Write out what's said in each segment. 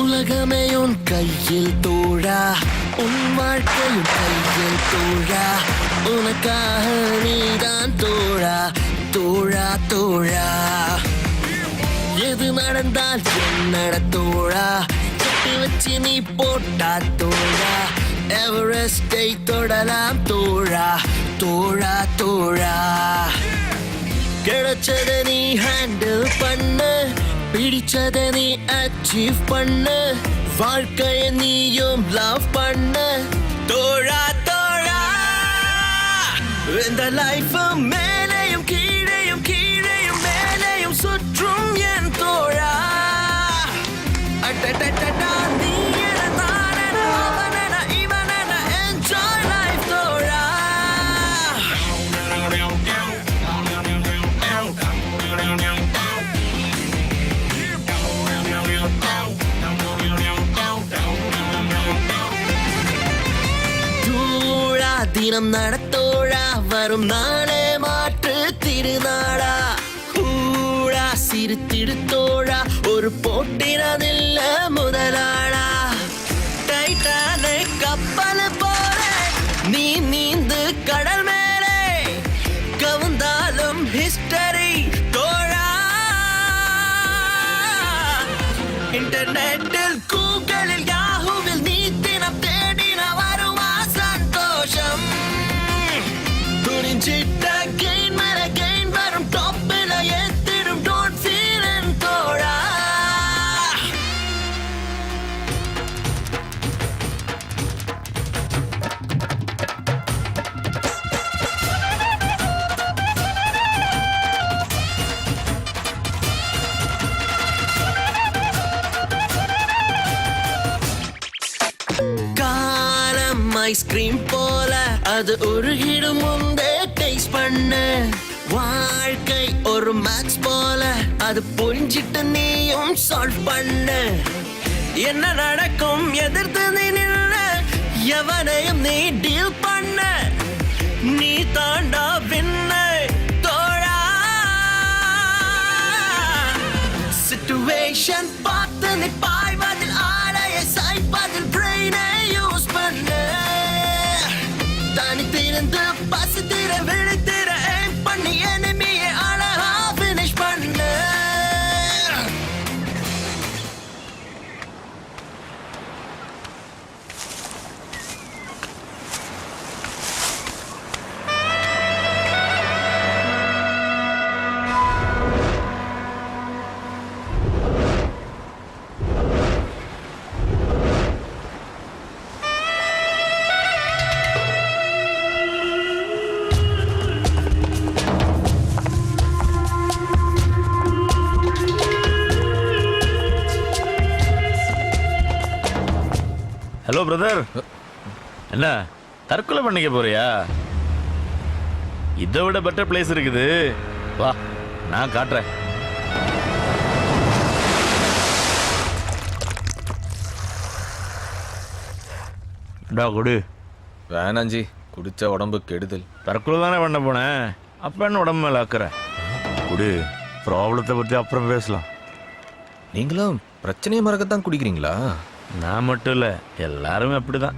உலகமே உன் கையில் தோழா, உன் வாழ்க்கையும் கையில் தோழா, உனக்காக நீதான் தோழா, தோழா தோழா. எது நடந்தால் என்னட தோழா, கட்டி வச்சு நீ போட்டா தோழா, எவரெஸ்டை தொடலாம் தோழா, தோழா தோழா. கிடைச்சத நீ ஹேண்டில் பண்ணு, பிடிச்சத நீ அச்சீவ் பண்ணு, வாழ்க்கைய நீயும் லவ் பண்ணு தோழா தோழா. இந்த லைஃப் மேலையும் கீழையும் கீழையும் மேலையும் சுற்றும் என் தோழா. அடடடடா நீ என தானென அவனென இவனென என்ஜாய் லைஃப் தோழா. தினம் நடத்தோழா, வரும் நாளே மாற்று திருநாளா, கூழா சிரித்திடுத்தோழா, ஒரு போட்டினதில்ல முதலாளா. டைட்டானிக் கப்பல் போல நீ நீந்து கடல் மேலே, கவுந்தாலும் ஹிஸ்டரி தோழா. இன்டர்நெட்டில் கூகுளில் யாஹூவில் நீ தினம் தேடின வருமா சந்தோஷம். துணிஞ்சிட்ட கெயின் மேல கெயின் வரும், டாப்பில ஏத்திடும் டோன்ட் ஃபீல் இன் தோழா. காரம் ஐஸ்கிரீம் போல அது உருகிடும் முந்தே டேஸ்ட் பண்ணு, வாழ்க்கை ஒரு மேட்ச் போல அது புரிஞ்சிட்டு நீயும் சால்வ் பண்ணு. என்ன நடக்கும் எதிர்த்து நீ நில்ல, எவனையும் நீ டீல் பண்ண, நீ தாண்டா வின்ன தோழா. சிச்சுவேஷன் பார்த்து நீ பாய்வதில் ஆளைய சாய்ப்பதில் பிரெயினை யூஸ் பண்ணு, தனித்திருந்து பசித்திர விழித்திர aim பண்ணி எனிமியை அழகா finish பண்ணு. ஹலோ பிரதர், என்ன தற்கொலை பண்ணிக்க போறியா? இதை விட பெட்டர் பிளேஸ் இருக்குது, வா நான் காட்டுறேன். குடு. வேணாஞ்சி, குடிச்ச உடம்பு கெடுதல். தற்கொலை தானே பண்ண போனேன், அப்ப என்ன உடம்பு மேல ஆக்குற? குடு, ப்ராப்ளத்தை பத்தி அப்புறம் பேசலாம். நீங்களும் பிரச்சனையை மறக்கத்தான் குடிக்கிறீங்களா? நான் மட்டும் இல்ல, எல்லாருமே அப்படிதான்.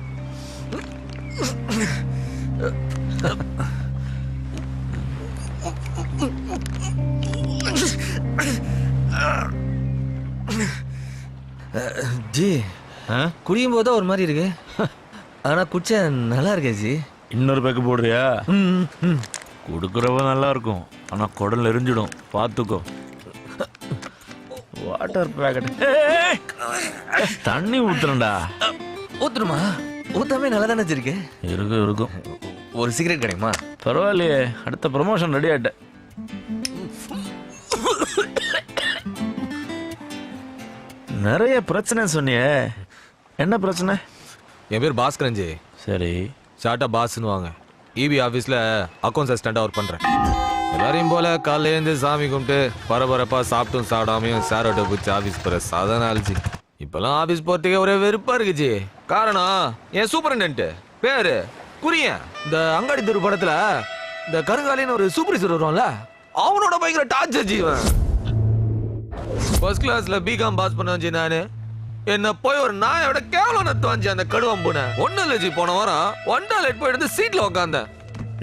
ஜி ஆ? குடிக்கும் போது ஒரு மாதிரி இருக்கு ஆனா குடிச்சா நல்லா இருக்கே ஜி. இன்னொரு பேக்கு போடுறியா? ம், ம். கொடுக்குறவ நல்லா இருக்கும் ஆனா குடல் எரிஞ்சிடும், பார்த்துக்கோ. வாட்டர் பேக்கெட் தண்ணி ஊத்துறேன்டா. ஊத்துணுமா? ஊத்தாமே நல்லா தானே இருக்கு. இருக்கும் இருக்கும். ஒரு சிகரெட் கிடைக்குமா? பரவாயில்லையே, அடுத்த ப்ரமோஷன் ரெடி ஆயிட்டேன். நிறைய பிரச்சனை சொன்னியே, என்ன பிரச்சனை? என் பேர் பாஸ்கரன் ஜி. சரி, ஷார்ட்டா பாஸ்ன்னு வாங்க. இபி ஆஃபீஸில் அக்கௌண்ட்ஸ் அசிஸ்டண்டாக ஒர்க் பண்ணுறேன். எல்லாரையும் போல காலையில இருந்து சாமி கும்பிட்டு பரபரப்பாக சாப்பிட்டும் சாப்பிடாமையும் சாரோட்டை பிடிச்சி ஆஃபீஸ் போகிற சாதாரண ஆளுச்சு. இப்போல்லாம் ஆஃபீஸ் போகிறதுக்கே ஒரே வெறுப்பாக இருக்குச்சு. காரணம் என் சூப்பரண்டன்ட்டு பேர் குரியன். இந்த அங்காடி தெரு படத்தில் இந்த கருங்காலின்னு ஒரு சூப்பர்வைசர் வருவான்ல, அவனோட பயங்கர டார்ச்சர் ஜீவன். ஃபர்ஸ்ட் கிளாஸில் பிகாம் பாஸ் பண்ண வச்சு நான் என்ன போய் ஒரு நாயோட கேவலம் நத்துவாஞ்சி அந்த கடுவம் போன. ஒன்னும் இல்லை ஜி, போன வாரம் ஒன் டாய்லெட் போய் எடுத்து சீட்ல உட்காந்தேன்.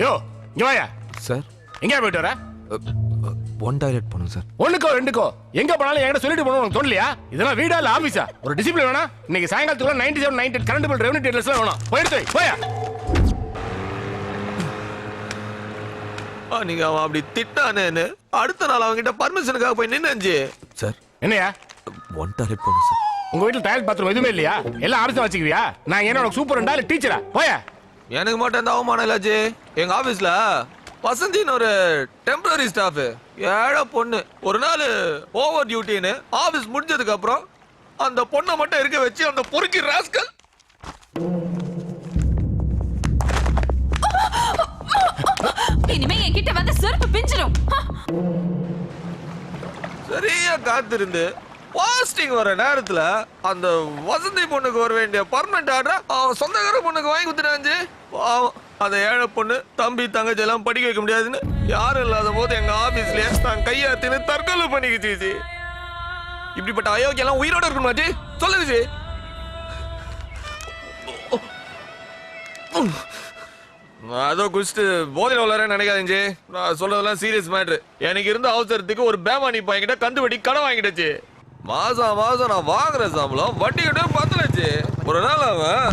யோ இங்க வாயா. சார் எங்க போயிட்டு வர? ஒன் டாய்லெட் போகணும் சார். ஒண்ணுக்கோ ரெண்டுக்கோ எங்க போனாலும் என்கிட்ட சொல்லிட்டு போகணும் உனக்கு தோணலையா? இதெல்லாம் வீடா இல்ல ஆபீஸா? ஒரு டிசிப்ளின் வேணா? இன்னைக்கு சாயங்காலத்துக்குள்ள 97 98 கரண்ட் பில் ரெவன்யூ டீடைல்ஸ் எல்லாம் வேணும். போயிடுது போயா. நீங்க அவன் அப்படி திட்டானேன்னு அடுத்த நாள் அவன்கிட்ட பர்மிஷனுக்காக போய் நின்னேன் சார். என்னையா ஒன் டாய்லெட் போகணும் சார். உங்க வீட்டுல டாய்லெட் பாத்ரூம் எதுவுமே இல்லையா? எல்லாம் ஆபீஸ்ல வச்சுக்குவியா? நான் என்ன உனக்கு சூப்பரண்டா இல்ல டீச்சரா? போயா. எனக்கு மட்டும் எந்த அவமானம் இல்லாச்சு. எங்க ஆபீஸ்ல வசந்தின்னு ஒரு டெம்பரரி ஸ்டாஃப் ஏழை பொண்ணு ஒரு நாள் ஓவர் டியூட்டின்னு ஆபீஸ் முடிஞ்சதுக்கு அப்புறம் அந்த பொண்ணை மட்டும் இருக்க வச்சு அந்த பொறுக்கி ராஸ்கல் இனிமே என்கிட்ட வந்து செருப்பு பிஞ்சிரும். சரியா காத்திருந்து பாஸ்டிங் வர நேரத்துல அந்த வசந்தி பொண்ணுக்கு வர வேண்டிய பர்மனன்ட் ஆர்டர் அவன் சொந்தக்கார பொண்ணுக்கு வாங்கி கொடுத்துட்டாச்சு. அந்த ஏழை பொண்ணு தம்பி தங்கச்சி எல்லாம் படிக்க வைக்க முடியாதுன்னு யாரும் இல்லாத போது எங்க ஆபீஸ்லயே தான் கையாத்தின்னு தற்கொலை பண்ணிக்கிச்சு. இப்படிப்பட்ட அயோக்கியம் எல்லாம் உயிரோட இருக்கணுமாச்சு சொல்லுச்சு. அதோ குடிச்சிட்டு போதையில் வளரேன்னு நினைக்காதீங்க. நான் சொல்றதெல்லாம் சீரியஸ் மேட்ரு. எனக்கு இருந்த அவசரத்துக்கு ஒரு பேமானி பையன்கிட்ட கந்து வட்டி கடன் வாங்கிடுச்சு. மாசம் மாசம் நான் வாங்குற சம்பளம் வட்டி கிட்ட பத்தலச்சு. ஒரு நாள் அவன்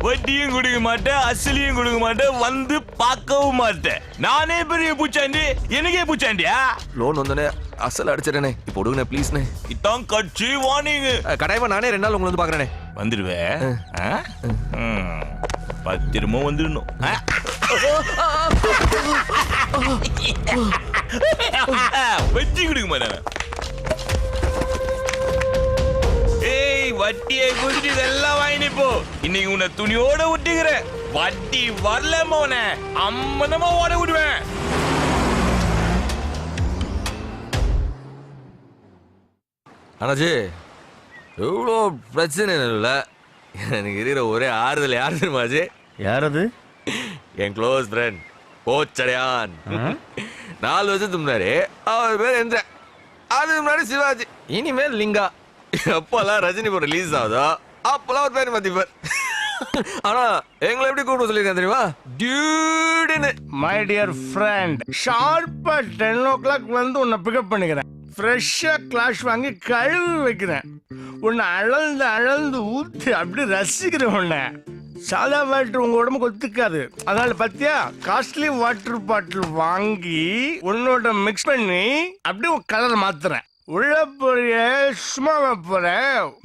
வட்டியும் கொடுக்க மாட்டேன், அசலியும் கொடுக்க மாட்டேன், வந்து பார்க்கவும் மாட்டேன். நானே பெரிய பூச்சாண்டி, எனக்கே பூச்சாண்டியா? லோன் வந்தனே அசல் அடிச்சிடனே. இப்போ கொடுங்கண்ணே ப்ளீஸ்ண்ணே. இதான் கட்சி வார்னிங். கட்டாயமா நானே 2 நாள் உங்களை வந்து பாக்குறேனே. வந்துடுவேன், பத்திரமா வந்துடணும். வட்டி கொடுக்க மாட்டேன். ஏய், வட்டியை குடிச்சு இதெல்லாம் வாங்கினி போ. இன்னைக்கு உன்னை துணியோட விட்டுக்கிறேன். வட்டி வரல மோன அம்மனமா ஓட விடுவேன். ஆனாச்சு எவ்வளோ பிரச்சனை இல்லை. எனக்கு இருக்கிற ஒரே ஆறுதல் யார் தெரியுமாச்சு? யார் அது? என் க்ளோஸ் ஃப்ரெண்ட் கோச்சடையான். 4 வருஷத்துக்கு முன்னாடி அவர் பேர் எந்த, அதுக்கு முன்னாடி சிவாஜி, இனிமேல் லிங்கா. எப்பெல்லாம் ரஜினி படம் ரிலீஸ் ஆகுதோ அப்பெல்லாம் ஒரு பேர் மாத்திப்பார். ஆனா எங்களை எப்படி கூப்பிட சொல்லியிருக்கேன் தெரியுமா? டியூடுன்னு. மை டியர் ஃப்ரெண்ட், ஷார்ப்பா 10 o'clock வந்து உன்னை பிக்கப் பண்ணிக்கிறேன். ஃப்ரெஷ்ஷா கிளாஷ் வாங்கி கழுவி வைக்கிறேன். உன்னை அளந்து அளந்து ஊத்தி அப்படி ரசிக்கிறேன். உன்னை சாதா வாட்டர் உங்க உடம்புக்கு ஒத்துக்காது. அதனால பத்தியா காஸ்ட்லி வாட்டர் பாட்டில் வாங்கி உன்னோட மிக்ஸ் பண்ணி அப்படியே கலர் மாத்துறேன். உள்ள போறிய சும்மா போற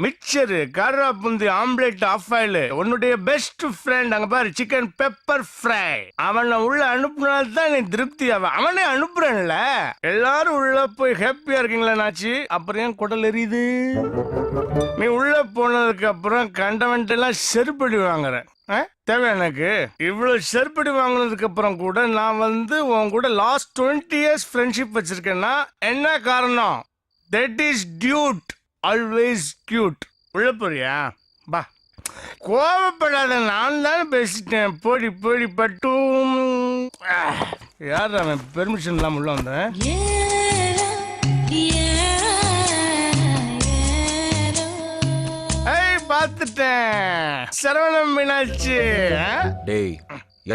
மிக்சரு காரா புந்தி ஆம்லெட் ஆஃப் ஆயில் உன்னுடைய பெஸ்ட் ஃப்ரெண்ட் அங்க பாரு சிக்கன் பெப்பர் ஃப்ரை அவனை உள்ள அனுப்புனால்தான் நீ திருப்தி ஆவ. அவனே அனுப்புறேன்ல. எல்லாரும் உள்ள போய் ஹாப்பியா இருக்கீங்களா நாச்சு? அப்புறம் ஏன் குடல் எரியுது? நீ உள்ள போனதுக்கு அப்புறம் கண்டவன்ட் எல்லாம் செருப்படி வாங்குறேன். தேவை எனக்கு இவ்வளவு செருப்படி வாங்கினதுக்கு அப்புறம் கூட நான் வந்து உன் கூட லாஸ்ட் 20 years ஃப்ரெண்ட்ஷிப் வச்சிருக்கேன்னா என்ன காரணம்? That is dude, always cute. உள்ள போறியா? பா, கோவப்படாத, நான் தானே பேசிட்டேன். போடி போடி பட்டும். யார் அவன் பெர்மிஷன் இல்லாம உள்ள வந்தேன்? பார்த்துட்டேன். சரவணம் மீனாட்சி. டேய்,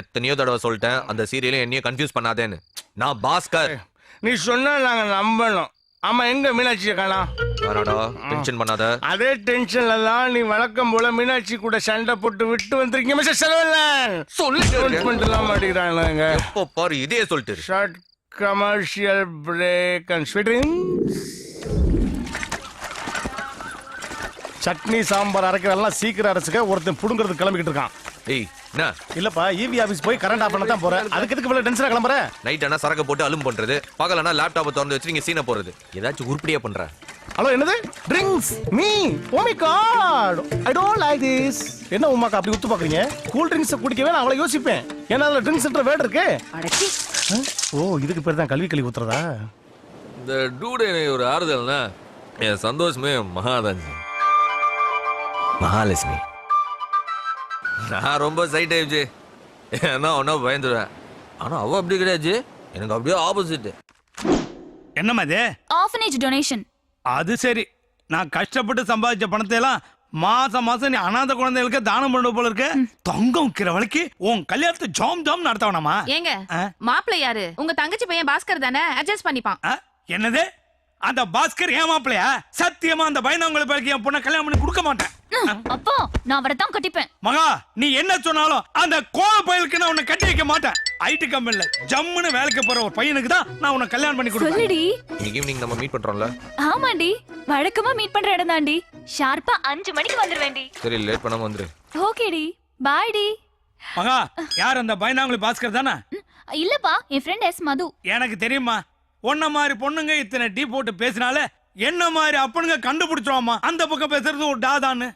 எத்தனையோ தடவை சொல்லிட்டேன் அந்த சீரியலை என்னையும் கன்ஃபியூஸ் பண்ணாதேன்னு. நான் பாஸ்கர். நீ சொன்னா நாங்க நம்பணும். ஆமா, எங்க மீனாட்சியை காணோம்? வேணாடா டென்ஷன் பண்ணாத. அதே டென்ஷன்ல தான் நீ வழக்கம் போல மீனாட்சி கூட சண்டை போட்டு விட்டு வந்திருக்கீங்க மிஸ்டர் செல்வன். சொல்லிட்டு எல்லாம் மாட்டேங்கிறாங்க. எப்போ பாரு இதே சொல்லிட்டு இரு. Short commercial break and sweet drinks. Chutney sambar அரைக்கிறதெல்லாம் சீக்கிரம் அரைச்சுக்க. ஒருத்தன் புடுங்கிறது கிளம்பிக்கிட்டு இருக்கான். ஏய் என்ன இல்லப்பா, இபி ஆபீஸ் போய் கரண்ட் ஆஃப் பண்ண தான் போறேன். அதுக்கு எதுக்கு இவ்வளவு டென்ஷனா கிளம்புற? நைட் ஆனா சரக்கு போட்டு அலும் பண்றது, பகலனா லேப்டாப்பை திறந்து வச்சு நீங்க சீனை போறது. ஏதாச்சும் உருப்படியா பண்ற. ஹலோ, என்னது drinks? Me oh my god, I don't like this. என்ன உமாக்கா அப்படி உத்து பாக்குறீங்க? கூல் ட்ரிங்க்ஸ் குடிக்கவே நான் அவளை யோசிப்பேன். ஏன்னா அதுல ட்ரிங்க்ஸ்ன்ற வேர்ட் இருக்கு. அடச்சி. ஓ, இதுக்கு பேர் தான் கல்வி ஊத்துறதா? இந்த டூடே ஒரு ஆறுதல்னா என் சந்தோஷமே மகாதான். மகாலட்சுமி நான் ரொம்ப சைட் ஆயிடுச்சு. ஏன்னா ஒன்னா பயந்துடுவேன். ஆனா அவ அப்படி கிடையாது, எனக்கு அப்படியே ஆப்போசிட். என்னம்மா இது? Orphanage donation. அது சரி. நான் கஷ்டப்பட்டு சம்பாதிச்ச பணத்தை எல்லாம் மாசம் மாசம் நீ அனாதை குழந்தைகளுக்கு தானம் பண்ண போல இருக்க. தங்கம் விக்கிற வழிக்கு உன் கல்யாணத்தை ஜாம் ஜாம் நடத்தவனாமா? ஏங்க மாப்பிள்ளை யாரு? உங்க தங்கச்சி பையன் பாஸ்கர் தானே? அட்ஜஸ்ட் பண்ணிப்பான். என்னது? அந்த பாஸ்கர் ஏன் மாப்பிள்ளையா? சத்தியமா அந்த பயந்தவங்களை பிறகு என் பொண்ணை கல்யாணம் பண்ணி கொடுக்க மாட்டேன். அப்போ நான் அவரை தான் கட்டிப்பேன். மகா, நீ என்ன சொன்னாலும் அந்த கோவ பயலுக்கு நான் உன்னை கட்டி வைக்க மாட்டேன். ஐடி கம்பெனில ஜம்முன்னு வேலைக்கு போற ஒரு பையனுக்கு தான் நான் உன்னை கல்யாணம் பண்ணி கொடுப்பேன். சொல்லுடி. இன்னைக்கு ஈவினிங் நம்ம மீட் பண்றோம்ல? ஆமாண்டி, வழக்கமா மீட் பண்ற இடம் தாண்டி. ஷார்ப்பா 5 மணிக்கு வந்துருவேண்டி. சரி, லேட் பண்ணாம வந்துரு. ஓகேடி, பாய் டி. மகா, யார் அந்த பயந்தாங்குழி பாஸ்கர் தானே? இல்லப்பா, என் ஃப்ரெண்ட் எஸ் மது. எனக்கு தெரியுமா. உன்ன மாதிரி பொண்ணுங்க இத்தனை டீ போட்டு பேசினால என்ன மாதிரி அப்பனுங்க கண்டுபிடிச்சிருவாமா அந்த பக்கம் பேசுறது ஒரு டாதான்னு.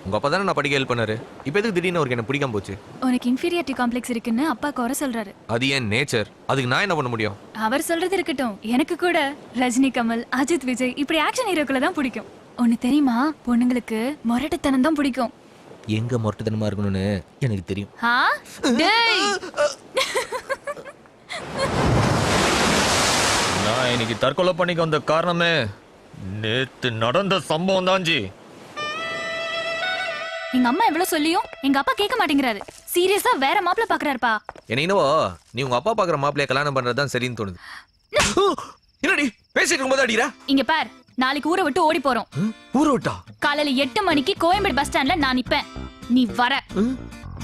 உங்க அப்பா தானே நான் படிக்க ஹெல்ப் பண்ணாரு. இப்ப எதுக்கு திடீர்னு அவருக்கு என்ன பிடிக்காம போச்சு? உனக்கு இன்ஃபீரியாரிட்டி காம்ப்ளெக்ஸ் இருக்குன்னு அப்பா குறை சொல்றாரு. அது ஏன் நேச்சர், அதுக்கு நான் என்ன பண்ண முடியும்? அவர் சொல்றது இருக்கட்டும், எனக்கு கூட ரஜினி, கமல், அஜித், விஜய் இப்படி ஆக்ஷன் ஹீரோக்களை தான் பிடிக்கும். ஒன்னு தெரியுமா, பொண்ணுங்களுக்கு மொரட்டுத்தனம் தான் பிடிக்கும். எங்க மொரட்டுத்தனமா இருக்கணும்னு எனக்கு தெரியும். ஆ டேய், நான் இன்னைக்கு தற்கொலை பண்ணிக்க வந்த காரணமே நேத்து நடந்த சம்பவம் தான் ஜி. எங்க அம்மா எவ்வளவு சொல்லியும் எங்க அப்பா கேட்க மாட்டேங்கிறாரு. சீரியஸா வேற மாப்பிள்ள பாக்குறாருப்பா. என்ன என்னவோ நீ உங்க அப்பா பாக்குற மாப்பிளைய கல்யாணம் பண்றதுதான் சரின்னு தோணுது. என்னடி பேசிட்டு இருக்கும்போது அடிக்கிறா? இங்க பார், நாளைக்கு ஊரை விட்டு ஓடி போறோம். ஊரை விட்டா? காலையில 8 மணிக்கு கோயம்பேடு பஸ் ஸ்டாண்ட்ல நான் நிப்பேன். நீ வர.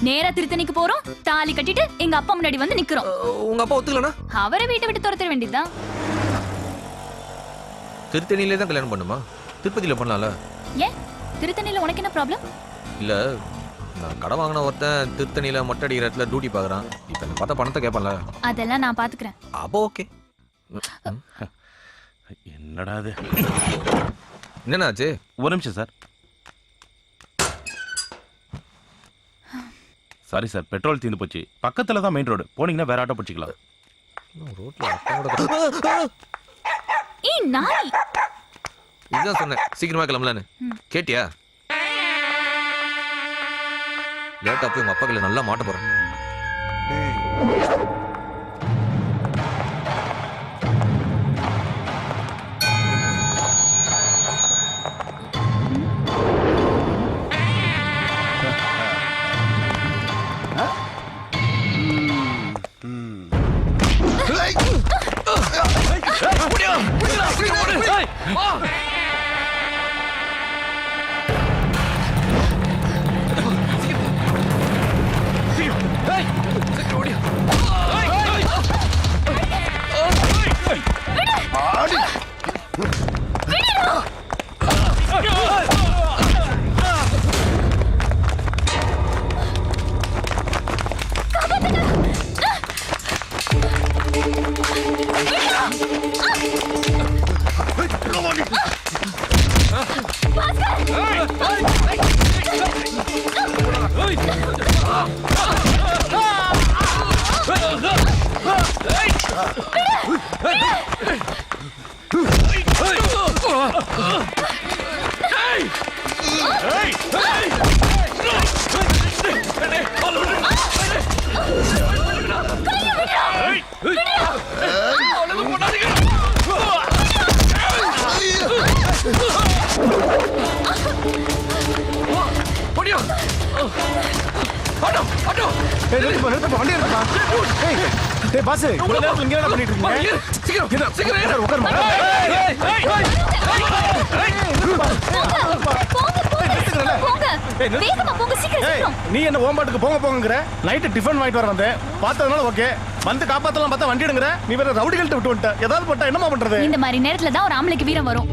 நேரா திருத்தணிக்கு போறோம். தாலி கட்டிட்டு எங்க அப்பா முன்னாடி வந்து நிக்கிறோம். உங்க அப்பா ஒத்துக்கலனா அவரை வீட்டை விட்டு துரத்த வேண்டியதுதான். திருத்தணியிலே தான் கல்யாணம் பண்ணுமா? திருப்பதியில பண்ணலாம்ல? ஏன் திருத்தணியில உனக்கு என்ன ப்ராப்ளம்? இல்ல, நான் கடை வாங்கின ஒருத்தன் திருத்தணியில மொட்டை அடிக்கிற இடத்துல டியூட்டி பாக்குறான். இப்ப என்ன பார்த்தா பணத்தை கேட்பான்ல? அதெல்லாம் நான் பாத்துக்கிறேன். அப்போ ஓகே. என்னடா அது? என்னன்னாச்சு? ஒரு நிமிஷம் சார். சாரி சார், பெட்ரோல் தீர்ந்து போச்சு. பக்கத்துல தான் மெயின் ரோடு. போனீங்கன்னா வேற ஆட்டோ பிடிச்சிக்கலாம். ஏய் நாய், இதுதான் சொன்னேன் சீக்கிரமா கிளம்பலான்னு. கேட்டியா? லேட்டா போய் உங்க அப்பா கையில நல்லா மாட்ட போறேன். டேய் பாஸ் இவ்வளவு நேரத்துல இங்க என்ன பண்ணிட்டு இருக்கீங்க? சீக்கிரம் சீக்கிரம் உட்காருமா. நீ என்ன ஓம்பாட்டுக்கு போங்க போங்கங்கற? நைட் டிஃபன் வாங்கிட்டு வர வந்தேன். பார்த்ததனால ஓகே. வந்து காப்பாத்தலாம் பார்த்தா வண்டி எடுங்கற. நீ வேற ரவுடிகள்ட்ட விட்டு வந்துட்ட. ஏதாவது போட்டா என்னமா பண்றது? இந்த மாதிரி நேரத்துல தான் ஒரு ஆம்பளைக்கு வீரம் வரும்.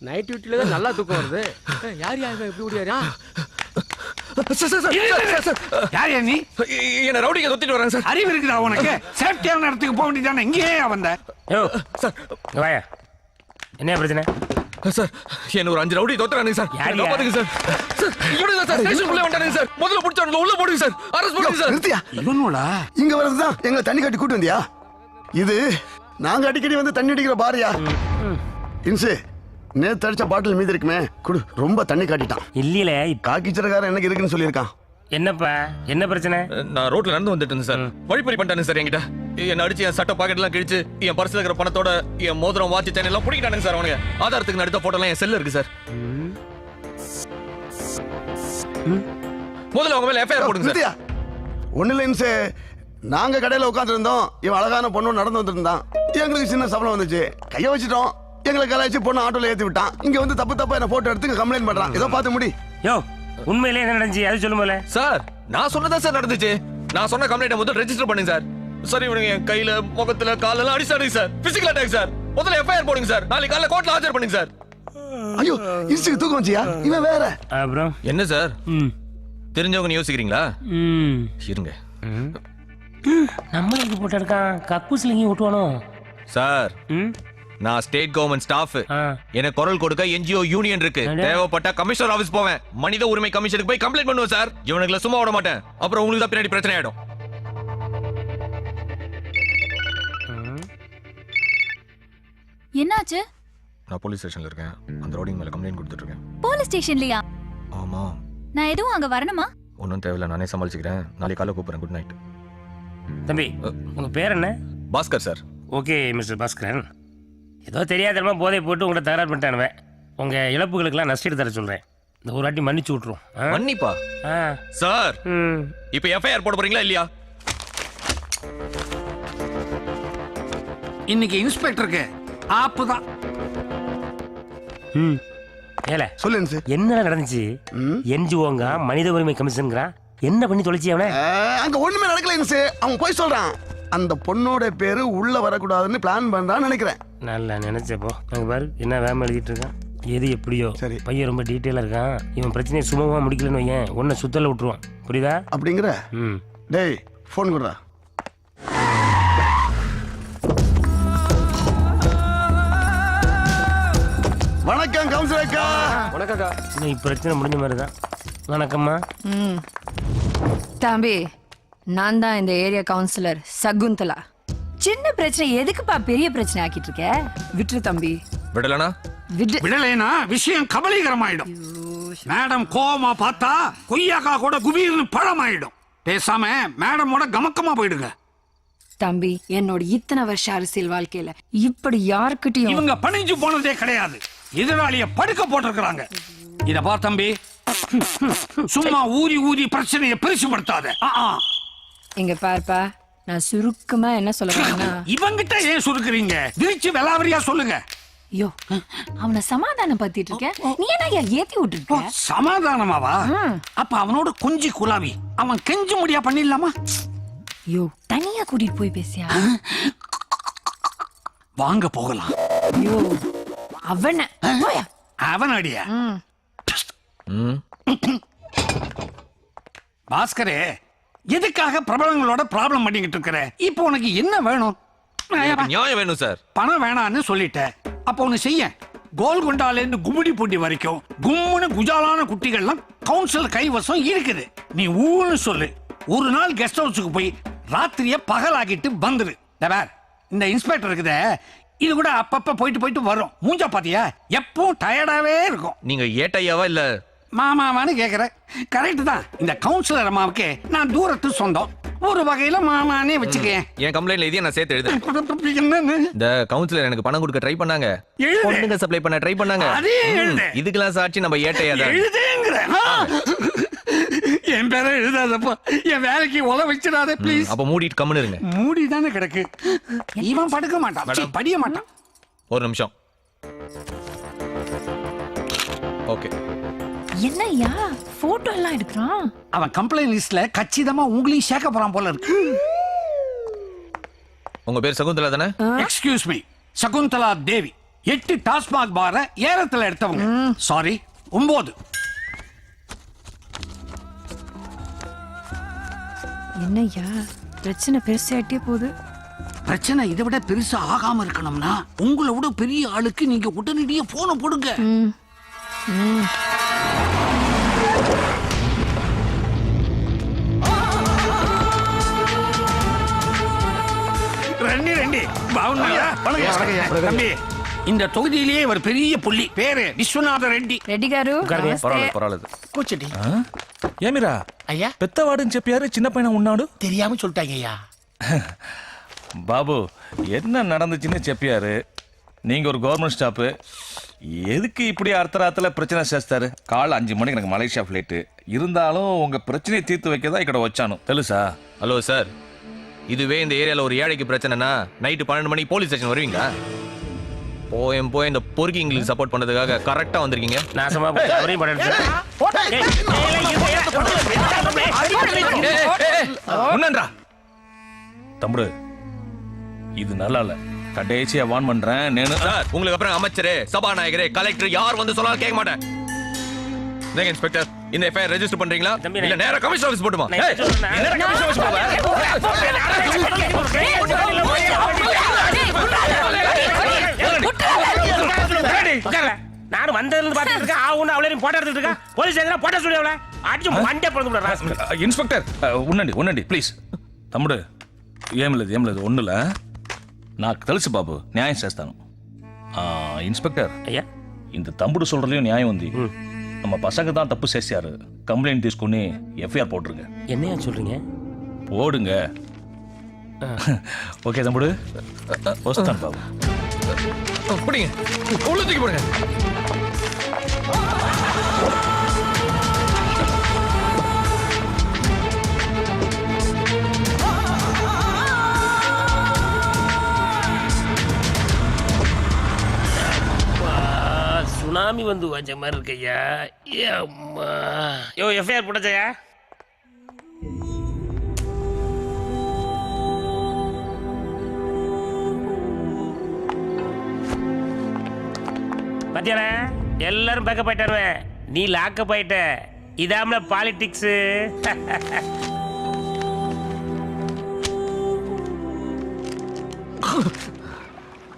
நைட் டியூட்டில தான் நல்லா தூக்கம் வருது. யார் யார் எப்படி ஓடியாரா? யார் நீ? என்ன ரவுடிங்க தொத்திட்டு வராங்க சார். அறிவு இருக்குதா உனக்கு? சேஃப்டியான இடத்துக்கு போக வேண்டியதானே, இங்கேயே வந்த. சார் வாயா, என்ன பிரச்சனை? சார் என்ன ஒரு 5 ரவுடி தொத்துறானுங்க சார். யார் பாத்துங்க சார். சார் இவனுங்க சார் ஸ்டேஷனுக்குள்ள வந்துட்டானுங்க சார். முதல்ல புடிச்சவங்க உள்ள போடுங்க சார். அரெஸ்ட் பண்ணுங்க சார். நிறுத்தியா? இவனோடா இங்க வரதுதான் எங்களை தண்ணி கட்டி கூட்டு வந்தியா? இது நாங்க அடிக்கடி வந்து தண்ணி அடிக்கிற பாரியா? இன்சு நேத்து அடிச்ச பாட்டில் மீதி இருக்குமே குடு. ரொம்ப தண்ணி காட்டிட்டான். இல்லையில காக்கிச்சரக்காரன் எனக்கு இருக்குன்னு சொல்லியிருக்கான். என்னப்பா, என்ன பிரச்சனை? நான் ரோட்ல நடந்து வந்துட்டு இருந்தேன் சார். வழிப்பறி பண்ணிட்டானுங்க சார் என்கிட்ட. என்ன அடிச்சு என் சட்ட பாக்கெட் எல்லாம் கிழிச்சு என் பர்ஸ்ல இருக்கிற பணத்தோட என் மோதிரம் வாட்ச் செயின் எல்லாம் பிடிக்கிட்டானுங்க சார். அவனுங்க ஆதாரத்துக்கு எடுத்த போட்டோ எல்லாம் என் செல்ல இருக்கு சார். முதல்ல அவங்க மேல எஃப்ஐஆர் போடுங்க சார். நிறுத்தியா? ஒண்ணு இல்ல இன்சு, நாங்க கடையில உட்கார்ந்து இருந்தோம். இவன் அழகான பொண்ணு நடந்து வந்திருந்தான். எங்களுக்கு சின்ன சபலம் வந்துச்சு. கைய வச்சிட்டோம். எங்களை கலாய்ச்சி பொண்ணு ஆட்டோல ஏத்தி விட்டான். இங்க வந்து தப்பா என்ன போட்டோ எடுத்து கம்ப்ளைண்ட் பண்றான். ஏதோ பார்த்து முடி. யோ, உண்மையிலே என்ன நடந்துச்சு அது சொல்லும் போல. சார் நான் சொன்னதா சார் நடந்துச்சு. நான் சொன்ன கம்ப்ளைண்ட் முதல்ல ரெஜிஸ்டர் பண்ணுங்க சார். சார் இவனுங்க என் கையில முகத்துல காலெல்லாம் அடிச்சானுங்க சார். Physical attack sir. முதல்ல எஃப்ஐஆர் போடுங்க சார். நாளைக்கு காலையில கோர்ட்ல ஆஜர் பண்ணுங்க சார். ஐயோ, இன்சுக்கு தூக்கம் வச்சியா? இவன் வேற. அப்புறம் என்ன சார் தெரிஞ்சவங்க யோசிக்கிறீங்களா? இருங்க நம்மளுக்கு போட்டு இருக்கான். கக்கூசில எங்கேயும் விட்டுவானோ சார். நான் ஸ்டேட் கவர்மெண்ட் ஸ்டாஃப். எனக்கு குரல் கொடுக்க என்ஜிஓ யூனியன் இருக்கு. தேவைப்பட்ட கமிஷனர் ஆபீஸ் போவேன். மனித உரிமை கமிஷனுக்கு போய் கம்ப்ளைண்ட் பண்ணுவேன் சார். இவனுங்களை சும்மா விட மாட்டேன். அப்புறம் உங்களுக்கு தான் பின்னாடி பிரச்சனை ஆயிடும். என்னாச்சு? நான் போலீஸ் ஸ்டேஷன்ல இருக்கேன். அந்த ரோடிங் மேல கம்ப்ளைண்ட் கொடுத்துட்டு இருக்கேன். போலீஸ் ஸ்டேஷன்லயா? ஆமா. நான் எதுவும் அங்க வரணுமா? ஒன்றும் தேவையில்ல, நானே சமாளிச்சுக்கிறேன். நாளைக்கு காலைல கூப்பிடுறேன். Good night. தம்பி, உங்க பேர் என்ன? Bhaskar sir. Okay mister Bhaskaran, ஏதோ தெரியாதனமா போதை போட்டு உங்களை தகராறு பண்ணிட்டானுவேன். உங்க இழப்புகளுக்கெல்லாம் நஷ்டீடு தர சொல்றேன். இந்த ஒரு வாட்டி மன்னிச்சு விட்டுரும். மன்னிப்பா சார்? இப்போ எஃப்ஐஆர் போட போறீங்களா இல்லையா? இன்னைக்கு இன்ஸ்பெக்டருக்கு ஆப்பு தான். ஏல சொல்லு இன்சு. என்ன நடந்துச்சு? என்ஜிஓங்க மனித உரிமை கமிஷன்ங்கிறா. என்ன பண்ணி தொலைச்சி அவனை? அங்க ஒண்ணுமே நடக்கல இன்சு. அவன் போய் சொல்றான். அந்த பொண்ணோட பேரு உள்ள வரக்கூடாதுன்னு பிளான் பண்றான்னு நினைக்கிறேன். நல்லா நினைச்சப்போ அங்க பாரு என்ன வேலை எழுதிட்டு இருக்கான். எது எப்படியோ சரி. பையன் ரொம்ப டீட்டெயிலா இருக்கான். இவன் பிரச்சனையை சுமூகமா முடிக்கலன்னு வையன், உன்னை சுத்தல விட்டுருவான். புரியுதா? அப்படிங்கிற. டேய் போன் கொடுறா. வணக்கம் கவுன்சிலர் அக்கா. வணக்கம்க்கா. இன்னைக்கு பிரச்சனை முடிஞ்ச மாதிரி தான். வணக்கம்மா. தம்பி, நான் தான் இந்த ஏரியா கவுன்சிலர் சகுந்தலா. சின்ன பிரச்சனை எதுக்குப்பா பெரிய பிரச்சனை ஆக்கிட்டு இருக்க? விட்டுரு தம்பி. விடலனா? விடலைனா விஷயம் கபலீகரமாயிடும். மேடம் கோவமா பார்த்தா கொய்யாக்கா கூட குபீர்னு பழமாயிடும். பேசாம மேடமோட கமக்கமா போயிடுங்க. தம்பி, என்னோட இத்தனை வருஷ அரசியல் வாழ்க்கையில இப்படி யாருக்கிட்டையும் இவங்க பணிஞ்சு போனதே கிடையாது. எதிராளிய படுக்க போட்டிருக்கிறாங்க. இத பா தம்பி, சும்மா ஊதி ஊதி பிரச்சனையை பெருசுபடுத்தாத. இங்க பாருப்பா, நான் சுருக்கமா என்ன சொல்றேன்னா, இவங்கிட்ட ஏன் சுருக்குறீங்க? விரிச்சு வெளாவரியா சொல்லுங்க. ஐயோ, அவனை சமாதானம் பத்திட்டு இருக்க, நீ என்ன ஏத்தி விட்டுருக்க? சமாதானமாவா? அப்ப அவனோட கொஞ்சி குலாவி அவன் கெஞ்சு முடியா பண்ணிடலாமா? ஐயோ, தனியா கூட்டிட்டு போய் பேசியா? வாங்க போகலாம். ஐயோ, அவன் அடியா? பாஸ்கரே, எதுக்காக பிரபலங்களோட ப்ராப்ளம் பண்ணிக்கிட்டு இருக்கிற? இப்போ உனக்கு என்ன வேணும்? நியாயம் வேணும் சார். பணம் வேணான்னு சொல்லிட்டேன். அப்ப ஒண்ணு செய்ய, கோல்கொண்டால இருந்து கும்மிடி பூண்டி வரைக்கும் கும்முன்னு குஜாலான குட்டிகள்லாம் கவுன்சில் கைவசம் இருக்குது. நீ ஊன்னு சொல்லு. ஒரு நாள் கெஸ்ட் ஹவுஸுக்கு போய் ராத்திரிய பகலாக்கிட்டு வந்துரு. இந்த இன்ஸ்பெக்டர் இருக்குதே, இது கூட அப்பப்ப போயிட்டு போயிட்டு வரும். மூஞ்ச பாத்தியா, எப்பவும் டயர்டாவே இருக்கும். நீங்க ஏட்டையாவா இல்ல மாமாவான்னு கேக்குற. கரெக்ட் தான். இந்த கவுன்சிலர் அம்மாவுக்கு நான் தூரத்து சொந்தம். ஒரு வகையில மாமானே வச்சுக்கேன். என் கம்ப்ளைண்ட்ல இதையும் நான் சேர்த்து எழுதுறேன். என்னன்னு இந்த கவுன்சிலர் எனக்கு பணம் கொடுக்க ட்ரை பண்ணாங்க, எழுது. பொண்ணுங்க சப்ளை பண்ண ட்ரை பண்ணாங்க. அதையும் எழுது. இதுக்கெல்லாம் சாட்சி நம்ம ஏட்டையா தான். எழுதுங்கிற. என் பேரை எழுதாதப்பா. என் வேலைக்கு உல வச்சிடாத ப்ளீஸ். அப்ப மூடிட்டு கம்முன்னு இருங்க. மூடி தானே கிடக்கு. இவன் படுக்க மாட்டான், சீ, படிய மாட்டான். ஒரு நிமிஷம். ஓகே. என்னய்யா போட்டோ எல்லாம் எடுக்கிறான்? அவன் கம்ப்ளைண்ட் லிஸ்ட்ல கச்சிதமா உங்களையும் சேர்க்க போறான் போல இருக்கு. உங்க பேர் சகுந்தலா தானே? எக்ஸ்கியூஸ் மீ, சகுந்தலா தேவி. 8 டாஸ்மாக் பார ஏரத்துல எடுத்தவங்க. சாரி, 9. என்னய்யா பிரச்சனை பெருசாயிட்டே போகுது. பிரச்சனை இதை விட பெருசா ஆகாம இருக்கணும்னா உங்களை விட பெரிய ஆளுக்கு நீங்க உடனடியே போன போடுங்க. ரெண்டி பாவுனாயா? தம்பி, இந்த தொகுதியிலேயே ஒரு பெரிய புள்ளி, பேரு விஸ்வநாத ரெட்டி. రెడ్డి గారు పర్వాలేదు కూర్చోండి. ఏమిరా అయ్యా పెద్దవాడని చెప్పారు చిన్న పైన ఉన్నాడు தெரியாம சொல்லிட்டாங்க ஐயா. பாபு என்ன நடந்துச்சுன்னு చెప్పారు. நீங்க ஒரு கவர்மெண்ட் ஸ்டாப்பு, எதுக்கு இப்படி அர்த்தராத்துல பிரச்சனை చేస్తారు? காலை 5 மணிக்கு எனக்கு மலேசியா ஃபிளைட்டு இருந்தாலும் உங்க பிரச்சனையை தீர்த்து வைக்க தான் ఇక్కడ వచ్చాను తెలుసా? ஹலோ சார், இதுவே இந்த ஏரியால ஒரு ஏழைக்கு பிரச்சனைனா நைட்டு 12 மணிக்கு போலீஸ் ஸ்டேஷன் வருவீங்களா? போய் இந்த பொறுக்கிங்களுக்கு சப்போர்ட் பண்றதுக்காக கரெக்டா வந்திருக்கீங்க. நாசமா அவரையும் உன்னன்றா தம்பு, இது நல்லா இல்ல. கடைசியா வான் பண்றேன் நேனு. சார், உங்களுக்கு அப்புறம் அமைச்சரே, சபாநாயகரே, கலெக்டர் யார் வந்து சொன்னாலும் கேட்க மாட்டேன். நீங்க இன்ஸ்பெக்டர், இந்த எஃப்ஐஆர் ரெஜிஸ்டர் பண்றீங்களா இல்ல நேரா கமிஷனர் ஆபீஸ் போடுமா? நானும் வந்ததுல பாத்துட்டு இருக்கேன். ஆவுன்னு அவளையும் போட்டோ எடுத்துட்டு இருக்கா. போலீஸ் ஸ்டேஷன்ல போட்டோ சொல்லி அவளை அடிச்சு மண்டே போடுங்க ராஸ்கல். ఇన్స్పెక్టర్ ఉండండి ప్లీజ్. తమ్ముడు ఏం లేదు ఒన్నుల నాకు తెలుసు బాబు, న్యాయం చేస్తాను. ఇన్స్పెక్టర్ అయ్యా, இந்த தம்புடு சொல்றதுலயும் நியாயம் ఉంది. நம்ம பசங்க தான் தப்பு చేశారు. కంప్లైంట్ తీసుకుని ఎఫ్ఐఆర్ போட்டுருங்க. என்னையா சொல்றீங்க? போடுங்க. ஓகே தம்புடு, వస్తాను బాబు. போடுங்க, உள்ள தூக்கி போடுங்க. சுனாமி வந்து வச்ச மாதிரி இருக்கையா. யோ எஃப்ஐஆர் போட்டச்சையா? பத்தியால எல்லாரும் பேக்கப் ஆயிட்டாரு. நீ லாக்கப் ஆயிட்ட. இதாமல பாலிடிக்ஸ்.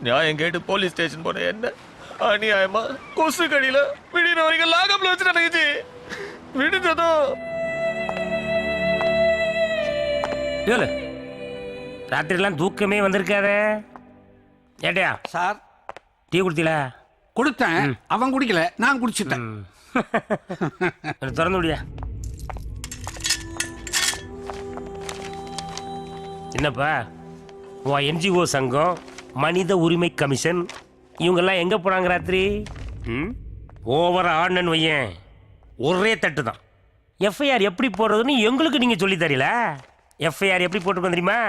நியாயம் கேட்டு போலீஸ் ஸ்டேஷன் போன என்ன அநியாயமா கொசு கடியில விடின வரைக்கும் லாகப்ல வச்சு நடக்குச்சு. விடுச்சதும் ராத்திரிலாம் தூக்கமே வந்திருக்காதே. ஏட்டையா சார், டீ குடுத்தீல? கொடுத்தேன், அவன் குடிக்கல, நான் குடிச்சிட்டேன். திறந்து விடியா. என்னப்பா உன் என்ஜிஓ சங்கம், மனித உரிமை கமிஷன் இவங்கெல்லாம் எங்க போனாங்க ராத்திரி? ஓவர ஆடுனு வையன், ஒரே தட்டு தான். எஃப்ஐஆர் எப்படி போடுறதுன்னு எங்களுக்கு நீங்க சொல்லி தரல. எஃப்ஐஆர் எப்படி போட்டு தெரியுமா?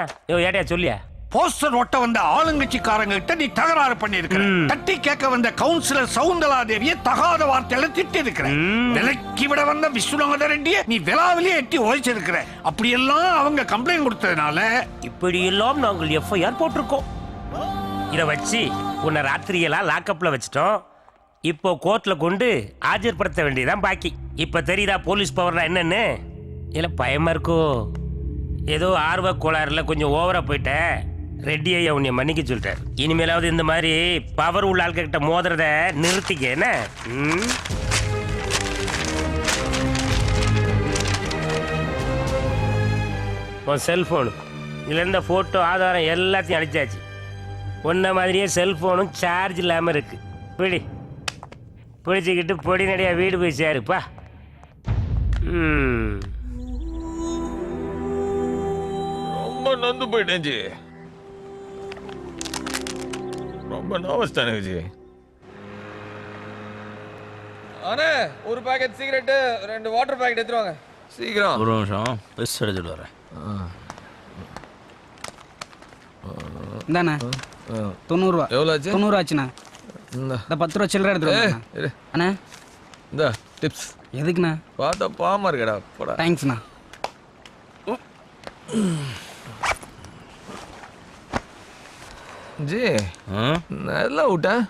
ஏட்டையா சொல்லியா? போஸ்டர் ஒட்ட வந்த ஆளுங்கட்சிக்காரங்க கிட்ட நீ தகராறு பண்ணிருக்கிற. தட்டி கேட்க வந்த கவுன்சிலர் சவுந்தலா தேவியை தகாத வார்த்தையில திட்டி இருக்கிற. விலக்கி விட வந்த விஸ்வநாத ரெட்டியை நீ விழாவிலே எட்டி ஓதிச்சிருக்கிற. அப்படியெல்லாம் அவங்க கம்ப்ளைண்ட் கொடுத்ததுனால இப்படி எல்லாம் நாங்கள் எஃப்ஐஆர் போட்டிருக்கோம். இதை வச்சு உன்னை ராத்திரியெல்லாம் லாக்கப்ல வச்சிட்டோம். இப்போ கோர்ட்ல கொண்டு ஆஜர்படுத்த வேண்டியதான் பாக்கி. இப்ப தெரியுதா போலீஸ் பவர்னா என்னன்னு? இல்ல பயமா இருக்கோ? ஏதோ ஆர்வ கோளாறுல கொஞ்சம் ஓவரா போயிட்ட. ரெட்டி ஐயா உன்னை மன்னிக்க சொல்லிட்டார். இனிமேலாவது இந்த மாதிரி பவர் உள்ள ஆட்கிட்ட மோதுறத நிறுத்திக்க. என்ன உன் செல்போன் இதுல இருந்த போட்டோ ஆதாரம் எல்லாத்தையும் அடிச்சாச்சு. உன்ன மாதிரியே செல்போனும் சார்ஜ் இல்லாம இருக்கு. பிடி பிடிச்சிக்கிட்டு பொடி நடையா வீடு போய் சேருப்பா. ரொம்ப நொந்து போயிட்டேன் ஜி. ரொம்ப நர்வஸ் தானே ஜி. அண்ணே ஒரு பாக்கெட் சிகரெட்டு 2 வாட்டர் பாக்கெட் எடுத்துருவாங்க சீக்கிரம். ஒரு நிமிஷம் பெஸ் எடுத்துட்டு வரேன். இந்தாண்ணா 90 ரூபா. எவ்வளோ ஆச்சு? 90 ஆச்சுண்ணா. இந்த 10 ரூபா சில்லறை எடுத்துருவாங்க அண்ணா. இந்த டிப்ஸ் எதுக்குண்ணா? பார்த்தா பாமா இருக்கடா போடா. தேங்க்ஸ்ண்ணா. ஜி நல்லா விட்டேன்.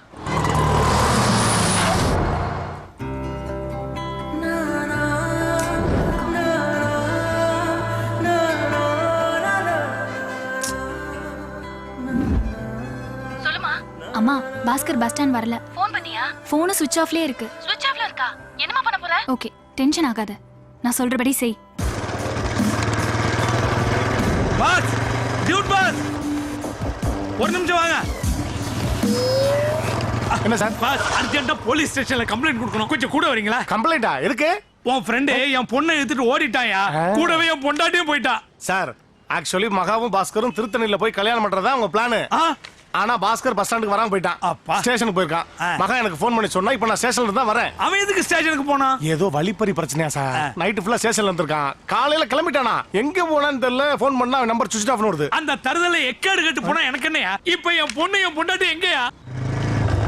அம்மா பாஸ்கர் பஸ் ஸ்டாண்ட் வரல. ஃபோன் பண்ணியா? ஃபோன் சுவிட்ச் ஆஃப்லயே இருக்கு. சுவிட்ச் ஆஃப்ல இருக்கா? என்னமா பண்ண போற? ஓகே டென்ஷன் ஆகாத, நான் சொல்றபடி செய். பாஸ் டியூட் பாஸ் ஒரு நிமிஷம் வாங்க. என்ன சார்? பாஸ் அர்ஜென்ட்டா போலீஸ் ஸ்டேஷன்ல கம்ப்ளைண்ட் கொடுக்கணும். கொஞ்சம் கூட வரீங்களா? கம்ப்ளைண்டா? எதுக்கு? உன் ஃப்ரெண்டு என் பொண்ணை எடுத்துட்டு ஓடிட்டாயா, கூடவே என் பொண்டாட்டியும் போயிட்டா. சார் ஆக்சுவலி மகாவும் பாஸ்கரும் திருத்தணியில போய் கல்யாணம் பண்றதா உங்க பிளானு. ஆனா பாஸ்கர் பஸ் ஸ்டாண்டுக்கு வராம போயிட்டான். ஸ்டேஷனுக்கு போயிருக்கான். மகா எனக்கு ஃபோன் பண்ணி சொன்னா இப்ப நான் ஸ்டேஷன்ல தான் வரேன். அவன் எதுக்கு ஸ்டேஷனுக்கு போனா? ஏதோ வழிப்பறி பிரச்சனையா சார். நைட் ஃபுல்லா ஸ்டேஷன்ல இருந்திருக்கான். காலையில கிளம்பிட்டானா. எங்க போனான்னு தெரியல. ஃபோன் பண்ணா அவன் நம்பர் சுவிட்ச் ஆஃப்னு வருது. அந்த தருதலை எக்கேடு கட்டு போனா எனக்கு என்னையா? இப்ப என் பொண்ணு என் பொண்டாட்டி எங்கயா?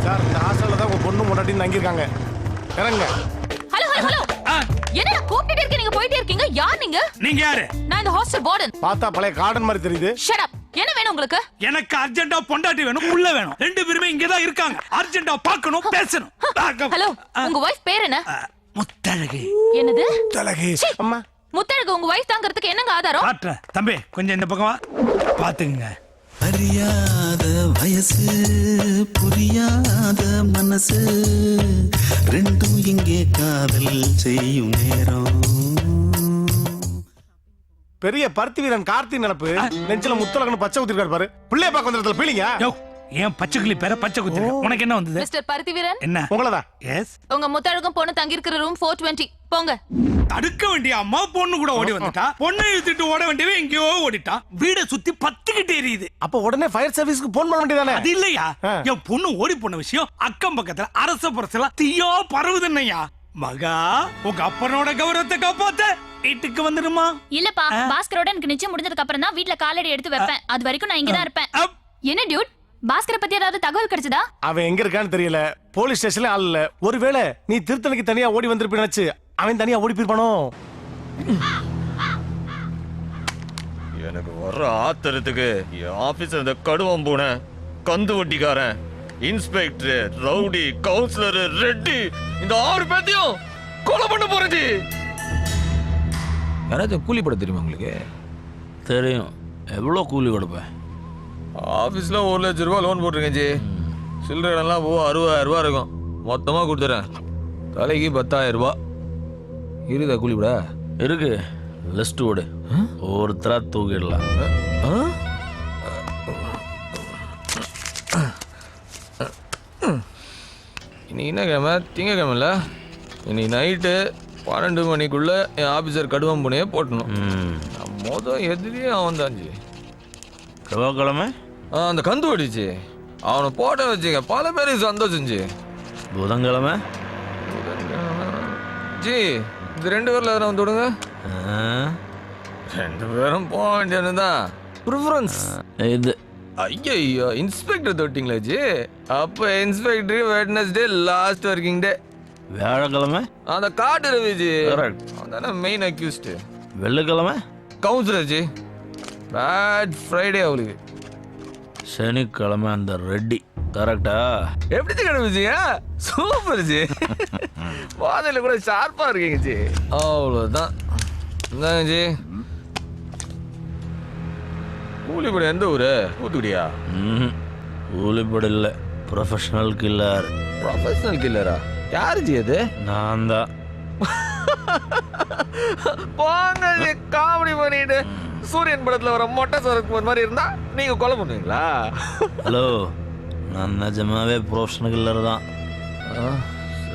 சார் இந்த ஹாஸ்டல்ல தான் உங்க பொண்ணு பொண்டாட்டி தங்கி இருக்காங்க. இறங்க. Hello hello hello. என்ன கூப்பிட்டே இருக்கீங்க, நீங்க போயிட்டே இருக்கீங்க. யார் நீங்க? நீங்க யாரு? நான் இந்த ஹாஸ்டல் வார்டன். பார்த்தா பழைய கார்டன் மாதிரி தெரியுது. Shut up. என்ன வேணும் உங்களுக்கு? எனக்கு அர்ஜென்ட்டா பொண்டாட்டி வேணும், புள்ள வேணும். 2 பேருமே இங்க தான் இருக்காங்க. அர்ஜென்ட்டா பார்க்கணும், பேசணும். ஹலோ உங்க வைஃப் பேர் என்ன? முத்தழகு. என்னது? முத்தழகு. அம்மா முத்தழகு உங்க வைஃப் தாங்கிறதுக்கு என்னங்க ஆதாரம்? காட்டுறேன். தம்பி கொஞ்சம் இந்த பக்கம் வா. பாத்துங்க. அறியாத வயசு புரியாத மனசு ரெண்டும் இங்கே காதல் செய்யும் நேரம். பெரிய பருத்தி வீரன் கார்த்தி நினப்பு. நெஞ்சில முத்தலகன்னு பச்சை குத்திருக்காரு பாரு. பிள்ளைய பார்க்க வந்த இடத்துல பீலிங்க. ஏன் பச்சைக்கிளி பேர பச்சை குத்தி உனக்கு என்ன வந்தது? மிஸ்டர் பருத்திவீரன். என்ன உங்களதான்? எஸ். உங்க முத்தழகும் பொண்ணு தங்கி இருக்கிற ரூம் 420. போங்க. தடுக்க வேண்டிய அம்மா பொண்ணு கூட ஓடி வந்துட்டா. பொண்ணை இழுத்துட்டு ஓட வேண்டியவே எங்கேயோ ஓடிட்டா. வீட சுத்தி 10 கிட்ட எரியுது. அப்ப உடனே ஃபயர் சர்வீஸ்க்கு போன் பண்ண வேண்டியதானே? அது இல்லையா, என் பொண்ணு ஓடி போன விஷயம் அக்கம் பக்கத்துல அரச புரசல தீயோ பரவுதுன்னையா. மகா உங்க அப்பனோட கௌரவத்தை காப்பாத்த வீட்டுக்கு வந்துடுமா? இல்லப்பா பாஸ்கரோட எனக்கு நிச்சயம் முடிஞ்சதுக்கு அப்புறம் தான் வீட்ல காலடி எடுத்து வைப்பேன். அது வரைக்கும் நான் இங்க தான் இருப்பேன். என்ன டியூட், பாஸ்கரை பத்தி ஏதாவது தகவல் கிடைச்சதா? அவன் எங்க இருக்கான்னு தெரியல. போலீஸ் ஸ்டேஷன்ல ஆள் இல்ல. ஒருவேளை நீ திருத்தணிக்கு தனியா ஓடி வந்திருப்பேன்னு நினைச்சு அவன் தனியா ஓடி போயிருப்பானோ? எனக்கு வர்ற ஆத்திரத்துக்கு என் ஆபீஸ்ல இந்த கடுவம் பூனை, கந்து வட்டிக்காரன், இன்ஸ்பெக்டர், ரவுடி, கவுன்சிலர், ரெட்டி, இந்த 6 பேத்தையும் கொலை பண்ண போறேன் ஜி. யாராச்சும் கூலி போட தெரியுமா உங்களுக்கு? தெரியும். எவ்வளோ கூலி கொடுப்பேன்? ஆஃபீஸில் 1 லட்சம் ரூபா லோன் போட்டிருக்கேன் ஜி. சில்லற இடம்லாம் 60,000 ரூபா இருக்கும். மொத்தமாக கொடுத்துறேன். தலைக்கு 10,000 ரூபா. இருக்குதா கூலி போட? இருக்கு. லிஸ்ட் ஓடு, ஒருத்தரா தூக்கிடலாம். இன்னைக்கு என்ன கிழமை? திங்கக்கிழமைல. இன்னைக்கு நைட்டு 12 மணிக்குள்ள என் ஆபீசர் கடுவம் புனையே போட்டணும். மொதல் எதிரியே அவன் தான்ஜி. செவ்வாய்க்கிழமை அந்த கந்து ஓடிச்சு. அவனை போட்ட வச்சுங்க பல பேர் சந்தோஷம்ஜி. புதன்கிழமை ஜி இந்த 2 பேர்ல எதனா வந்து விடுங்க. 2 பேரும் போக வேண்டியது தான். ப்ரிஃபரன்ஸ் இது. ஐயோ இன்ஸ்பெக்டர் தொட்டிங்களா ஜி? அப்போ inspector Wednesday last working day. வியாழக்கிழமை அந்த காட்டு ரவி ஜி. கரெக்ட். அவன் மெயின் அக்யூஸ்ட். வெள்ளிக்கிழமை கவுன்சிலர் ஜி. பேட் ஃப்ரைடே அவளுக்கு. சனிக்கிழமை அந்த ரெட்டி. கரெக்டா? எப்படி கிடமிச்சிங்க? Super G. வாதையில கூட ஷார்ப்பா இருக்கீங்க ஜி. அவ்வளோதான். இந்தாங்க ஜி. கூலிப்பட எந்த ஊரு? தூத்துக்குடியா? கூலிப்பட இல்லை, ப்ரொஃபஷனல் கில்லர். ப்ரொஃபஷனல் கில்லரா? யாரு ஜி அது? நான் தான். போங்க ஜி, காமெடி பண்ணிட்டு சூரியன் படத்துல வர மொட்டை சரத்குமார் மாதிரி இருந்தா நீங்க கொலை பண்ணுவீங்களா? ஹலோ, நான் நிஜமாவே ப்ரொஃபஷனல் கில்லர் தான்.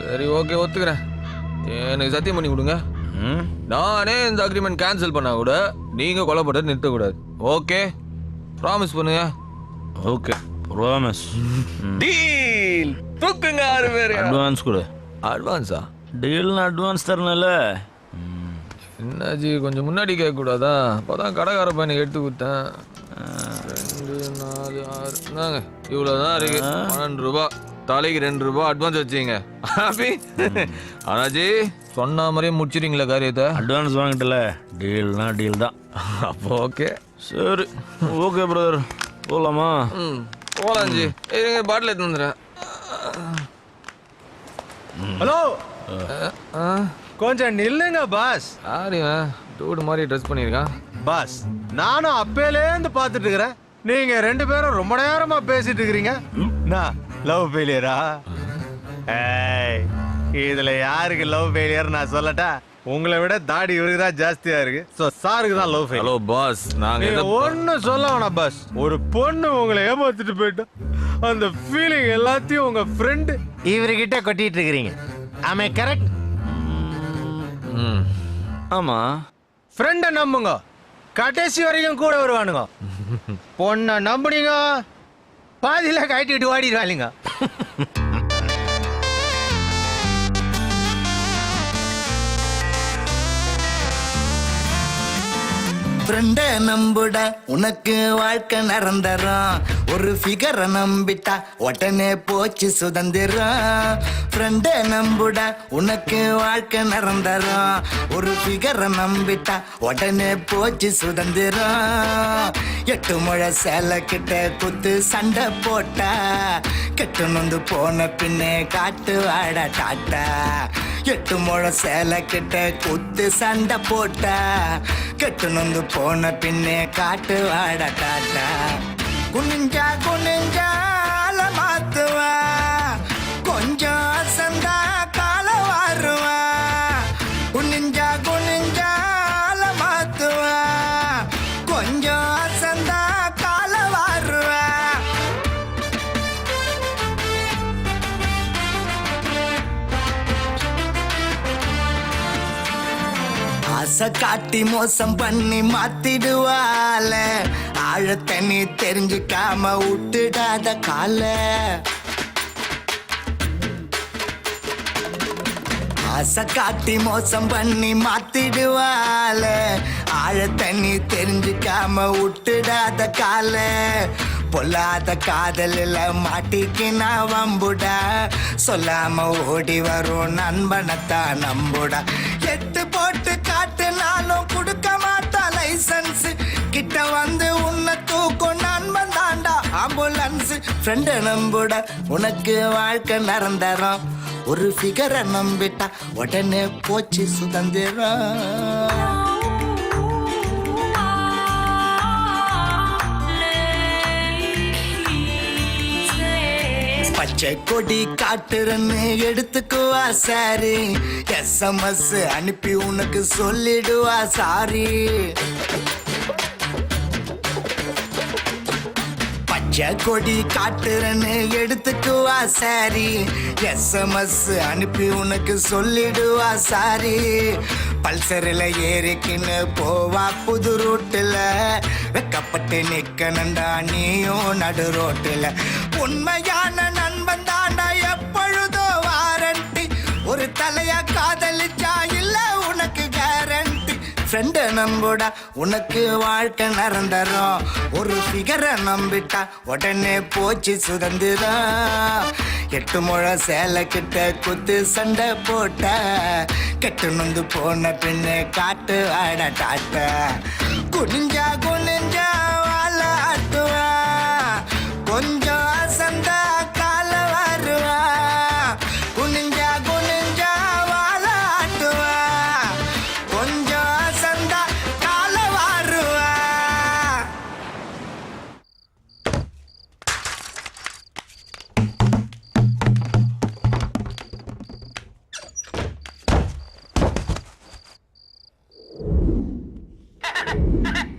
சரி ஓகே, ஒத்துக்கிறேன். எனக்கு சத்தியம் பண்ணி கொடுங்க. நானே இந்த அக்ரிமெண்ட் கேன்சல் பண்ணா கூட நீங்க கொலை பண்ண நிறுத்தக்கூடாது. ஓகே, ப்ராமிஸ் பண்ணுங்க. Okay, promise. டீல். தூக்குங்க 6 பேர். அட்வான்ஸ் கொடு. அட்வான்ஸா? டீல்னு அட்வான்ஸ் தரணும்ல. என்னாச்சு, கொஞ்சம் முன்னாடி கேட்கக்கூடாதா? அப்போதான் கடைக்கார பையனுக்கு எடுத்து கொடுத்தேன். 2, 4, 6 தாங்க, இவ்வளோதான் இருக்கு. 12 ரூபாய். தலைக்கு 2 ரூபாய் அட்வான்ஸ் வச்சுங்க. ஹாப்பி? ஆனாஜி சொன்ன மாதிரியே முடிச்சிருங்களா காரியத்தை? அட்வான்ஸ் வாங்கிட்டல, டீல்னா டீல் தான். அப்போ ஓகே. சரி ஓகே பிரதர், போகலாமா? போலாஞ்சி. இருங்க, பாட்டில் எடுத்து வந்துடுறேன். ஹலோ, கொஞ்சம் நில்லுங்க பாஸ். யாருங்க டூடு மாதிரி ட்ரெஸ் பண்ணியிருக்கான்? பாஸ், நானும் அப்பேலேருந்து பார்த்துட்டு இருக்கிறேன். நீங்க 2 பேரும் ரொம்ப நேரமா பேசிட்டு இருக்கிறீங்க. நான் லவ் ஃபெயிலியரா? ஏய், இதுல யாருக்கு லவ் ஃபெயிலியர் நான் சொல்லட்டா? உங்களை விட தாடி இவருக்கு தான் ஜாஸ்தியா இருக்கு. சோ சாருக்கு தான் லவ் ஃபெயிலியர். ஹலோ பாஸ், நாங்க ஒன்னும் சொல்ல வேணாம் பாஸ். ஒரு பொண்ணு உங்களை ஏமாத்திட்டு போயிட்டா, அந்த ஃபீலிங் எல்லாத்தையும் உங்க ஃப்ரெண்ட் இவர்கிட்ட கொட்டிட்டு இருக்கிறீங்க. ஆமே கரெக்ட்? ஆமா. ஃப்ரெண்டை நம்புங்க, கடைசி வரைக்கும் கூட வருவானுங்க. பொண்ணை நம்புனீங்க, பாதியில கட்டிட்டு ஓடிடுவாளுங்க. ஃப்ரெண்ட நம்புட உனக்கு வாழ்க்கை நிரந்தரம். ஒரு ஃபிகரை நம்பிட்டா உடனே போச்சு சுதந்திரம். ஃப்ரெண்ட நம்புட உனக்கு வாழ்க்கை நிரந்தரம். ஒரு ஃபிகரை நம்பிட்டா உடனே போச்சு சுதந்திரம். 8 முழ சேலை கிட்ட குத்து சண்டை போட்டா, கெட்டு நொந்து போன பின்னே காட்டு வாட டாட்டா. 8 முழ சேலை கிட்ட குத்து சண்டை போட்டா, கெட்டு நொந்து போன பின்னே காட்டு வாட டாட்டா. குனிஞ்சா குனிஞ்சால மாத்துவா, கொஞ்சம் அசந்தா கால வாருவா. குனிஞ்சா குனிஞ்சால மாத்துவா, கொஞ்சம் அசந்தா கால வாருவா. ஆசை காட்டி மோசம் பண்ணி மாத்திடுவால, ஆழத்தை நீ தெரிஞ்சுக்காம விட்டுடாத கால. ஆசை காட்டி மோசம் பண்ணி மாத்திடுவால, ஆழத்தை நீ தெரிஞ்சுக்காம விட்டுடாத கால. பொல்லாத காதலில் மாட்டிக்கினா வம்புடா, சொல்லாம ஓடி வரும் நண்பனத்தான் நம்புடா. 8 போட்டு காட்டு நானும் கொடுக்க மாட்டா லைசன்ஸ். கிட்ட வந்து உன்னை தூக்கும் நண்பன் தாண்டா ஆம்புலன்ஸ். ஃப்ரெண்டை நம்புடா உனக்கு வாழ்க்கை நிரந்தரம். ஒரு ஃபிகரை நம்பிட்டா உடனே போச்சு சுதந்திரம். பச்சை கொடி காட்டுறன்னு எடுத்துக்குவா சாரி, SMS அனுப்பி உனக்கு சொல்லிடுவா சாரி. பச்சை கொடி காட்டுறன்னு எடுத்துக்குவா சாரி, SMS அனுப்பி உனக்கு சொல்லிடுவா சாரி. பல்சரில் ஏறிக்கின்னு போவா புது ரூட்டில், வெக்கப்பட்டு நிக்கணுண்டா நீயும் நடு ரோட்டில். உண்மையான நண்பன் தாண்டா எப்பொழுதோ வாரண்டி, ஒரு தலையா காதலிச்சா இல்ல உனக்கு கேரண்டி. ஃப்ரெண்டை நம்புடா உனக்கு வாழ்க்கை நிரந்தரம். ஒரு ஃபிகரை நம்பிட்டா உடனே போச்சு சுதந்திரம். 8 முழ சேலை கிட்ட குத்து சண்டை போட்ட, கெட்டு நொந்து போன பின்னே காட்டு ஆட டாட்ட. குனிஞ்சா குனிஞ்சா வாழ ஆட்டுவா, கொஞ்சம் அசந்தா கால வருவா. குனிஞ்சா குனிஞ்சா வாழ ஆட்டுவா, கொஞ்சம் அசந்தா கால வருவா.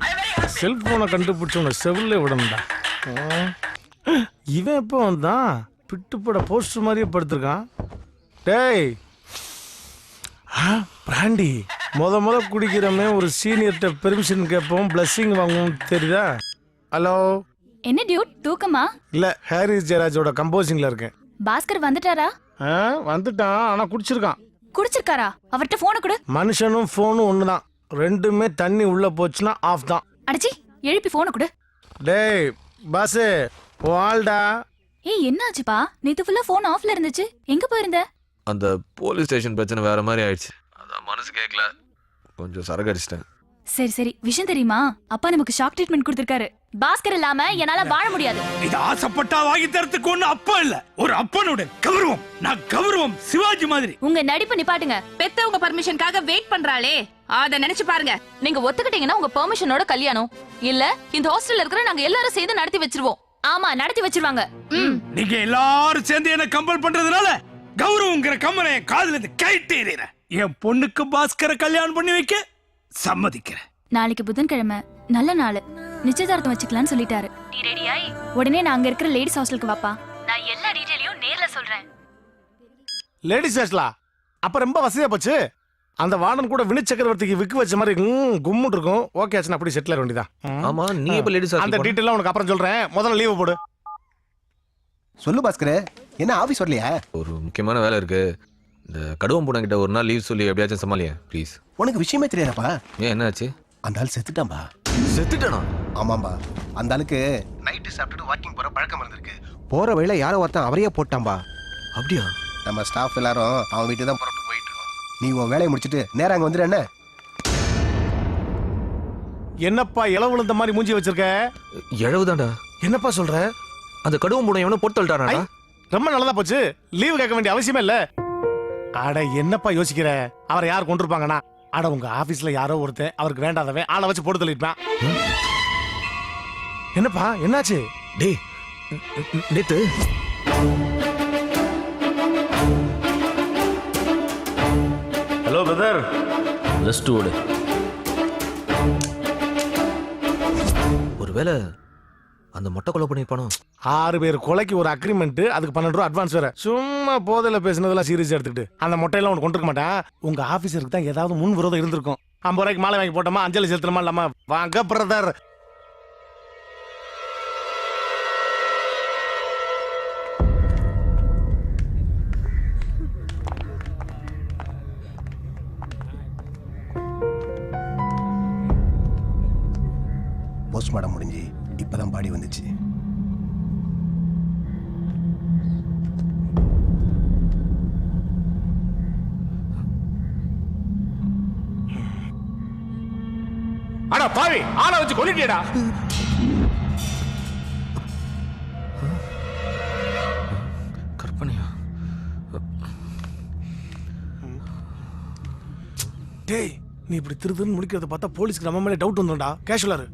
I செல்போனை கண்டுபிடிச்ச உன்னை செவில விடணும்டா. இவன் எப்போ வந்தான்? பிட்டுப்பட போஸ்டர் மாதிரியே படுத்திருக்கான். டேய் பிராண்டி முத குடிக்கிறமே ஒரு சீனியர்கிட்ட பெர்மிஷன் கேட்போம், பிளஸ்ஸிங் வாங்குவோம், தெரியுதா? ஹலோ, என்ன டியூட் தூக்கமா? இல்ல ஹாரிஸ் ஜெயராஜோட கம்போசிங்ல இருக்கேன். பாஸ்கர் வந்துட்டாரா? வந்துட்டான், ஆனா குடிச்சிருக்கான். குடிச்சிருக்காரா? அவர்கிட்ட போன கொடு. மனுஷனும் போனும் ஒண்ணுதான், ரெண்டுமே தண்ணி உள்ள போச்சுன்னா ஆஃப் தான். அடிச்சி எழுப்பி போன கொடு. டேய் பாஸ் வாழ்டா. ஏய் என்னாச்சுப்பா? நேத்து ஃபுல்லா போன் ஆஃப்ல இருந்துச்சு, எங்க போயிருந்த? அந்த போலீஸ் ஸ்டேஷன் பிரச்சனை வேற மாதிரி ஆயிடுச்சு, அதான் மனசு கேட்கல, கொஞ்சம் சரக்கு அடிச்சிட்டேன். சரி சரி, விஷயம் தெரியுமா? அப்பா நமக்கு ஷாக் ட்ரீட்மெண்ட் கொடுத்திருக்காரு. பாஸ்கர் இல்லாம என்னால வாழ முடியாது. இது ஆசைப்பட்டா வாங்கி தரத்துக்கு ஒண்ணு அப்பா இல்ல, ஒரு அப்பனோட கௌரவம். நான் கௌரவம் சிவாஜி மாதிரி. உங்க நடிப்பு நிப்பாட்டுங்க. பெத்தவங்க பர்மிஷனுக்காக வெயிட் பண்றாளே, அத நினைச்சு பாருங்க. நீங்க ஒத்துக்கிட்டீங்கன்னா உங்க பெர்மிஷனோட கல்யாணம், இல்ல இந்த ஹாஸ்டல்ல இருக்கிற நாங்க எல்லாரும் சேர்ந்து நடத்தி வச்சிருவோம். ஆமா நடத்தி வச்சிருவாங்க. நீங்க எல்லாரும் சேர்ந்து என்ன கம்பல் பண்றதுனால கௌரவங்கிற கம்மனை காதுல இருந்து கைட்டேறேன். என் பொண்ணுக்கு பாஸ்கரை கல்யாணம் பண்ணி வைக்க சம்மதிக்கிறேன். நாளைக்கு புதன்கிழமை நல்ல நாள், நிச்சயதார்த்தம் வச்சுக்கலாம்னு சொல்லிட்டாரு. நீ ரெடியாய் உடனே நான் அங்க இருக்கிற லேடிஸ் ஹாஸ்டலுக்கு வாப்பா. நான் எல்லா டீடைலையும் நேர்ல சொல்றேன். லேடிஸ் ஹாஸ்டலா? அப்ப ரொம்ப வசதியா போச்சு. அந்த வார்டன் கூட வினு சக்கரவர்த்திக்கு விக்கு வச்ச மாதிரி கும்முட்டு இருக்கும். ஓகே ஆச்சுன்னா அப்படி செட்டில் ஆக வேண்டியதா? ஆமா, நீ எப்ப லேடிஸ் அந்த டீடைல்லாம் உனக்கு அப்புறம் சொல்றேன், முதல்ல லீவு போடு. சொல்லு பாஸ்கர், என்ன ஆபீஸ் வரலையா? ஒரு முக்கியமான வேலை இருக்கு. இந்த கடுவம் பூனை கிட்ட ஒரு நாள் லீவ் சொல்லி எப்படியாச்சும் சமாளியா ப்ளீஸ். உனக்கு விஷயமே தெரியாதப்பா? ஏன் என்னாச்சு? அந்த ஆள் செத்துட்டான்பா. செத்துட்டானா? ஆமாம்பா, அந்த ஆளுக்கு நைட்டு சாப்பிட்டுட்டு வாக்கிங் போற பழக்கம் இருந்திருக்கு. போற வழியில யாரோ ஒருத்தன் அவரையே போட்டான்பா. அப்படியா? நம்ம ஸ்டாஃப் எல்லாரும் அவன் வீட்டுக்கு தான் புறப்பட்டு போயிட்டு இருக்கோம். நீ உன் வேலையை முடிச்சிட்டு நேரா அங்க வந்துடு. என்ன என்னப்பா இளவு விழுந்த மாதிரி மூஞ்சி வச்சிருக்க? எழவுதான்டா. என்னப்பா சொல்ற? அந்த கடுவம் பூனை எவனோ போட்டு தள்ளிட்டானா? ரொம்ப நல்லதா போச்சு, லீவு கேட்க வேண்டிய அவசியமே இல்ல. அட என்னப்பா யோசிக்கிற? அவரை யார் கொண்டிருப்பாங்கன்னா, அட உங்க ஆபீஸ்ல யாரோ ஒருத்தன் அவருக்கு வேண்டாதவன் ஆளை வச்சு போட்டு தள்ளிட்டான். என்னப்பா என்னாச்சு? டேய் நேத்து ஹலோ பிரதர், ரெஸ்ட் ஓடு. ஒருவேளை அந்த மொட்டை கொலை பண்ணிருப்பானோ? 6 பேர் கொலைக்கு ஒரு அக்ரிமெண்ட், அதுக்கு 12 ரூபா அட்வான்ஸ் வேற. சும்மா போதையில பேசினதெல்லாம் சீரியஸா எடுத்துக்கிட்டு அந்த மொட்டையெல்லாம் உனக்கு கொண்டு மாட்டான். உங்க ஆபீசருக்கு தான் ஏதாவது முன் விரோதம் இருந்திருக்கும். 50 ரூபாய்க்கு மாலை வாங்கி போட்டோமா, அஞ்சலி செலுத்தணுமா இல்லாமா? வாங்க பிரதர். போஸ்ட்மார்ட்டம் முடிஞ்சு இப்பதான் பாடி வந்துச்சு. அடா பாவி, ஆளை வச்சு கொல்லிட்டியடா. கற்பனையா? டேய் நீ இப்படி திருதுன்னு முடிக்கிறத பார்த்தா போலீஸ்க்கு நம்ம மேலே டவுட் வந்துடா. கேஷுவலா இரு.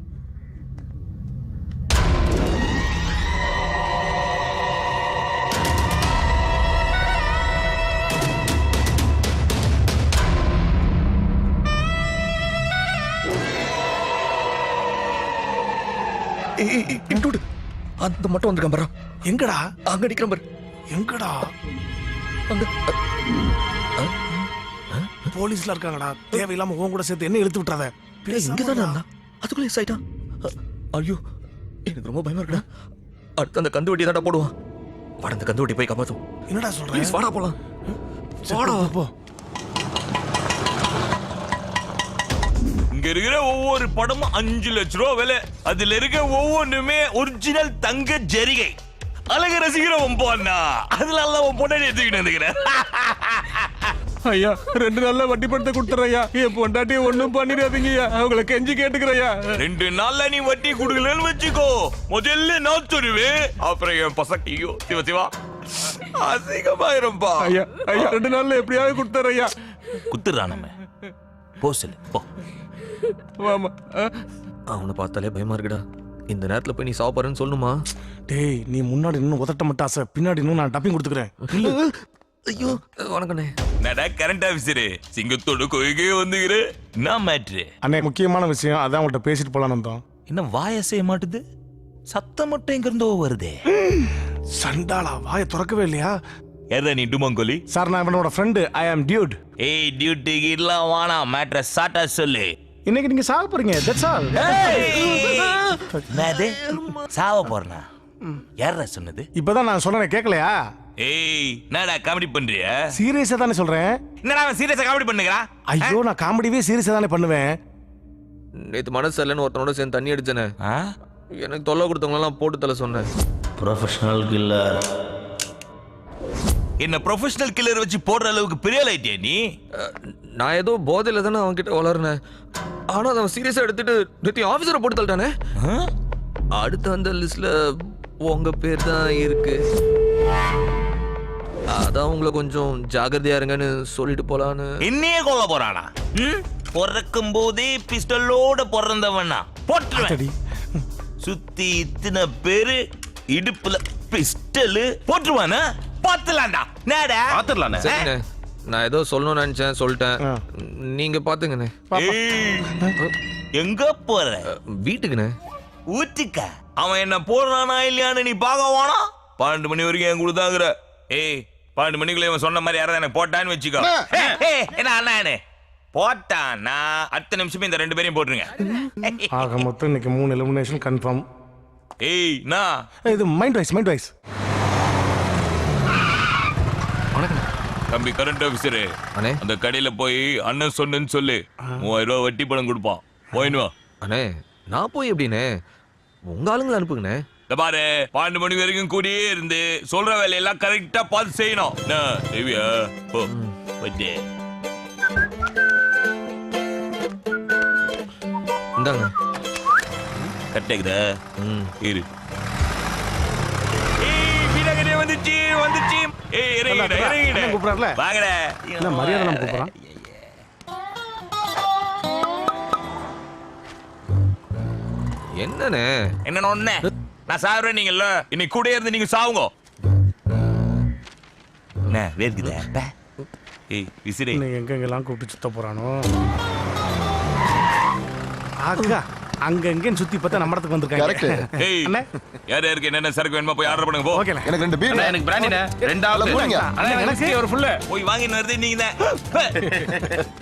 அந்த மட்டும் வந்திருக்கான் பாரு. எங்கடா? அங்க அடிக்கிற பாரு. எங்கடா? அங்க போலீஸ்ல இருக்காங்கடா. தேவையில்லாம உன் கூட சேர்த்து என்ன இழுத்து விட்டுறாத. இங்கதான் இருந்தா அதுக்குள்ள எஸ் ஆயிட்டான். ஐயோ எனக்கு ரொம்ப பயமா இருக்குடா. அடுத்து அந்த கந்து வட்டி தான் போடுவான். வாட அந்த கந்து வட்டி போய் காப்பாத்தும். என்னடா சொல்ற? ப்ளீஸ் வாடா போலாம். வாடா போ. இங்க இருக்கிற ஒவ்வொரு படமும் 5 லட்சம் ரூபா விலை. அதுல இருக்க ஒவ்வொன்றுமே ஒரிஜினல் தங்க ஜரிகை. அழகு ரசிக்கிறவன் போனா அதனால உன் பொண்டாட்டி எடுத்துக்கிட்டு வந்துக்கிறேன். ஐயா 2 நாள்ல வட்டி பணத்தை கொடுத்துறையா. என் பொண்டாட்டி ஒண்ணும் பண்ணிடாதீங்கய்யா, அவங்களை கெஞ்சி கேட்டுக்கிறையா. 2 நாள்ல நீ வட்டி கொடுக்கலன்னு வச்சுக்கோ, முதல்ல நான் தருவேன், அப்புறம் என் பசங்க. ஐயோ சிவா சிவா அசிங்கமாயிரும்பா. ஐயா ஐயா 2 நாள்ல எப்படியாவது கொடுத்துறையா. குத்துறான் நம்ம. போ சொல்லு போ. வாமா. அவனை பார்த்தாலே பயமா இருக்குடா. இந்த நேரத்துல போய் நீ சாப்பாருன்னு சொல்லணுமா? டேய் நீ முன்னாடி இன்னும் உதட்ட மட்டும் ஆசை, பின்னாடி இன்னும் நான் டப்பிங் கொடுத்துக்கிறேன். ஐயோ வணக்கண்ணே. நடா கரண்ட் ஆபீசரு சிங்கத்தோட கோயிலே வந்துக்கிறேன். நான் மேட்ரு அண்ணே முக்கியமான விஷயம், அதான் உங்கள்கிட்ட பேசிட்டு போலான்னு வந்தோம். இன்னும் வாய செய்ய மாட்டுது, சத்தம் மட்டும் எங்க இருந்தோ வருதே. சண்டாளா வாயை திறக்கவே இல்லையா? எதை நீ டுமங்கோலி? சார் நான் இவனோட ஃப்ரெண்டு, ஐ ஆம் டியூட். ஏய் டியூட்டிக்கு எல்லாம் வானா, மேட்ரை சாட்டா சொல்லு. இன்னைக்கு நீங்க சாக போறீங்க, தட்ஸ் ஆல். என்னது சாவ போறனா? யாரா சொன்னது? இப்பதான் நான் சொன்னேன், கேட்கலையா? ஏய் என்னடா காமெடி பண்றியா? சீரியஸா தானே சொல்றேன். என்னடா அவன் சீரியஸா காமெடி பண்ணுகிறான்? ஐயோ நான் காமெடியே சீரியஸா தானே பண்ணுவேன். நேத்து மனசு இல்லைன்னு ஒருத்தனோட சேர்ந்து தண்ணி அடிச்சேனே, எனக்கு தொல்லை கொடுத்தவங்களெல்லாம் போட்டு தலை சொன்னேன். Professional killer. என்ன ப்ரொஃபஷனல் கில்லர் வச்சு போடுற அளவுக்கு பெரிய ஆயிட்டியா நீ? நான் ஏதோ போதையில தானே அவன் கிட்ட வளர்னேன். ஆனா அவன் சீரியஸா எடுத்துட்டு நேத்து ஆபீசரை போட்டு தள்ளிட்டானே. அடுத்த அந்த லிஸ்ட்ல உங்க பேர் தான் இருக்கு. அதான் உங்களை கொஞ்சம் ஜாகிரதையா இருங்கன்னு சொல்லிட்டு போலான்னு. என்னையே கொல்ல போறானா? பிறக்கும் போதே பிஸ்டலோட பிறந்தவனா போட்டுருவேன். சுத்தி இத்தனை பேரு இடுப்புல பிஸ்டல் போட்டுருவானா? பாத்துலாம்டா. நேடா பாத்துலானே. சரிண்ணே, நான் ஏதோ சொல்லணும்னு நினைச்சேன், சொல்லிட்டேன். நீங்க பாத்துங்கண்ணே. எங்க போற? வீட்டுக்குண்ணே. ஊட்டிக்க? அவன் என்ன போடுறானா இல்லையான்னு நீ பாக்கவானா? 12 மணி வரைக்கும் என் கொடுத்தாங்கிற. ஏய் 12 மணிக்குள்ள இவன் சொன்ன மாதிரி யாராவது எனக்கு போட்டான்னு வச்சுக்கோ. என்ன அண்ணா போட்டானா அடுத்த நிமிஷமே இந்த 2 பேரையும் போட்டுருங்க. ஆக மொத்தம் இன்னைக்கு 3 எலிமினேஷன் கன்ஃபார்ம். ஏய் நான் இது மைண்ட் வைஸ். தம்பி கரண்ட் ஆபீசரு, அந்த கடையில போய் அண்ணன் சொன்னு சொல்லு, 3000 ரூபாய் வட்டி பணம் கொடுப்பான். போயின்னு வா. அண்ணே நான் போய் எப்படிண்ணே? உங்க ஆளுங்களை அனுப்புங்கண்ணே. இந்த பாரு 12 மணி வரைக்கும் கூடியே இருந்து சொல்ற வேலையெல்லாம் கரெக்டா பார்த்து செய்யணும். தேவியா போ வட்டி. இந்தாங்க. கரெக்டாக்குதா? இரு. வந்துச்சு. ஏய் இறங்கிட. கூப்பிடுறாருல. வாங்கடா. என்ன மரியாதை நம்ம கூப்பிடுறான். என்னண்ணே? என்ன ஒண்ணே? நான் சாவுறேன் நீங்கல்ல, இன்னைக்கு கூட இருந்து நீங்க சாவுங்க. என்ன வேர்க்குதா? ஏய் விசிறி. எங்கெங்கெல்லாம் கூப்பிட்டு சுத்த போறானோ. ஆகா அங்கங்கன்னு சுத்தி பார்த்தா நம்ம இடத்துக்கு வந்திருக்காங்க. ஏய் யார் யாருக்கு என்னென்ன சரக்கு வேணுமா போய் ஆர்டர் பண்ணுங்க போ. ஓகே. எனக்கு 2 பீர். எனக்கு பிராண்டினே 2 ஆளு போடுங்க. எனக்கு ஒரு ஃபுல்லு போய் வாங்கின்னு வருது நீங்க தான்.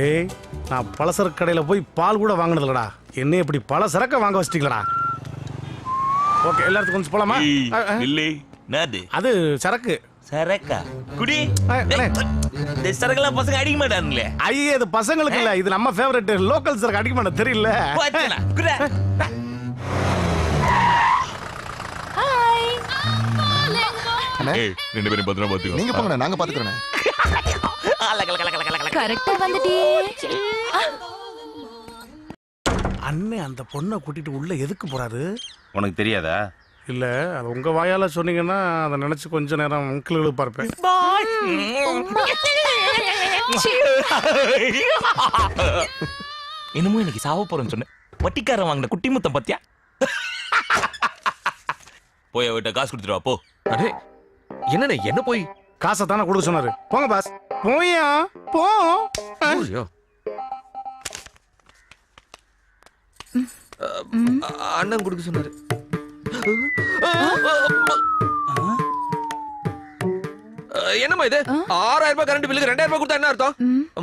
ஏய் நான் பலசரக்கு கடையில போய் பால் கூட வாங்கினது இல்லடா. என்ன இப்படி பல சரக்க வாங்க வச்சிட்டீங்களா? ஓகே எல்லாத்துக்கும் கொஞ்சம் போலாமா? இல்லை நாது அது சரக்கு. சரக்கா குடி. இந்த சரக்குலாம் பசங்க அடிக்க மாட்டானுங்களே. ஐயே இது பசங்களுக்கு இல்ல, இது நம்ம ஃபேவரட் லோக்கல் சரக்கு. அடிக்க மாட்டேன் தெரியல. போச்சனா குடி. ஹாய். ஏய் 2 பேரும் பத்திரமா பாத்துக்கோ. நீங்க போங்க, நாங்க பாத்துக்கறோம். கரெக்ட்டா வந்துட்டியே. அண்ணே அந்த பொண்ணை கூட்டிட்டு உள்ள எதுக்கு போறாரு? உனக்கு தெரியாதா? இல்ல அது உங்க வாயால சொன்னீங்கன்னா அதை நினைச்சு கொஞ்ச நேரம் அங்கிள்களுக்கு பார்ப்பேன். என்னமோ இன்னைக்கு சாவ போறேன்னு சொன்னேன். வட்டிக்காரன் வாங்கின குட்டி முத்தம் பத்தியா? போய் அவட்ட காசு கொடுத்துட்டு வா போ. அடே என்னண்ணே, என்ன போய்? காசை தானே கொடுக்க சொன்னாரு. போங்க பாஸ். போயா போ. ஐயோ. அண்ணன் கொடுக்க சொன்னாரு. என்னம்மா இது? 6000 ரூபாய் கரண்ட் பில்லுக்கு 2000 ரூபாய் கொடுத்தா என்ன அர்த்தம்?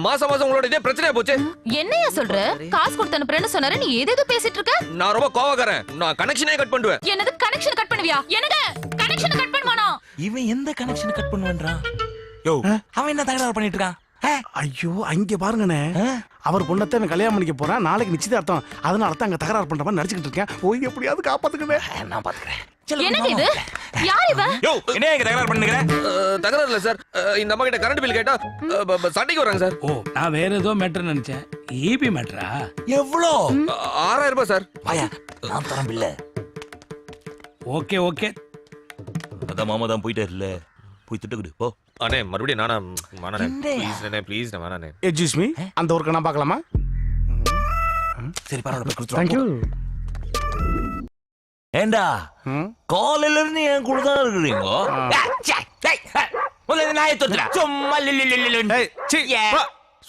மாசம் மாசம் உங்களோட இதே பிரச்சனையா போச்சு. என்னையா சொல்ற? காசு கொடுத்து அனுப்புறேன்னு சொன்னாரு, நீ ஏதேதோ பேசிட்டு இருக்க. நான் ரொம்ப கோவக்காரன். நான் கனெக்ஷனே கட் பண்ணுவேன். என்னது கனெக்ஷன் கட் பண்ணுவியா? என்னங்க கனெக்ஷன் கட் பண்ணுவானா? இவன் எந்த கனெக்ஷன் கட் பண்ணுவான்றான்? யோ அவன் என்ன தகராறு பண்ணிட்டு இருக்கான்? ஐயோ அங்க பாருங்கண்ணே, அவர் பொண்ணத்தை அவன் கல்யாணம் பண்ணிக்க போறான். நாளைக்கு நிச்சயதார்த்தம். அதனால தான் அங்க தகராறு பண்ற மாதிரி நடிச்சுக்கிட்டு இருக்கேன். போய் எப்படியாவது காப்பாத்துக்கவே. நான் பாத்துக்கிறேன். என்னது இது? யார் இவன்? யோ என்ன இங்க தகராறு பண்ணுகிற? தகராறு இல்ல சார். இந்த அம்மா கிட்ட கரண்ட் பில் கேட்டா சண்டைக்கு வராங்க சார். ஓ நான் வேற ஏதோ மேட்டர் நினைச்சேன். ஈபி மேட்டரா? எவ்வளோ? 6000 ரூபாய் சார். வாயா நான் தரேன் பில்ல. Okay okay. அதான் மாமா தான் போயிட்டாருல்ல, போய் திட்டுக்குடு போ. அண்ணே மறுபடியும் நானா மானே ப்ளீஸ் அண்ணே ப்ளீஸ் நானே. எக்ஸ்கியூஸ் மீ, அந்த ஒர்க்க நான் பார்க்கலாமா? சரி பரவாயில்ல போய் Thank you. ஏண்டா காலையில இருந்து என் கூட தான் இருக்கிறீங்க.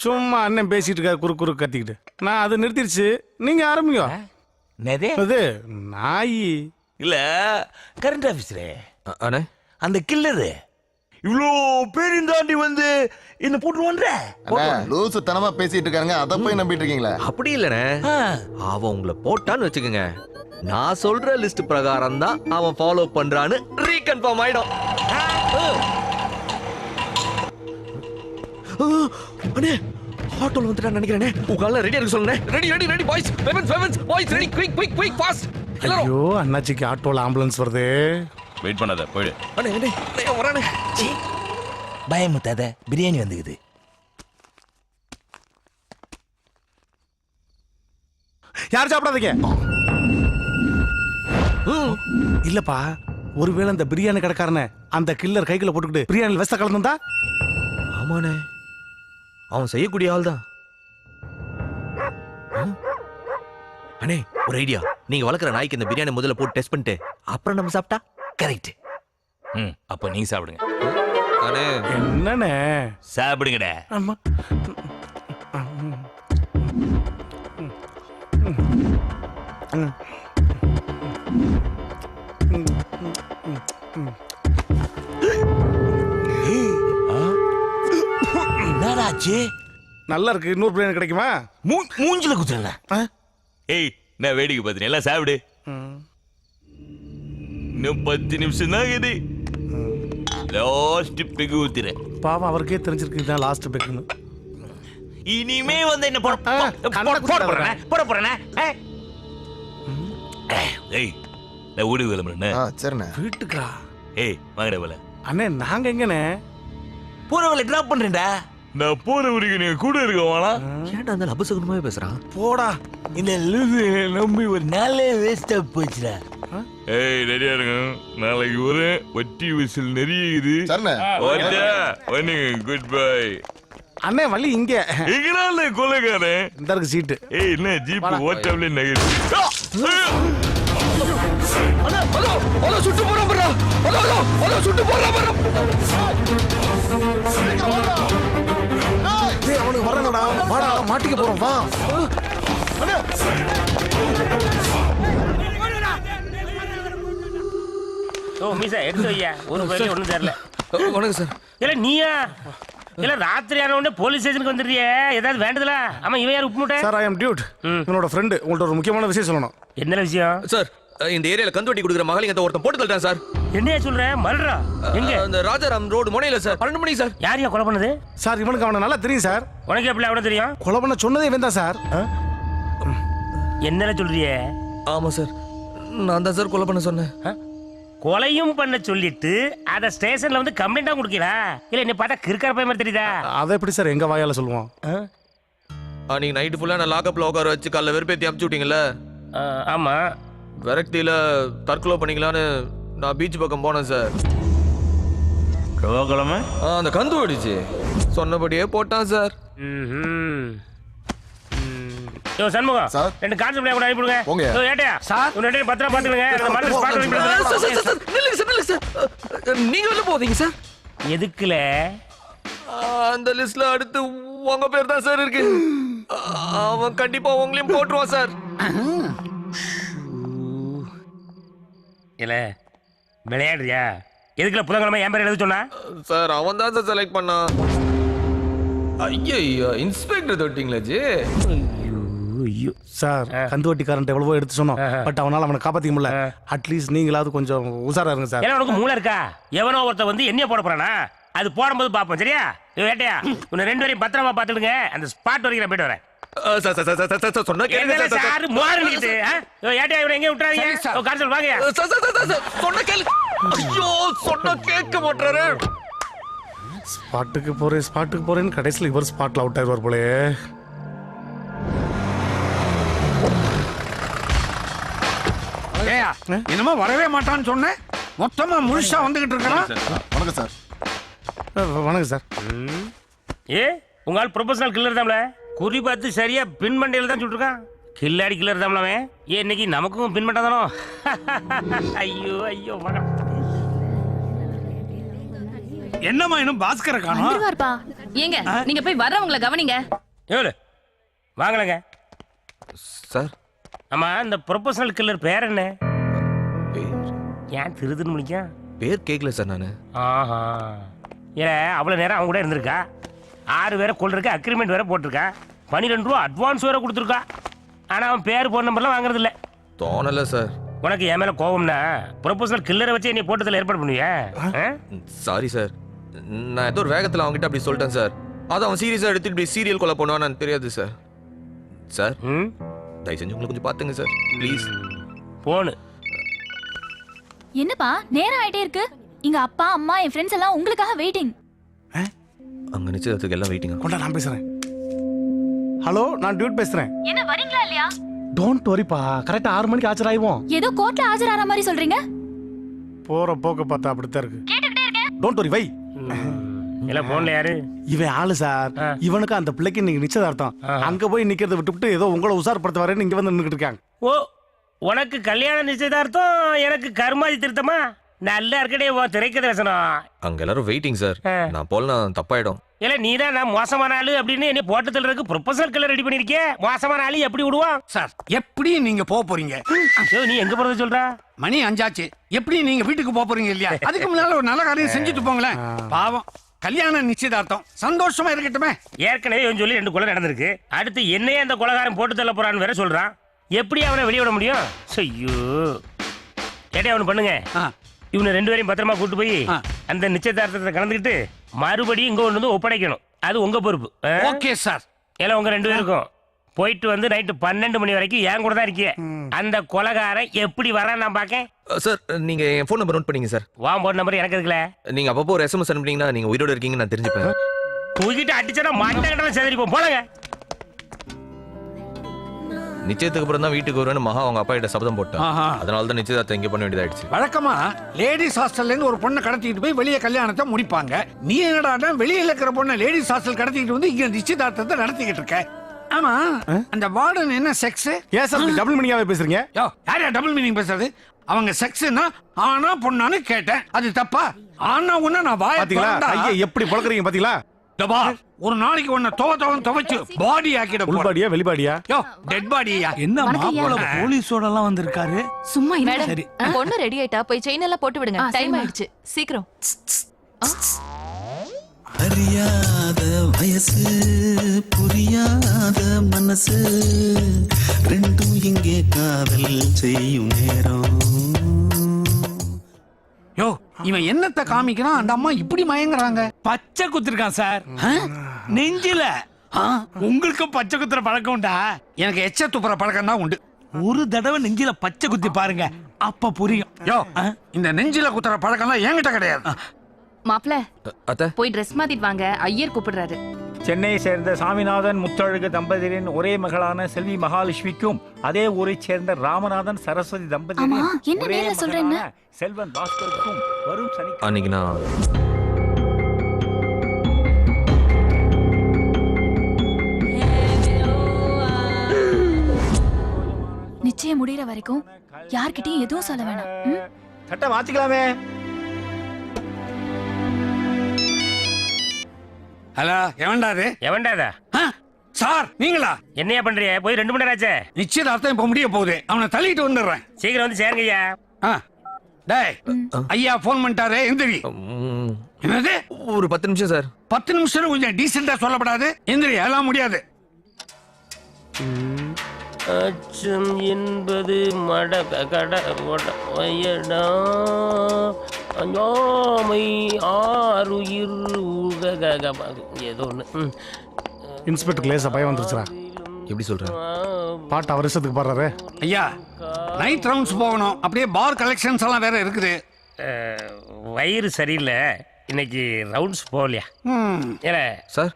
சும்மா அண்ணன் பேசிட்டு இருக்காரு குறு குறு கத்திக்கிட்டு. நான் அதை நிறுத்திடுச்சு. நீங்க ஆரம்பிங்க. என்னதே அது நாய் இல்ல கரண்ட் ஆபீஸ்ல அண்ணே அந்த கில்லரு இவ்வளோ பேரும் தாண்டி வந்து என்ன போட்டுருவான்ற லூசு தனமா பேசிட்டு இருக்காங்க அதை போய் நம்பிட்டு இருக்கீங்களா? அப்படி இல்லண்ணே அவன் உங்களை போட்டான்னு வச்சுக்கோங்க, நான் சொல்ற லிஸ்ட் பிரகாரம் தான் அவன் ஃபாலோ பண்றான்னு ரீகன்ஃபார்ம் ஆயிடும். அண்ணே ஆட்டோல வந்துட்டான்னு நினைக்கிறேனே. உங்களால ரெடியா இருக்க சொல்லுங்க. Ready ready ready boys, weapons boys ready, quick quick quick fast. ஐயோ அண்ணாச்சிக்கு ஆட்டோல ஆம்புலன்ஸ் வருது. வெயிட் பண்ணாத, போயிடு. அண்ணே அண்ணே வரானே. பயமுத்தாத, பிரியாணி வந்துக்குது. யார் சாப்பிடாதீங்க. இல்லப்பா, ஒருவேளை அந்த பிரியாணி கடைக்காரனை அந்த கில்லர் கைக்குள்ள போட்டுக்கிட்டு பிரியாணி வெஸ்ட கலந்துந்தா? ஆமாண்ணே, அவன் செய்யக்கூடிய ஆள் தான். அண்ணே ஒரு ஐடியா, நீங்க வளர்க்குற நாய்க்கு இந்த பிரியாணி முதல்ல போட்டு டெஸ்ட் பண்ணிட்டு அப்புறம் நம்ம சாப்பிட்டா கரெக்ட். அப்ப நீங்க சாப்பிடுங்க. அண்ணே என்னண்ணே சாப்பிடுங்கடா. ஆமா. என்னடாச்சு? நல்லா இருக்கு. இன்னொரு பிரியாணி கிடைக்குமா? மூஞ்சில குத்துறேன். ஏய் நான் வேடிக்கை பார்த்து எல்லாம் சாப்பிடு. இன்னும் 10 நிமிஷம் தான் இது. லாஸ்ட் பெகு ஊத்துறேன். பாவம் அவருக்கே தெரிஞ்சிருக்கு இதுதான் லாஸ்ட் பெக்குன்னு. இனிமே வந்து என்ன போட போறேன். ஏய் நான் ஊடு கிளம்புறேன். சரிண்ணே. வீட்டுக்கா? ஏய் வாங்கடா போல. அண்ணே நாங்க எங்கண்ணே? போறவளை டிராப் பண்றேன்டா. நான் போற வரைக்கும் நீங்க கூட இருக்க வேணா. ஏன்டா அந்த அபசகுனமாவே பேசுறான்? போடா. இந்த லூசு நம்பி ஒரு நாளே வேஸ்டா போச்சுடா. ஏய் ரெடியா இருங்க, நாளைக்கு ஒரு வட்டி விசில் நிறைய இது. சரிண்ணே. Good bye. அண்ணே வள்ளி இங்க. எங்கனால கொலைகாரன் இந்த இருக்கு சீட்டு. ஏய் என்ன ஜீப் ஓட்டம்ல நகரு. சுட்டு போறான் பாரு. சுட்டு போறான் பாரு. டேய் அவனுக்கு வரங்கடா. வாடா மாட்டிக்க போறோம் வா. ஓ மீசா எடுத்து வையா. ஒரு பையில ஒண்ணும் தெரியல. வணக்கம் சார். இல்ல நீயா? இல்ல ராத்திரி ஆன உடனே போலீஸ் ஸ்டேஷனுக்கு வந்துடுறியே, ஏதாவது வேண்டதுல? ஆமா இவன் யார் உப்பு மூட்டை? Sir I am dude. என்னோட ஃப்ரெண்ட் உங்கள்ட்ட ஒரு முக்கியமான விஷயம் சொல்லணும். என்ன விஷயம்? சார் இந்த ஏரியால கந்துவட்டி கொடுக்குற மகளிங்க ஒருத்தன் போட்டு தள்ளிட்டான் சார். என்னையா சொல்ற? மல்றா எங்க? அந்த ராஜாராம் ரோடு முனையில சார். 12 மணி சார். யாரையா கொலை பண்ணது? சார் இவனுக்கு அவனை நல்லா தெரியும் சார். உனக்கு எப்படி அவனை தெரியும்? கொலை பண்ண சொன்னதே இவன் தான் சார். என்ன சொல்றியே? ஆமா சார், நான் தான் சார் கொலை பண்ண சொன்னேன். கொலையும் பண்ண சொல்லிட்டு அத ஸ்டேஷன்ல வந்து கம்ப்ளைண்டா குடுக்கறா? இல்ல நீ பார்த்தா கிறுக்கற பையன் மாதிரி தெரியுதா? அதை எப்படி சார் எங்க வாயால சொல்லுவோம்? நீங்க நைட் ஃபுல்லா நான் லாக்அப்ல உட்கார வச்சு காலைல வெறுப்பேத்தி அமுச்சு விட்டீங்கல்ல. ஆமா. விரக்தியில தற்கொலை பண்ணிக்கலான்னு நான் பீச் பக்கம் போனேன் சார். செவ்வாய்க்கிழமை அந்த கந்து அடிச்சு சொன்னபடியே போட்டான் சார். யோ சண்முகம், சார். 2 கான்ஸ்டபிள் கூட அனுப்பிடுங்க. போங்க. யோ ஏட்டையா சார், உன்ன ரெண்டு பத்திரமா பாத்துக்கங்க. அந்த மர்டர் ஸ்பாட் வரைக்கும் நில்லுங்க சார். நீங்க வெளில போவீங்க சார். எதுக்குல? அந்த லிஸ்ட்ல அடுத்து உங்க பேர் தான் சார் இருக்கு. அவன் கண்டிப்பா உங்களையும் போட்டுருவான் சார். இல்ல விளையாடுறியா? எதுக்குல புதன்கிழமை என் பேர் எழுத சொன்னா? சார் அவன் தான் சார் செலக்ட் பண்ணான். ஐயோ இன்ஸ்பெக்டர் தொட்டிங்களா ஜி? சார் கந்துவட்டிக்காரன் எவ்வளவோ எடுத்து சொன்னோம், பட் அவனால அவனை காப்பாத்திக்க முடியல. அட்லீஸ்ட் நீங்களாவது கொஞ்சம் உசாரா இருங்க சார். ஏன்னா உனக்கு மூளை இருக்கா? எவனோ ஒருத்த வந்து என்னைய போட போறானா? அது போடும்போது பாப்போம் சரியா? ஏட்டையா உன்னை 2 பேரையும் பத்திரமா பாத்துடுங்க. அந்த ஸ்பாட் வரைக்கும் நான் போயிட்டு வரேன். சார் சொன்னா கேளுங்க சார். மாறிக்கிட்டு ஏட்டையா இவனை எங்கே விட்டுறாதீங்க. கான்ஸ்டபிள் வாங்க. சொன்ன கேளு. ஐயோ சொன்னா கேட்க மாட்டாரு. ஸ்பாட்டுக்கு போறேன்னு கடைசியில் இவர் ஸ்பாட்ல அவுட் ஆயிடுவார் போலே. என்னமோ வரவே மாட்டான்னு சொன்னேன், மொத்தமா முழுசா வந்துகிட்டு இருக்கான். வணக்கம் சார். வணக்கம் சார். ஏ உங்க ஆள் ப்ரொபஷனல் கில்லர் தான்ல. குறி பார்த்து சரியா பின் மண்டையில தான் சுட்டுருக்கான். கில்லாடி கில்லர் தான்ல அவன். ஏன் இன்னைக்கு நமக்கும் பின் பண்ண தானோ? ஐயோ ஐயோ மகன். என்னம்மா இன்னும் பாஸ்கர காணோம்? வந்துருவார்ப்பா. ஏங்க நீங்க போய் வர்றவங்கள கவனிங்க. ஏவல வாங்கலங்க சார் ஆமா இந்த ப்ரொபோஷனல் கில்லர் பேர் என்ன? பேர் ஏன் திருதுன்னு முடிக்கும்? பேர் கேட்கல சார் நான். ஆஹா, ஏன் அவ்வளோ நேரம் அவங்க கூட இருந்திருக்கா? 6 பேரை கொள்றதுக்கு அக்ரிமெண்ட் வேற போட்டிருக்கா. 12 ரூபா அட்வான்ஸ் வேற கொடுத்துருக்கா. ஆனால் அவன் பேர் ஃபோன் நம்பர்லாம் வாங்குறது இல்லை. தோணல சார். உனக்கு என் மேலே கோவம்னா ப்ரொபோஷனல் கில்லரை வச்சு நீ போட்டதில் ஏற்பாடு பண்ணுவியா? சாரி சார், நான் ஏதோ ஒரு வேகத்தில் அவங்ககிட்ட அப்படி சொல்லிட்டேன் சார். அது அவன் சீரியஸாக எடுத்துட்டு இப்படி சீரியல் கொலை பண்ணுவான்னு எனக்கு தெரியாது சார். சார் தயவு செஞ்சு உங்களை கொஞ்சம் பார்த்துங்க சார் ப்ளீஸ். போனு என்னப்பா நேரம் ஆயிட்டே இருக்கு. இங்க அப்பா அம்மா என் ஃப்ரெண்ட்ஸ் எல்லாம் உங்களுக்காக வெயிட்டிங். அங்க நிச்சயத்துக்கு எல்லாம் வெயிட்டிங். கொண்டா நான் பேசுறேன். ஹலோ, நான் டியூட் பேசுறேன். என்ன வரீங்களா இல்லையா? டோன்ட் வரிப்பா, கரெக்டா 6 மணிக்கு ஆஜராயிவோம். ஏதோ கோர்ட்ல ஆஜராற மாதிரி சொல்றீங்க. போற போக்க பார்த்தா அப்படித்தான் இருக்கு. கேட்டுக்கிட்டே இருக்கேன். டோன்ட் வரி வை. இல்ல போன்ல யாரு? இவன் ஆளு சார். இவனுக்கு அந்த பிள்ளைக்கு நீங்க நிச்சயதார்த்தம். அங்க போய் நிக்கிறத விட்டுவிட்டு ஏதோ உங்களை உசார்படுத்த வரேன்னு இங்க வந்து நின்னுட்டு இருக்காங்க. ஓ, உனக்கு கல்யாண நிச்சயதார்த்தம், எனக்கு கருமாதி திருத்தமா? நல்லா இருக்கடே ஓ திரைக்கதை வசனம். அங்க எல்லாரும் வெயிட்டிங் சார். நான் போலனா தப்பாயிடும். இல்ல நீதான் நான் மோசமான ஆளு அப்படின்னு என்ன போட்டத்துல இருக்கு ப்ரொபோசல் கலர் ரெடி பண்ணிருக்கே. மோசமான ஆளு எப்படி விடுவான் சார்? எப்படி நீங்க போக போறீங்க? நீ எங்க போறது சொல்ற? மணி 5 ஆச்சு. எப்படி நீங்க வீட்டுக்கு போக போறீங்க இல்லையா? அதுக்கு முன்னால ஒரு நல்ல காரியம் செஞ்சுட்டு போங்களேன். பாவம், கல்யாண நிச்சயதார்த்தம் சந்தோஷமா இருக்கட்டுமே. ஏற்கனவே இவன் சொல்லி 2 கொலை நடந்திருக்கு. அடுத்து என்னையே அந்த கொலைகாரன் போட்டு தள்ள போறான்னு வேற சொல்றான். எப்படி அவனை வெளியே விட முடியும்? ஐயோ, கேட்டே அவனு பண்ணுங்க. இவனை 2 பேரையும் பத்திரமா கூட்டு போய் அந்த நிச்சயதார்த்தத்தை கலந்துக்கிட்டு மறுபடியும் இங்க கொண்டு வந்து ஒப்படைக்கணும். அது உங்க பொறுப்பு. Okay sir. எல்லாம் உங்க 2 பேருக்கும். போயிட்டு வந்து நைட்டு 12 மணி வரைக்கும் என் கூட தான் இருக்கீங்க. அந்த கொலைகாரன் எப்படி வரான் நான் பாக்கேன். சார் நீங்க என் ஃபோன் நம்பர் நோட் பண்ணீங்க சார். வான் போன் நம்பர் எனக்கு இருக்குல்ல. நீங்க அப்பப்போ ஒரு SMS அனுப்புனீங்கன்னா நீங்க உயிரோட இருக்கீங்கன்னு நான் தெரிஞ்சுப்பேன். தூக்கிட்டு அடிச்சா மாட்டாங்கடா சேதரிப்போம். போலங்க. நிச்சயத்துக்கு அப்புறம் தான் வீட்டுக்கு வருவேன்னு மகா அவங்க அப்பா கிட்ட சபதம் போட்டான். அதனால தான் நிச்சயதார்த்தம் இங்க பண்ண வேண்டியதாயிடுச்சு. வழக்கமா லேடிஸ் ஹாஸ்டல்ல இருந்து ஒரு பொண்ணை கடத்திட்டு போய் வெளியே கல்யாணத்தை முடிப்பாங்க. நீ என்னடா வெளியில இருக்கிற பொண்ணை லேடிஸ் ஹாஸ்டல் கடத்திட்டு வந்து இங்க நிச்சயதார்த்தத்தை நடத்திக்கிட்டு இருக்க? ஆமா, அந்த வார்டன் என்ன செக்ஸ்? ஏன் சார் டபுள் மீனிங்காவே பேசுறீங்க? யோ, யாரா டபுள் மீனிங் பேசுறது? அவங்க செக்ஸ்னா ஆனா பொண்ணான்னு கேட்டேன். அது தப்பா? ஆனா உன்ன நான் வாய பாத்தீங்களா? ஐயா எப்படி பழக்குறீங்க பாத்தீங்களா? டபா, ஒரு நாளைக்கு உன்னை துவைச்சு பாடி ஆக்கிட. உள் பாடியா வெளி பாடியா? யோ, டெட் பாடியா? என்ன மாப்பிள போலீஸோட எல்லாம் வந்திருக்காரு. சும்மா மேடம், பொண்ணு ரெடி ஆயிட்டா போய் செயின் எல்லாம் போட்டு விடுங்க. டைம் ஆயிடுச்சு, சீக்கிரம். அறியாத வயசு புரியாத மனசு ரெண்டும் இங்கே காதல் செய்யும் நேரம். யோ, இவன் என்னத்தை காமிக்கிறான்? அந்த அம்மா இப்படி மயங்குறாங்க. பச்சை குத்திருக்கான் சார் நெஞ்சில. உங்களுக்கு பச்சை குத்துற பழக்கம் உண்டா? எனக்கு எச்ச துப்புற பழக்கம் தான் உண்டு. ஒரு தடவை நெஞ்சில பச்சை குத்தி பாருங்க, அப்ப புரியும். யோ, இந்த நெஞ்சில குத்துற பழக்கம்லாம் என்கிட்ட கிடையாது. மாப்ள அத்தை போய் ட்ரெஸ் மாத்திட்டு வாங்க, ஐயர் கூப்பிடுறாரு. சென்னையை சேர்ந்த சாமிநாதன் முத்தழகு தம்பதியரின் ஒரே மகளான செல்வி மகாலட்சுமிக்கும் அதே ஊரைச் சேர்ந்த ராமநாதன் சரஸ்வதி தம்பதியரின் ஒரே மகனான செல்வன் பாஸ்கருக்கும் வரும் சனி அன்னைக்கு நான் நிச்சயம் முடியற வரைக்கும் யார்கிட்டயும் எதுவும் சொல்ல வேணாம். சட்டை மாத்திக்கலாமே. ஹலோ, எவன்டாது? எவன்டாதா? சார் நீங்களா? என்னையா பண்றீங்க? போய் 2 மணி நேரம் ஆச்சே. நிச்சயதார்த்தம் இப்ப முடிய போகுது. அவனை தள்ளிட்டு வந்துடுறேன். சீக்கிரம் வந்து சேருங்க ஐயா. டேய், ஐயா போன் பண்ணிட்டாரு, எந்திரி. என்னது? ஒரு 10 நிமிஷம் சார். 10 நிமிஷம் கொஞ்சம் டீசெண்டா சொல்லப்படாது. எந்திரி, அதெல்லாம் முடியாது. அச்சம் என்பது மடக கட வயடா அஞ்சாமை ஆறுயிர் ஏதோ ஒன்று. இன்ஸ்பெக்டர் லேசா பயம் வந்துருச்சுடா. எப்படி சொல்றேன்? பாட்டு அவர் இஷ்டத்துக்கு பாடுறாரு. ஐயா, நைட் ரவுண்ட்ஸ் போகணும். அப்படியே பார் கலெக்ஷன்ஸ் எல்லாம் வேற இருக்குது. வயிறு சரியில்லை, இன்னைக்கு ரவுண்ட்ஸ் போகலையா? ஏல சார்,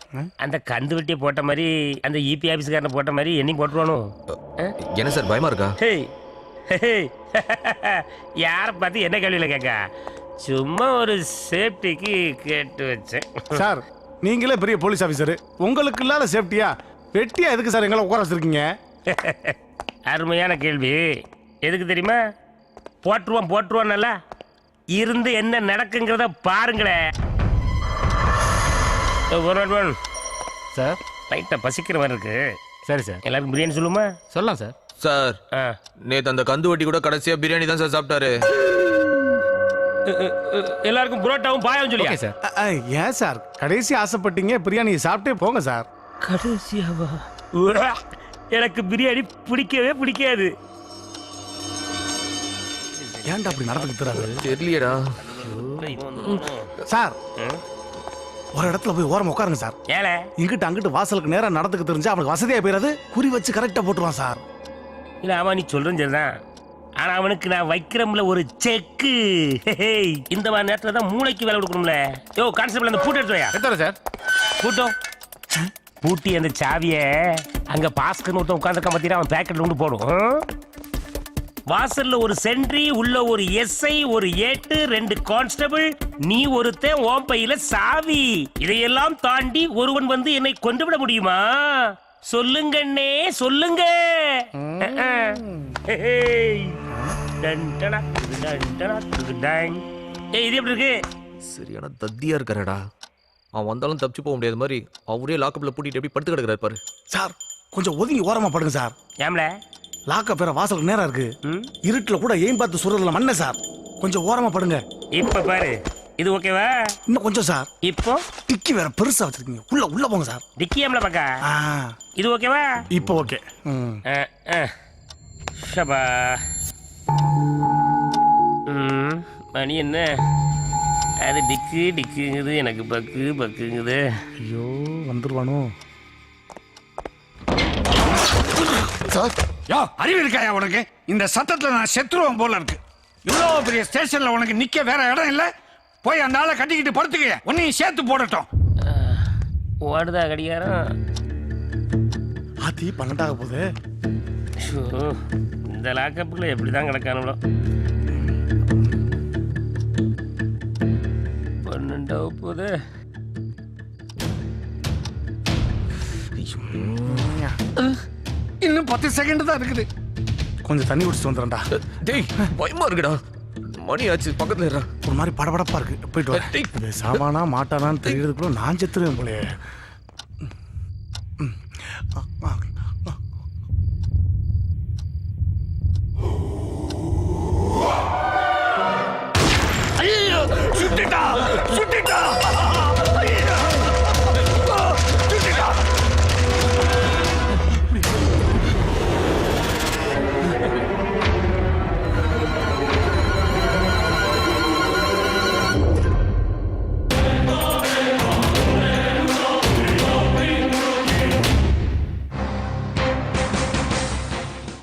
அந்த கந்து வெட்டியை போட்ட மாதிரி அந்த இபி ஆஃபீஸ்காரனை போட்ட மாதிரி என்னையும் போட்டுருவானோ? என்ன சார் பயமா இருக்கா? யாரை பார்த்து என்ன கேள்வியில் கேட்க? சும்மா ஒரு சேஃப்டிக்கு கேட்டு வச்சேன். சார் நீங்களே பெரிய போலீஸ் ஆஃபீஸர், உங்களுக்கு இல்லாத சேஃப்டியா வெட்டியா எதுக்கு சார் எங்களை உட்கார வச்சிருக்கீங்க? அருமையான கேள்வி. எதுக்கு தெரியுமா? போட்டுருவான் நல்லா இருந்து என்ன நடக்குங்கிறத பாருங்களேன். சார் லைட்டாக பசிக்கிற மாதிரி இருக்கு. சரி சார், எல்லாருக்கும் பிரியாணி சொல்லுமா? சொல்லலாம் சார். சார் நேத்து அந்த கந்து வட்டி கூட கடைசியா பிரியாணி தான் சார் சாப்பிட்டாரு. எல்லாருக்கும் புரோட்டாவும் பாயாவும் சொல்லியா சார்? ஏன் சார் கடைசி ஆசைப்பட்டீங்க பிரியாணி சாப்பிட்டே போங்க சார். கடைசியாவா? எனக்கு பிரியாணி பிடிக்கவே பிடிக்காது. ஏன்டா அப்படி நடந்துக்கிறாரு தெரியலடா சார். ஒரு இடத்துல போய் ஓரமா உட்காருங்க சார். ஏல இங்கிட்ட அங்கிட்டு வாசலுக்கு நேரா நடந்துக்க தெரிஞ்சா அவனுக்கு வசதியா போயிடாது. குறி வச்சு கரெக்டா போட்டுருவான் சார். இல்ல ஆமா நீ சொல்றேன் சரிதான். ஆனா அவனுக்கு நான் வைக்கிறோம்ல ஒரு செக்கு. இந்த மாதிரி நேரத்துல தான் மூளைக்கு வேலை கொடுக்கணும்ல. யோ கான்ஸ்டபிள் அந்த பூட்டு எடுத்து வையா. எத்தனை சார் பூட்டும் பூட்டி அந்த சாவிய அங்க பாஸ்கர்னு ஒருத்தன் உட்காந்துருக்க மாத்திரம் அவன் பேக்கெட்ல கொண்டு போடும். வாசல்ல ஒரு சென்ட்ரி, உள்ள ஒரு எஸ்ஐ, ஒரு ஏட்டு, 2 கான்ஸ்டபிள், நீ ஒருத்தன், ஓம் பையில சாவி. இதையெல்லாம் தாண்டி ஒருவன் வந்து என்னை கொண்டு விட முடியுமா? சொல்லுங்கண்ணே சொல்லுங்க. இது எப்படி இருக்கு? சரியான தத்தியா இருக்காரடா. அவன் வந்தாலும் தப்பிச்சு போக முடியாத மாதிரி அவரே லாக்கப்ல பூட்டிட்டு எப்படி படுத்து கிடக்குறாரு பாரு. சார் கொஞ்சம் ஒதுங்கி ஓரமா படுங்க சார். ஏம்ல லாக்கப் வேற வாசலுக்கு நேரா இருக்கு. இருட்டுல கூட ஏன் பார்த்து சுடுறதுல மண்ண சார். கொஞ்சம் ஓரமா படுங்க. இப்ப பாரு இது ஓகேவா? இன்னும் கொஞ்சம் சார். இப்போ டிக்கி வேற பெருசா வச்சிருக்கீங்க. உள்ள போங்க சார். டிக்கியாம்ல பக்கா. இது ஓகேவா? இப்போ ஓகே. ஷபா. மணி என்ன? அது டிக்குங்குது, எனக்கு பக்குங்குது. ஐயோ வந்துருவானோ சார். யோ அறிவு இருக்காயா உனக்கு? இந்த சத்தத்துல நான் செத்துருவேன் போல இருக்கு. இவ்வளோ பெரிய ஸ்டேஷன்ல உனக்கு நிக்க வேற இடம் இல்ல? போய் அந்த ஆளை கட்டிக்கிட்டு படுத்துக்க. உன்னையும் சேர்த்து போடட்டும். ஓடுதா கடிகாரம்? ஆத்தி 12 ஆக போகுது. இந்த லாக்கப்புக்குள்ள எப்படிதான் கிடக்கானுங்களோ. 12 போகுது. இன்னும் 10 செகண்ட் தான் இருக்குது. கொஞ்சம் தண்ணி குடிச்சிட்டு வந்துடுறேன்டா. டேய் பயமா இருக்குடா. மணி ஆச்சு பக்கத்துல இருடா. ஒரு மாதிரி படபடப்பா இருக்கு. போயிட்டு வா. சாமானா மாட்டானான்னு தெரியறதுக்குள்ள நான் செத்துருவேன் போலே. ஐயோ சுட்டிட்டா சுட்டிட்டா.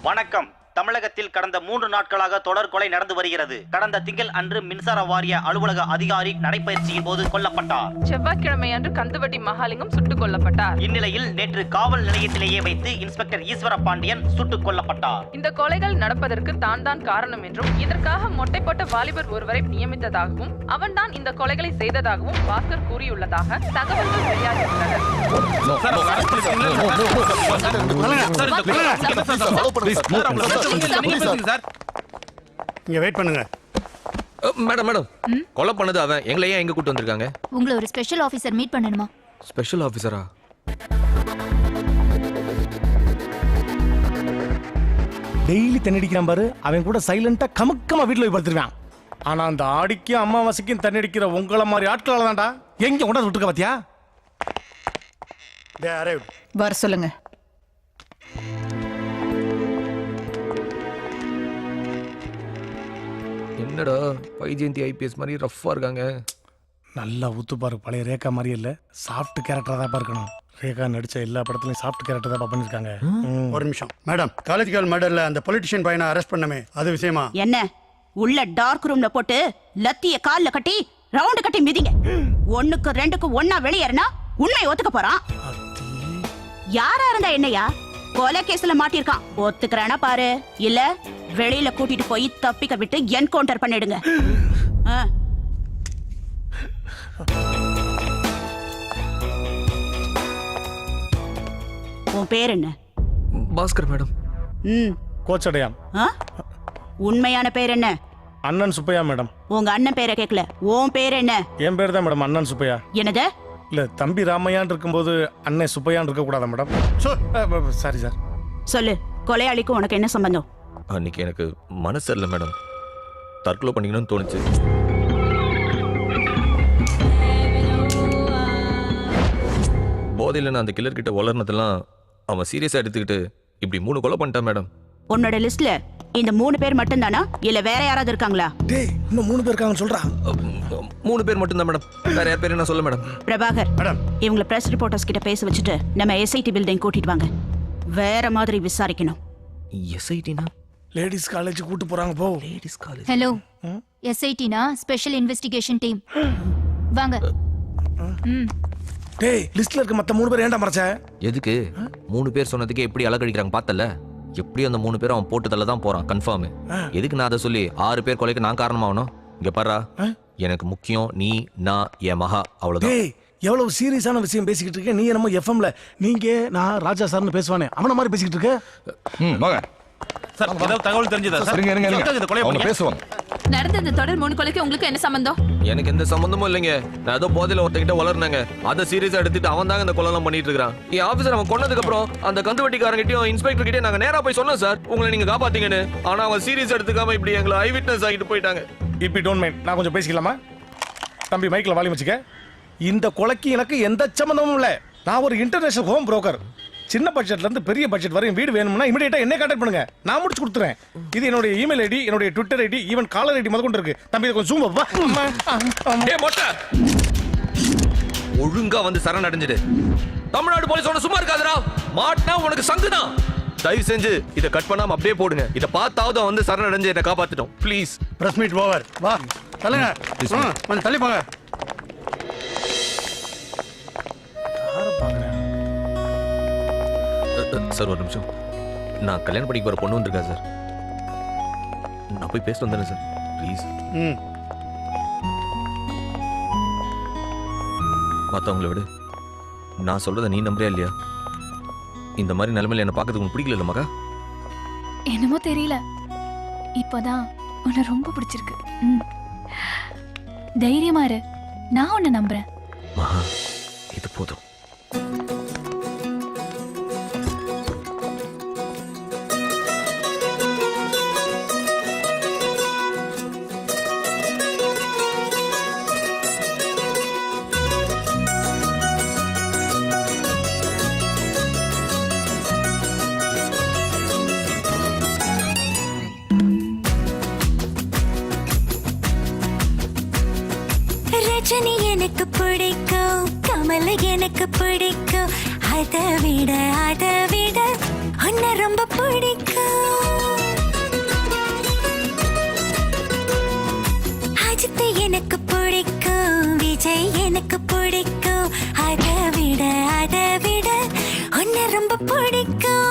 வணக்கம். தமிழகத்தில் கடந்த 3 நாட்களாக தொடர் கொலை நடந்து வருகிறது. கடந்த திங்கள் அன்று மின்சார வாரிய அலுவலக அதிகாரி நடைபயிற்சியின் போது கொல்லப்பட்டார். செவ்வாய்க்கிழமை அன்று கந்துவட்டி மகாலிங்கம் சுட்டுக் கொல்லப்பட்டார். இந்நிலையில் நேற்று காவல் நிலையத்திலேயே வைத்து இன்ஸ்பெக்டர் ஈஸ்வர பாண்டியன் சுட்டுக் கொல்லப்பட்டார். இந்த கொலைகள் நடப்பதற்கு தான் காரணம் என்றும் இதற்காக மொட்டை போட்ட வாலிபர் ஒருவரை நியமித்ததாகவும் அவன்தான் இந்த கொலைகளை செய்ததாகவும் பாஸ்கர் கூறியுள்ளதாக தகவல்கள் வெளியாகியுள்ளன. இங்க வெயிட் பண்ணுங்க. மேடம் கொலை பண்ணது அவன். எங்களை ஏன் எங்க கூட்டு வந்திருக்காங்க? உங்களை ஒரு ஸ்பெஷல் ஆபீசர் மீட் பண்ணணுமா? ஸ்பெஷல் ஆபீசரா? டெய்லி தண்ணி அடிக்கிறான் பாரு. அவன் கூட சைலண்டா கமக்கமா வீட்டுல போய் படுத்துருவான். ஆனா அந்த ஆடிக்கும் அம்மாவாசைக்கும் தண்ணி அடிக்கிற உங்களை மாதிரி ஆட்களால தான்டா எங்க கொண்டாந்து விட்டுருக்க பாத்தியா? வர சொல்லுங்க. என்னடா வைஜெயந்தி ஐபிஎஸ் மாதிரி ரஃப்பா இருக்காங்க. நல்லா ஊத்து பாரு. பழைய ரேகா மாதிரி இல்ல, சாஃப்ட் கேரக்டரா தான் இருக்கணும். ரேகா நடிச்ச எல்லா படத்துலயும் சாஃப்ட் கேரக்டர் தான் பண்ணிருக்காங்க. ஒரு நிமிஷம் மேடம். காலேஜ் கேர்ள் மர்டர்ல அந்த பொலிட்டிஷியன் பையனை அரெஸ்ட் பண்ணமே, அது விஷயமா? என்ன உள்ள டார்க் ரூம்ல போட்டு லத்திய கால்ல கட்டி ரவுண்ட் கட்டி மிதிங்க. 1க்கு 2க்கு ஒண்ணா வெளியேறினா உண்மை ஒத்துக்க போறான். யாரா இருந்தா என்னையா? கொலை கேஸ்ல மாட்டிருக்கான். ஒத்துக்கறானா பாரு, இல்ல வெளியில கூட்டிட்டு போய் தப்பிக்க விட்டு என்கவுண்டர் பண்ணிடுங்க. உன் பேர் என்ன? பாஸ்கர் மேடம். கோச்சடையான். உண்மையான பேர் என்ன? அண்ணன் சுப்பையா மேடம். உங்க அண்ணன் பேரை கேட்கல, உன் பேர் என்ன? என் பேர் தான் மேடம், அண்ணன் சுப்பையா. என்னது? இல்ல தம்பி ராமையான் இருக்கும்போது அண்ணன் சுப்பையான் இருக்க கூடாதா மேடம்? Sorry sir. சொல்லு. கொலையாளிக்கும் உனக்கு என்ன சம்பந்தம்? அன்னைக்கு எனக்கு மனசு இல்லை மேடம், தற்கொலை பண்ணிக்கணும்னு தோணுச்சு. போதையில் நான் அந்த கில்லர் கிட்ட வளர்னதெல்லாம் அவன் சீரியஸா எடுத்துக்கிட்டு இப்படி 3 கொலை பண்ணிட்டான் மேடம். உன்னோட லிஸ்ட்ல இந்த 3 பேர் மட்டும் தானா இல்ல வேற யாராவது இருக்காங்களா? டேய் இன்னும் 3 பேர் இருக்காங்கன்னு சொல்றா. 3 பேர் மட்டும் தான் மேடம், வேற யார் பேரும் நான் சொல்ல மேடம். பிரபாகர் மேடம், இவங்கள பிரஸ் ரிப்போர்ட்டர்ஸ் கிட்ட பேச வச்சுட்டு நம்ம எஸ்ஐடி பில்டிங் கூட்டிட்டு வாங்க. வேற மாதிரி விசாரிக்கணும். எஸ்ஐடினா லேடிஸ் காலேஜ் கூட்டி போறாங்க போ. Ladies college. ஹலோ, எஸ்ஐடினா ஸ்பெஷல் இன்வெஸ்டிகேஷன் டீம். வாங்க. டேய் லிஸ்ட்ல இருக்க மத்த 3 பேர் ஏன்டா மறைச்ச? எதுக்கு? 3 பேர் சொன்னதுக்கு எப்படி அலக்கடிக்கிறாங்க பார்த்தல. எப்படி அந்த 3 பேரும் அவன் போட்டுதல்ல தான் போறான் கன்ஃபார்ம். எதுக்கு நான் அதை சொல்லி 6 பேர் கொலைக்கு நான் காரணமாகணும்? இங்க பாரா, எனக்கு முக்கியம் நீ, நான், என் மகா, அவ்வளவுதான். டேய் எவ்வளவு சீரியஸான விஷயம் பேசிக்கிட்டு இருக்க நீ. என்னமோ எஃப்எம்ல நீங்க நான் ராஜா சார்னு பேசுவானே அவன மாதிரி பேசிக்கிட்டு இருக்க. மக சார் ஏதாவது தகவல் தெரிஞ்சதா சார்? அவங்க பேசுவாங்க. நடந்த இந்த தொடர் 3 கொலைக்கு உங்களுக்கு என்ன சம்பந்தம்? எனக்கு எந்த சம்பந்தமும் இல்லைங்க. நான் ஏதோ போதையில ஒருத்தங்கிட்ட வளர்னாங்க, அதை சீரியஸா எடுத்துட்டு அவன் தாங்க இந்த கொலைலாம் பண்ணிட்டு இருக்கான். என் ஆபீசர் அவன் கொன்னதுக்கு அப்புறம் அந்த கந்துவட்டிக்காரங்கிட்டயும் இன்ஸ்பெக்டர் கிட்டே நாங்க நேரா போய் சொன்னோம் சார், உங்களை நீங்க காப்பாத்தீங்கன்னு. ஆனா அவன் சீரியஸ் எடுத்துக்காம இப்படி எங்களை ஐ விட்னஸ் ஆகிட்டு போயிட்டாங்க. இப்படி டோன்ட் மைண்ட், நான் கொஞ்சம் பேசிக்கலாமா? தம்பி மைக்ல வால்யூம் வச்சுக்க. இந்த கொலைக்கு எனக்கு எந்த சம்பந்தமும் இல்லை. நான் ஒரு இன்டர்நேஷனல் ஹோம் புரோக்கர். சின்ன பட்ஜெட்ல இருந்து பெரிய பட்ஜெட் வரையும் வீடு வேணும்னா இமிடியேட்டா என்ன கான்டாக்ட் பண்ணுங்க, நான் முடிச்சு கொடுத்துறேன். இது என்னோட இமெயில் ஐடி, என்னோட Twitter ID, even caller ID முதல் கொண்டு இருக்கு. தம்பி இதை கொஞ்சம் ஜூம் வா. ஒழுங்கா வந்து சரண் அடைஞ்சிடு. தமிழ்நாடு போலீஸோட சும்மா இருக்காதுடா, மாட்டினா உனக்கு சங்குதான். தயவு செஞ்சு இதை கட் பண்ணாம அப்படியே போடுங்க. இதை பார்த்தாவது வந்து சரண் அடைஞ்சு இதை காப்பாத்திட்டோம் ப்ளீஸ். Press meet over. வா தள்ளுங்க, கொஞ்சம் தள்ளி போங்க. சார் ஒரு நிமிஷம், நான் கல்யாணம் படிக்க போற பொண்ணு வந்திருக்கா சார், நான் போய் பேசிட்டு வந்தேன் சார் ப்ளீஸ். மற்றவங்களை விட நான் சொல்றத நீ நம்புறியா இல்லையா? இந்த மாதிரி நிலைமையில என்ன பார்க்கறதுக்கு உனக்கு பிடிக்கல மகா? என்னமோ தெரியல, இப்போதான் உன்னை ரொம்ப பிடிச்சிருக்கு. தைரியமா இரு, நான் உன்னை நம்புறேன். மகா இது போதும். ரஜினி எனக்கு பிடிக்கும், கமல் எனக்கு பிடிக்கும், அதை விட உன்னை ரொம்ப பிடிக்கும். அஜித் எனக்கு பிடிக்கும், விஜய் எனக்கு பிடிக்கும், அதை விட உன்னை ரொம்ப பிடிக்கும்.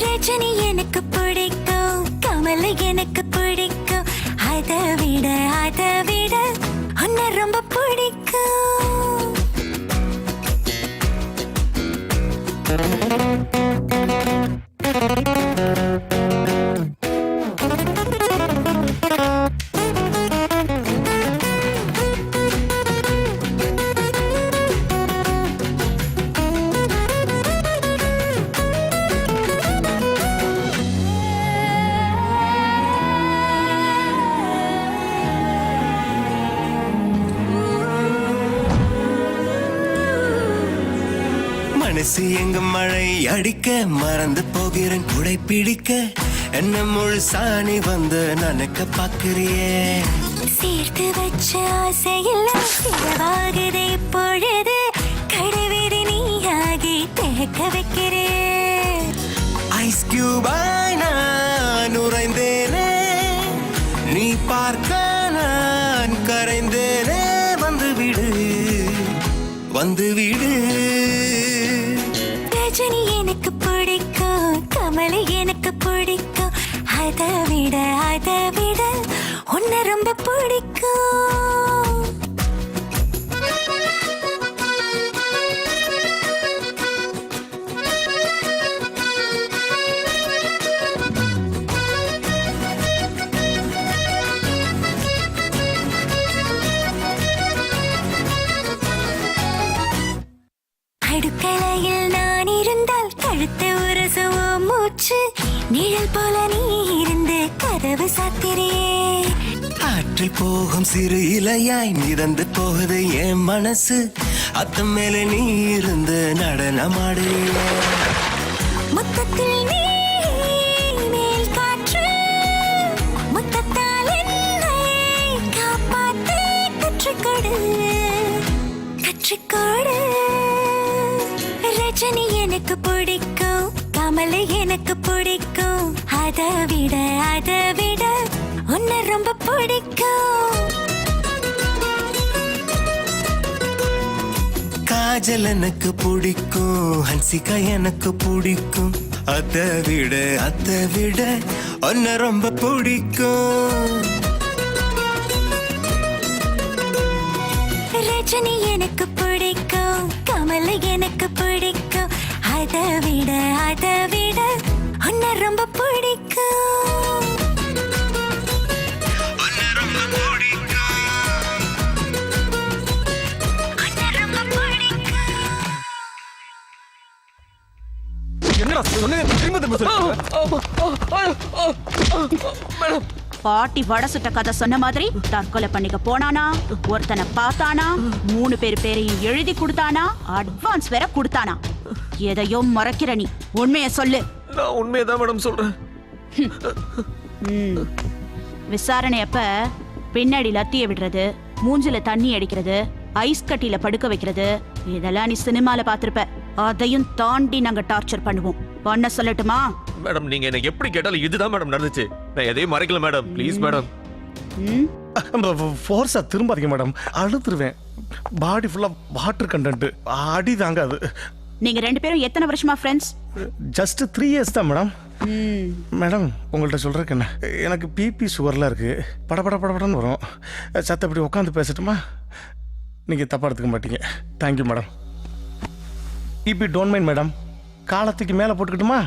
ரஜினி எனக்கு பிடிக்கும், கமல் எனக்கு பிடிக்கும், அதை விட உன்னை ரொம்ப பிடிக்கும். மனசு எங்க மழை அடிக்க மறந்து போகிறேன் குடை பிடிக்க, என்ன முழு சாணி வந்து நனக்க பாக்குறியே. சேர்த்து வச்ச ஆசையெல்லாம் சிறவாகுதே பொழுது, கடைவீதி நீயாகி தேக்க வைக்கிறே. ஐஸ் கியூபாய் நான் உறைந்தேனே, நீ பார்க்க நான் கரைந்தேனே. வந்து விடு. ரஜினி எனக்கு பிடிக்கும், கமலை எனக்கு பிடிக்கும், அதை விட உன்னை ரொம்ப பிடிக்கும். போச்சு நிழல் போல நீ இருந்து கதவு சாத்திரியே ஆற்றில் போகும் சிறு இலையாய் மிதந்து போகுது என் மனசு அத்தம் மேல நீ இருந்து நடனமாடுறிய முத்தத்தில் நீ மேல் காற்று முத்தத்தால் என்னை காப்பாத்து கற்றுக்கொடு கற்றுக்கொடு ரஜினி எனக்கு பிடிக்கும் கமல் எனக்கு பிடிக்கும் அதை விட உன்னை ரொம்ப பிடிக்கும் காஜல் எனக்கு பிடிக்கும் ஹன்சிகா எனக்கு பிடிக்கும் அதை விட உன்னை ரொம்ப பிடிக்கும் ரஜினி எனக்கு பிடிக்கும் கமல் எனக்கு பிடிக்கும் அதை விட உன்னை ரொம்ப பிடிக்கும் பாட்டி வட சுட்ட கதை சொன்ன மாதிரி தற்கொலை பண்ணிக்க போனானா, ஒருத்தனை பார்த்தானா, 3 பேரையும் எழுதி கொடுத்தானா, அட்வான்ஸ் வேற கொடுத்தானா. எதையோ மறைக்கிற நீ, உண்மையை சொல்லு. நான் உண்மையை தான் மேடம் சொல்றேன். விசாரணை அப்ப பின்னாடி லத்திய விடுறது, மூஞ்சில தண்ணி அடிக்கிறது, ஐஸ் கட்டியில படுக்க வைக்கிறது, இதெல்லாம் நீ சினிமால பாத்திருப்ப. அதையும் தாண்டி நாங்க டார்ச்சர் பண்ணுவோம். பண்ண சொல்லட்டுமா? மேடம் நீங்க என்ன எப்படி கேட்டாலும் இதுதான் மேடம் நடந்துச்சு. நான் எதையும் மறைக்கல மேடம். Please madam. ஃபோர்ஸா திரும்பாதீங்க மேடம், அழுத்துருவேன். பாடி ஃபுல்லா வாட்டர் கண்டென்ட், அடி தாங்காது. நீங்க 2 பேரும் எத்தனை வருஷமா ஃப்ரெண்ட்ஸ்? ஜஸ்ட் 3 இயர்ஸ் தான் மேடம். மேடம் உங்கள்கிட்ட சொல்றதுக்கு என்ன, எனக்கு பிபி சுகர்லாம் இருக்கு, படபடன்னு வரும். சத்த இப்படி உட்காந்து பேசட்டுமா? நீங்க தப்பா எடுத்துக்க மாட்டீங்க. Thank you madam. பிபி டோன்ட் மைண்ட் மேடம். காலத்துக்கு மேலே போட்டுக்கிட்டுமா?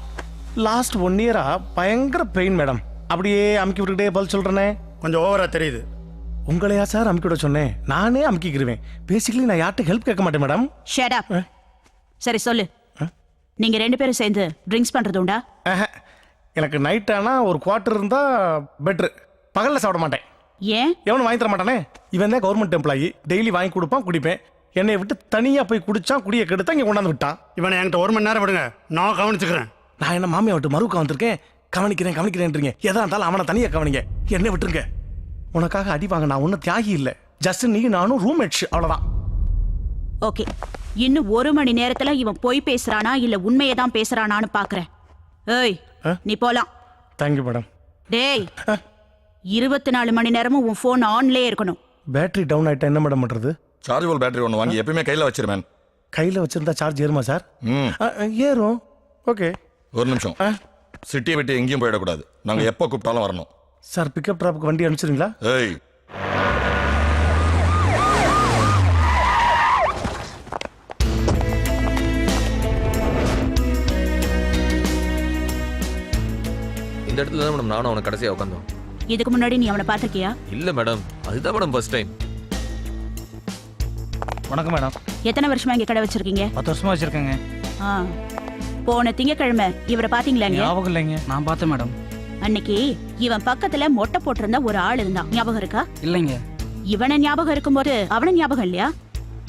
லாஸ்ட் 1 இயரா பயங்கர பெயின் மேடம். அப்படியே அமுக்கி விட்டுக்கிட்டே பதில் சொல்றேனே, கொஞ்சம் ஓவரா தெரியுது. உங்களையா சார் அமுக்கி விட சொன்னேன்? நானே அமுக்கிக்கிருவேன். பேசிக்கலி நான் யார்கிட்ட ஹெல்ப் கேட்க மாட்டேன் மேடம். Shut up. சரி சொல்லு, நீங்க 2 பேரும் சேர்ந்து ட்ரிங்க்ஸ் பண்றது உண்டா? எனக்கு நைட் ஆனா ஒரு குவார்டர் இருந்தா பெட்ரு. பகல்ல சாப்பிட மாட்டேன். ஏன்? எவனும் வாங்கி தர மாட்டானே. இவன் தான் கவர்மெண்ட் எம்ப்ளாயி, டெய்லி வாங்கி கொடுப்பான், குடிப்பேன். என்னை விட்டு தனியா போய் குடிச்சான், குடியை கெடுத்தா இங்க கொண்டாந்து விட்டான். இவனை என்கிட்ட 1 மணி நேரம் விடுங்க, நான் கவனிச்சுக்கிறேன். நான் என்ன மாமியா விட்டு மறுக்க வந்திருக்கேன்? கவனிக்கிறேன்றீங்க. எதா இருந்தாலும் அவனை தனியா கவனிங்க, என்ன விட்டுருங்க. உனக்காக அடி வாங்க நான் ஒன்னும் தியாகி இல்ல. ஜஸ்ட் நீ நானும் ரூம்மேட்ஸ், அவ்வளவுதான். ஓகே, இன்னும் 1 மணி நேரத்துல இவன் போய் பேசுறானா இல்ல உண்மையை தான் பேசுறானான்னு பாக்குறேன். ஏய், நீ போலாம். Thank you madam. டேய், 24 மணி நேரமும் உன் போன் ஆன்லயே இருக்கணும். பேட்டரி டவுன் ஆயிட்டா என்ன மேடம் பண்றது? சார்ஜபிள் பேட்டரி ஒன்று வாங்கி எப்பயுமே கையில் வச்சிருமேன். கையில் வச்சிருந்தா சார்ஜ் ஏறுமா சார்? ஏறும். ஓகே, ஒரு நிமிஷம். சிட்டியை விட்டு எங்கேயும் போயிடக்கூடாது. நாங்கள் எப்போ கூப்பிட்டாலும் வரணும். சார் பிக்கப் ட்ராப்புக்கு வண்டி அனுப்பிச்சிருங்களா? ஏய், இந்த இடத்துல தான் மேடம் நானும் அவனை கடைசியாக உட்காந்தோம். இதுக்கு முன்னாடி நீ அவனை பார்த்திருக்கியா? இல்ல மேடம், அதுதான் மேடம் ஃபர்ஸ்ட் டைம். வணக்கம் மேடம். எத்தனை வருஷமா இங்க கடை வச்சிருக்கீங்க? 10 வருஷமா வச்சிருக்கேங்க. போன திங்கக்கிழமை இவரை பாத்தீங்களாங்க? ஞாபகம் இல்லைங்க. நான் பார்த்தேன் மேடம். அன்னைக்கு இவன் பக்கத்துல மொட்டை போட்டிருந்த ஒரு ஆள் இருந்தான், ஞாபகம் இருக்கா? இல்லைங்க. இவனை ஞாபகம் இருக்கும்போது அவன ஞாபகம் இல்லையா?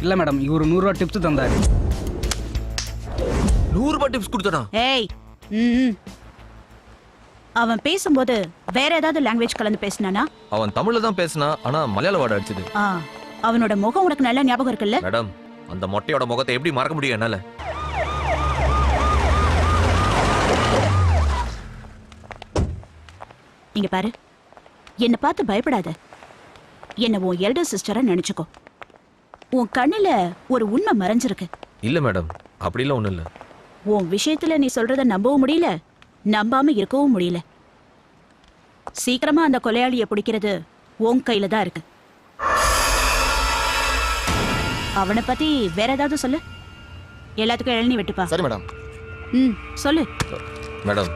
இல்ல மேடம், இவரு 100 ரூபா டிப்ஸ் தந்தாரு. 100 ரூபாய் டிப்ஸ் கொடுத்தானா? ஏய், அவன் பேசும்போது வேற ஏதாவது லாங்குவேஜ் கலந்து பேசினானா? அவன் தமிழ்ல தான் பேசினா, ஆனா மலையாள வாட அடிச்சது. அவனோட முகம் உனக்கு நல்ல ஞாபகம் இருக்குல்ல? மேடம், அந்த மொட்டையோட முகத்தை எப்படி மறக்க முடியும் என்னால? இங்க பாரு, என்ன பார்த்து பயப்படாத. என்ன உன் எல்டர் சிஸ்டரா நினைச்சுக்கோ. உன் கண்ணுல ஒரு உண்மை மறைஞ்சிருக்கு. இல்ல மேடம், அப்படிலாம் ஒண்ணும் இல்ல. உன் விஷயத்துல நீ சொல்றத நம்பவும் முடியல, நம்பாம இருக்கவும் முடியல. சீக்கிரமா அந்த கொலையாளியை பிடிக்கிறது உன் கையில தான் இருக்கு. அவனை பத்தி வேற ஏதாவது சொல்லு. எல்லாத்துக்கும் இளநீ வெட்டுப்பா. சரி மேடம். சொல்லு. மேடம்,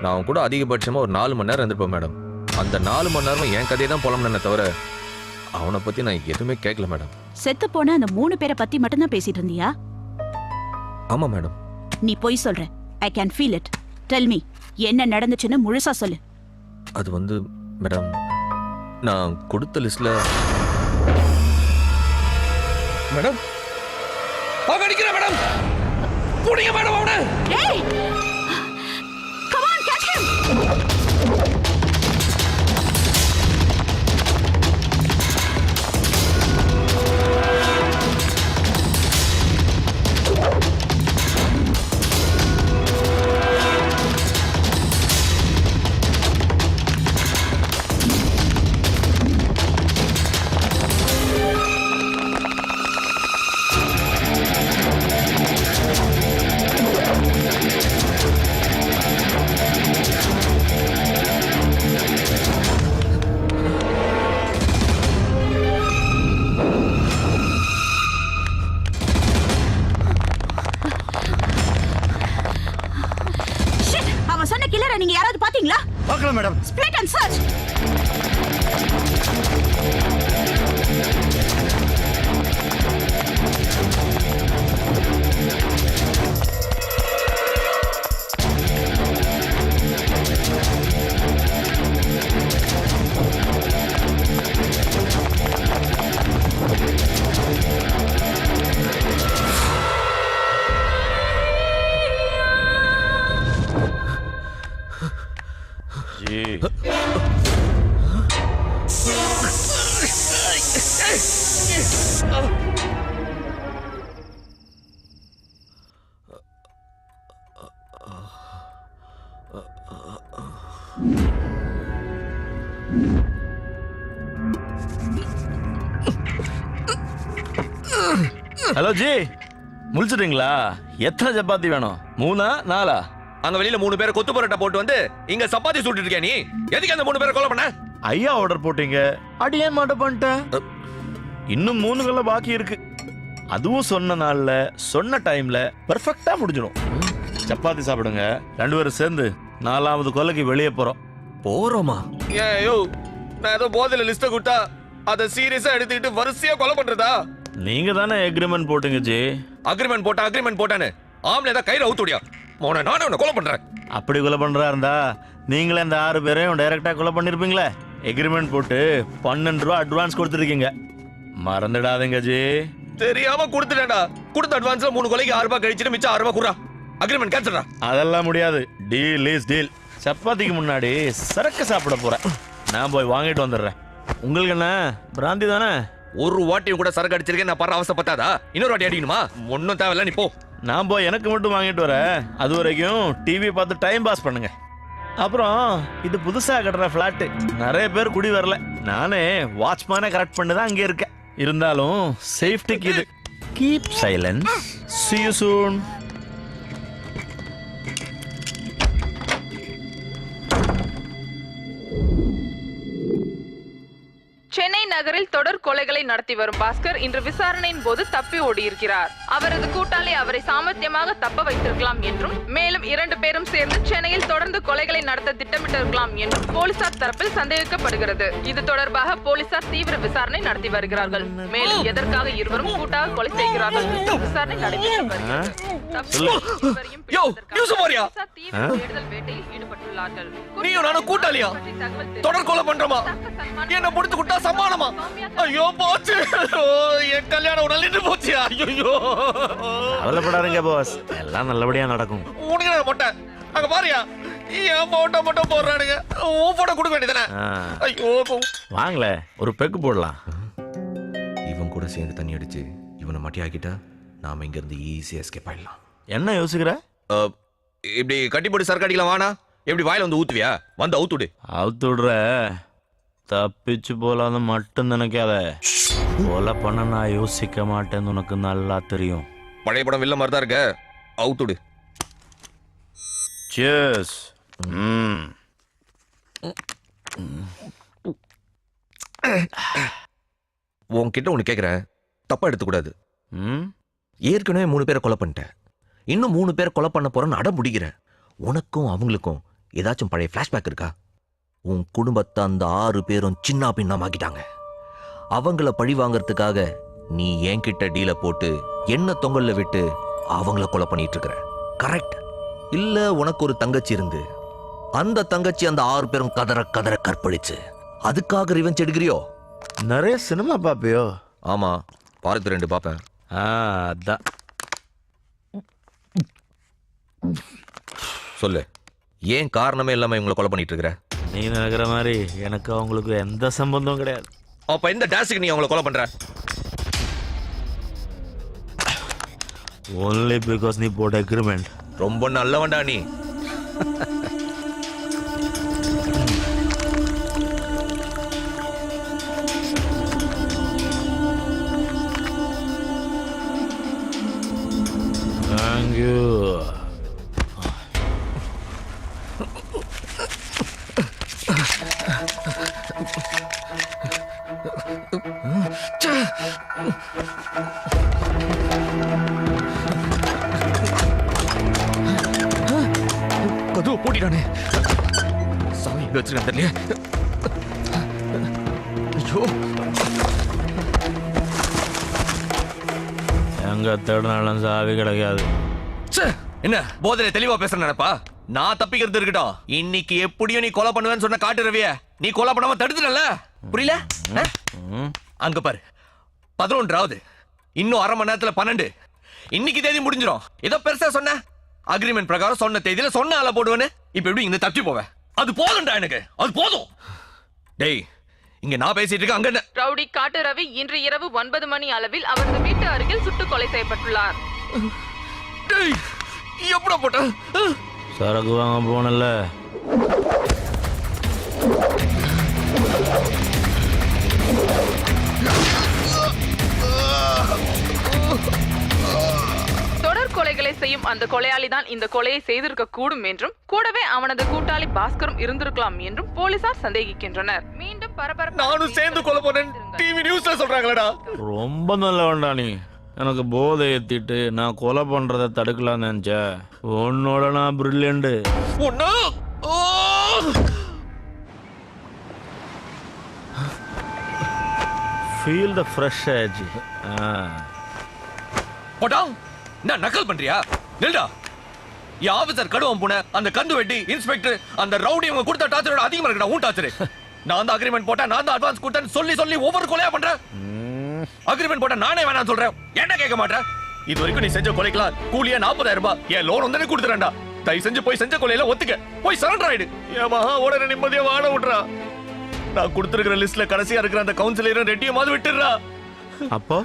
நான் அவன் கூட அதிகபட்சமா ஒரு 4 மணி நேரம் இருந்திருப்பேன் மேடம். அந்த 4 மணி நேரம் என் கதையை தான் புலம்புனே தவிர அவனை பத்தி நான் எதுவுமே கேட்கல மேடம். செத்து போன அந்த 3 பேரை பத்தி மட்டும்தான் பேசிட்டு இருந்தியா? ஆமா மேடம். நீ போய் சொல்ற. I can feel it. Tell me. என்ன நடந்துச்சுன்னு முழுசா சொல்லு. அது வந்து மேடம், நான் கொடுத்த லிஸ்ட்ல மேடம் அவன் அடிக்கிறா மேடம். புடிங்க மேடம் அவனை. ஏய் கம் ஆன் கேட்ச் ஹிம். அவன் சொன்ன கில்லரை நீங்க யாராவது பாத்தீங்களா? பார்க்கலாம் madam. Split and search. Hello ji, முடிச்சிட்டீங்களா? எத்தனை சப்பாத்தி வேணும்? 3 4? அங்க வெளியில 3 பேரை கொத்து பரோட்டா போட்டு வந்து இங்க சப்பாத்தி சுட்டு இருக்கியா நீ? எதுக்கு அந்த 3 பேரை கொலை பண்ண? ஐயா ஆர்டர் போட்டீங்க, அடியே மாட்ட பண்ணிட்டேன். இன்னும் 3 கிலோ பாக்கி இருக்கு. அதுவும் சொன்ன நாள்ல சொன்ன டைம்ல பெர்ஃபெக்ட்டா முடிஞ்சிடும். சப்பாத்தி சாப்பிடுங்க. 2 பேரும் சேர்ந்து 4வது கொலைக்கு வெளியே போறோமா? ஏயோ, நான் ஏதோ போதையில லிஸ்ட கொடுத்தா அதை சீரியஸா எடுத்துக்கிட்டு வரிசையா கொலை பண்றதா? நீங்க தானே அக்ரிமெண்ட் போட்டீங்க ஜி. அக்ரிமெண்ட் போட்டானு ஆம்ல ஏதா கையில ஊத்துடியா? மோன நானே உன்னை கொலை பண்றேன். அப்படி கொலை பண்றா இருந்தா நீங்களே அந்த 6 பேரையும் டைரக்டா கொலை பண்ணிருப்பீங்களே. அக்ரிமெண்ட் போட்டு 12 ரூபா அட்வான்ஸ் கொடுத்துருக்கீங்க, மறந்துடாதீங்க ஜி. தெரியாம கொடுத்துட்டேன்டா. கொடுத்த அட்வான்ஸ்ல 3 கொலைக்கு 6 ரூபாய் கழிச்சிட்டு மிச்சம் 6 ரூபாய் குறா. அக்ரிமெண்ட் கேன்சல்டா. அதெல்லாம் முடியாது. Deal is deal. சப்பாத்திக்கு முன்னாடி சரக்கு சாப்பிட போறேன். நான் போய் வாங்கிட்டு வந்துடுறேன். உங்களுக்கு என்ன பிராந்தி தானே? ஒரு வாட்டியும் கூட சரக்கு அடிச்சிருக்கேன். நான் படுற அவசர பத்தாதா? இன்னொரு வாட்டி அடிக்கணுமா? ஒன்னும் தேவையில்ல, நீ போ. நான் போய் எனக்கு மட்டும் வாங்கிட்டு வரேன். அது வரைக்கும் டிவி பார்த்து டைம் பாஸ் பண்ணுங்க. அப்புறம் இது புதுசா கட்டுற பிளாட், நிறைய பேர் குடி வரல. நானே வாட்ச்மேனை கரெக்ட் பண்ணி தான் அங்கே இருக்கேன். இருந்தாலும் சேஃப்டிக்கு இது. Keep silence. See you soon. Chennai நகரில் தொடர் கொலைகளை நடத்தி வரும் பாஸ்கர் இன்று விசாரணையின் போது தப்பி ஓடியிருக்கிறார். அவரது கூட்டாளி அவரை சாமர்த்தியமாக தப்ப வைத்திருக்கலாம் என்றும், மேலும் 2 பேரும் சேர்ந்து சென்னையில் தொடர்ந்து கொலைகளை நடத்த திட்டமிட்டிருக்கலாம் என்றும் போலீசார் தரப்பில் சந்தேகிக்கப்படுகிறது. இது தொடர்பாக போலீசார் தீவிர விசாரணை நடத்தி வருகிறார்கள். மேலும் எதற்காக இருவரும் கூட்டாக கொலை செய்கிறார்கள் என்று விசாரணை நடைபெற்று வருகிறது. தேடுதல் வேட்டையில் ஈடுபட்டுள்ளார்கள். நீயும் நானும் கூட்டாளியா? தொடர் கொலை பண்றோமா? என்ன முடித்து குட்டா சமாளமா? ஐயோ போச்சு, என் கல்யாணம் நின்று போச்சு. ஐயோ, கவலைப்படாதீங்க பாஸ், எல்லாம் நல்லபடியா நடக்கும். உனக்கு நான் மொட்டை அங்க பாரியா, என் போட்டோ மட்டும் போடுறானுங்க. உன் போட்டோ கொடுக்க வேண்டியதானே? ஐயோ, வாங்கல ஒரு பெக்கு போடலாம். இவன் கூட சேர்ந்து தண்ணி அடிச்சு இவனை மட்டி ஆக்கிட்டா நாம இங்க இருந்து ஈஸியா எஸ்கேப் ஆயிடலாம். என்ன யோசிக்கிற? இப்படி கட்டி போட்டு சரக்கு அடிக்கலாம் வானா? எப்படி வாயில வந்து ஊத்துவியா? வந்து அவுத்துடு. அவுத்துடுற, தப்பிச்சு போலான்னு மட்டும் நினைக்காத. கொலை பண்ண நான் யோசிக்க மாட்டேன்னு உனக்கு நல்லா தெரியும். பழைய படம் வில்ல மாதிரி தான் இருக்க. அவுத்துடு. Cheers. உன்கிட்ட ஒன்று கேட்குறேன், தப்பா எடுத்துக்கூடாது. ஏற்கனவே 3 பேரை கொலை பண்ணிட்டேன். இன்னும் 3 பேரை கொலை பண்ண போறேன்னு அடம் பிடிக்கிறேன். உனக்கும் அவங்களுக்கும் ஏதாச்சும் பழைய ஃப்ளாஷ்பேக் இருக்கா? உன் குடும்பத்தை அந்த 6 பேரும் சின்ன பின்னமாக்கிட்டாங்க. அவங்கள பழி வாங்கறதுக்காக நீ என்கிட்ட டீலை போட்டு என்ன தொங்கல்ல விட்டு அவங்கள கொலை பண்ணிட்டு இருக்கிற. கரெக்ட் இல்ல? உனக்கு ஒரு தங்கச்சி இருந்து அந்த தங்கச்சி அந்த 6 பேரும் கதற கதற கற்பழிச்சு அதுக்காக ரிவெஞ்ச் எடுக்கிறியோ? நிறைய சினிமா பாப்பியோ? ஆமா, வாரத்து 2 பாப்பேன். அதான். சொல்லு, ஏன் காரணமே இல்லாம இவங்களை கொலை பண்ணிட்டு இருக்கிற? நீ நினைக்கிற மாதிரி எனக்கு அவங்களுக்கு எந்த சம்பந்தம் கிடையாது. அப்ப இந்த டாஸ்க்கு நீ அவங்களை கொலை பண்ற? ஒன்லி பிகாஸ் நீ போட்ட அக்ரிமெண்ட். ரொம்ப நல்லவன்டா நீ. தேங்க்யூ. கதவு பூட்டிட்டானே. சாமி எங்க வச்சிருக்கேன் தெரியல. ஐயோ, எங்க தேடினாலும் சாவி கிடைக்காது. என்ன போதையில தெளிவா பேசுற நினைப்பா? நான் தப்பிக்கிறது இருக்கட்டும், இன்னைக்கு எப்படியும் நீ கொலை பண்ணுவேன்னு சொன்ன காட்டு ரவிய நீ கொலை பண்ணாம தடுத்துடல. புரியல? அங்க பாரு, 11வது, இன்னும் அரை மணி நேரத்துல 12. இன்னைக்கு தேதி முடிஞ்சிடும். ஏதோ பெருசா சொன்ன அக்ரிமெண்ட் பிரகாரம் சொன்ன தேதியில சொன்ன ஆள போடுவேன்னு இப்ப எப்படி இங்க தப்பி போவேன்? அது போதும்டா, எனக்கு அது போதும். டேய், இங்க நான் பேசிட்டு இருக்கேன், அங்க என்ன? ரவுடி காட்டு ரவி இன்று இரவு 9 மணி அளவில் அவரது வீட்டு அருகில் சுட்டுக் கொலை செய்யப்பட்டுள்ளார். டேய், எப்படா போட்ட? சரக்கு வாங்க போனல. தொடர் கொலைகளை செய்யும் அந்த கொலையாளி தான் இந்த கொலையை செய்திருக்க கூடும் என்றும் கூடவே அவனது கூட்டாளி பாஸ்கரும் இருந்திருக்கலாம் என்றும் போலீசார் சந்தேகிக்கின்றனர். மீண்டும் பரபரப்பு. நானும் சேர்ந்து கொலை பண்ணேன் டிவி நியூஸ்ல சொல்றாங்களடா. ரொம்ப நல்லவன்டா நீ. எனக்கு போதை ஏத்திட்டு நான் கொலை பண்றதை தடுக்கலாம்னு நினைச்சேன். உன்னோட நான் brilliant. Feel the fresh age. போடா, என்ன நக்கல் பண்றியா? நில்டா. என் ஆபீசர் கடுவம் போன அந்த கந்து வெட்டி இன்ஸ்பெக்டர் அந்த ரவுடி இவங்க கொடுத்த டார்ச்சரோட அதிகமா இருக்குடா உன் டார்ச்சர். நான் தான் அக்ரிமெண்ட் போட்டேன், நான் தான் அட்வான்ஸ் கொடுத்தேன்னு சொல்லி சொல்லி ஒவ்வொரு கொலையா பண்றேன். அக்ரிமெண்ட் போட்ட நானே வேணாம்னு சொல்றேன், என்ன கேட்க மாட்டேன்? இது வரைக்கும் நீ செஞ்ச கொலைக்கலாம் கூலியா 40,000 ரூபாய் என் லோன் வந்து கொடுத்துறேன்டா. தயவு செஞ்சு போய் செஞ்ச கொலையில ஒத்துக்க, போய் சரண்டர் ஆயிடு. என் மகா உடனே நிம்மதியா வாழ விட்டுறா. நான் கொடுத்துருக்கிற லிஸ்ட்ல கடைசியா இருக்கிற அந்த கவுன்சிலரும் ரெட்டியும் மாதிரி விட்டுறா. அப்போ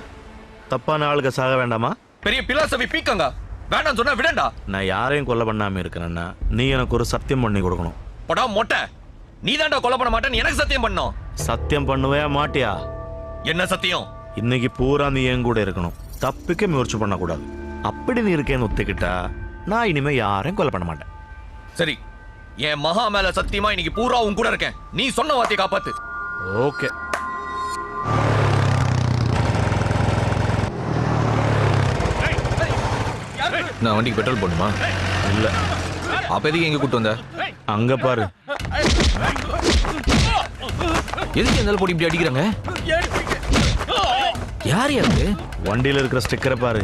தப்பான ஆளுக்கு சாக வேண்டாமா? பெரிய பிலாசபி பீக்கங்க வேண்டாம் சொன்னா விடண்டா. நான் யாரையும் கொலை பண்ணாம இருக்கிறேன்னா நீ எனக்கு ஒரு சத்தியம் பண்ணி கொடுக்கணும். போடா மொட்டை, நீ தான்டா கொலை பண்ண மாட்டேன்னு எனக்கு சத்தியம் பண்ணோம். சத்தியம் பண்ணுவே மாட்டியா? என்ன சத்தியம்? இன்னைக்கு பூரா நீ என் கூட இருக்கணும், தப்பிக்க முயற்சி பண்ணக்கூடாது. அப்படி நீ இருக்கேன்னு ஒத்துக்கிட்டா நான் இனிமே யாரையும் கொலை பண்ண மாட்டேன். சரி, என் மகா மேல சத்தியமா இன்னைக்கு பூரா உன் கூட இருக்கேன். நீ சொன்ன வார்த்தையை காப்பாத்து. ஓகே. நான் வண்டிக்கு பெட்ரோல் போடணுமா? இல்ல. அப்ப எதுக்கு எங்க கூட்டு வந்த? அங்க பாரு. எதுக்கு எந்தாலும் போட்டு இப்படி அடிக்கிறாங்க? யார் யாரு? வண்டியில இருக்கிற ஸ்டிக்கரை பாரு.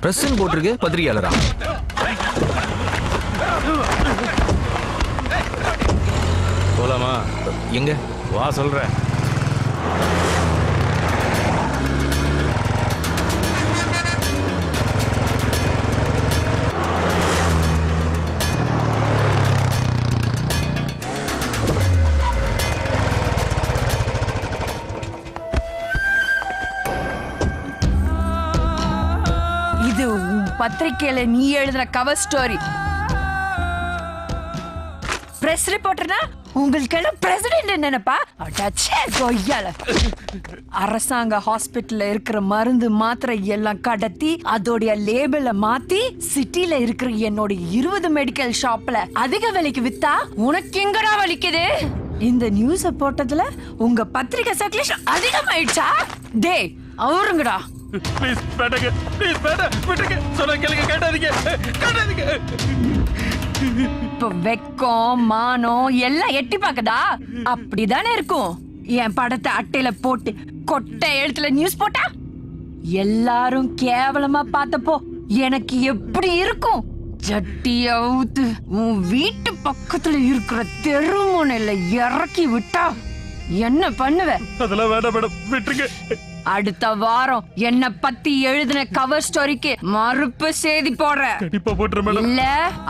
பிரஸ்ன்னு போட்டிருக்கு, பத்திரிகையாளரா? போலாமா? எங்க வா சொல்றேன். இது உன் பத்திரிக்கையில நீ எழுதுற கவர் ஸ்டோரி. பிரஸ் ரிப்போர்ட்டர்னா உங்களுக்கு எல்லாம் பிரசிடென்ட் நினைப்பா? அடச்சே கொய்யால. அரசாங்க ஹாஸ்பிட்டல்ல இருக்கிற மருந்து மாத்திரை எல்லாம் கடத்தி அதோடைய லேபிள மாத்தி சிட்டில இருக்கிற என்னோட 20 மெடிக்கல் ஷாப்ல அதிக விலைக்கு வித்தா உனக்கு எங்கடா வலிக்குது? இந்த நியூஸ போட்டதுல உங்க பத்திரிகை சர்க்குலேஷன் அதிகமாயிடுச்சா? டே அவருங்கடா. ப்ளீஸ் பேட்டங்க, ப்ளீஸ் பேட்ட விட்டுங்க, சொன்ன கேளுங்க, கேட்டாதீங்க, கேட்டாதீங்க. இப்ப வெக்கம் மானம் எல்லாம் எட்டி பாக்கதா? அப்படிதானே இருக்கும். என் படத்தை அட்டையில போட்டு கொட்டை எழுத்துல நியூஸ் போட்டா எல்லாரும் கேவலமா பார்த்தப்போ எனக்கு எப்படி இருக்கும்? ஜட்டிய அவுத்து உன் வீட்டு பக்கத்துல இருக்கிற தெருமுனையில இறக்கி விட்டா என்ன பண்ணுவ? அதெல்லாம் வேண்டாம் மேடம், விட்டுருங்க. அடுத்த வாரம் என்ன பத்தி எழுதின கவர் ஸ்டோரிக்கு மறுப்பு செய்தி போடுற. கண்டிப்பா போட்டுறேன் மேடம். இல்ல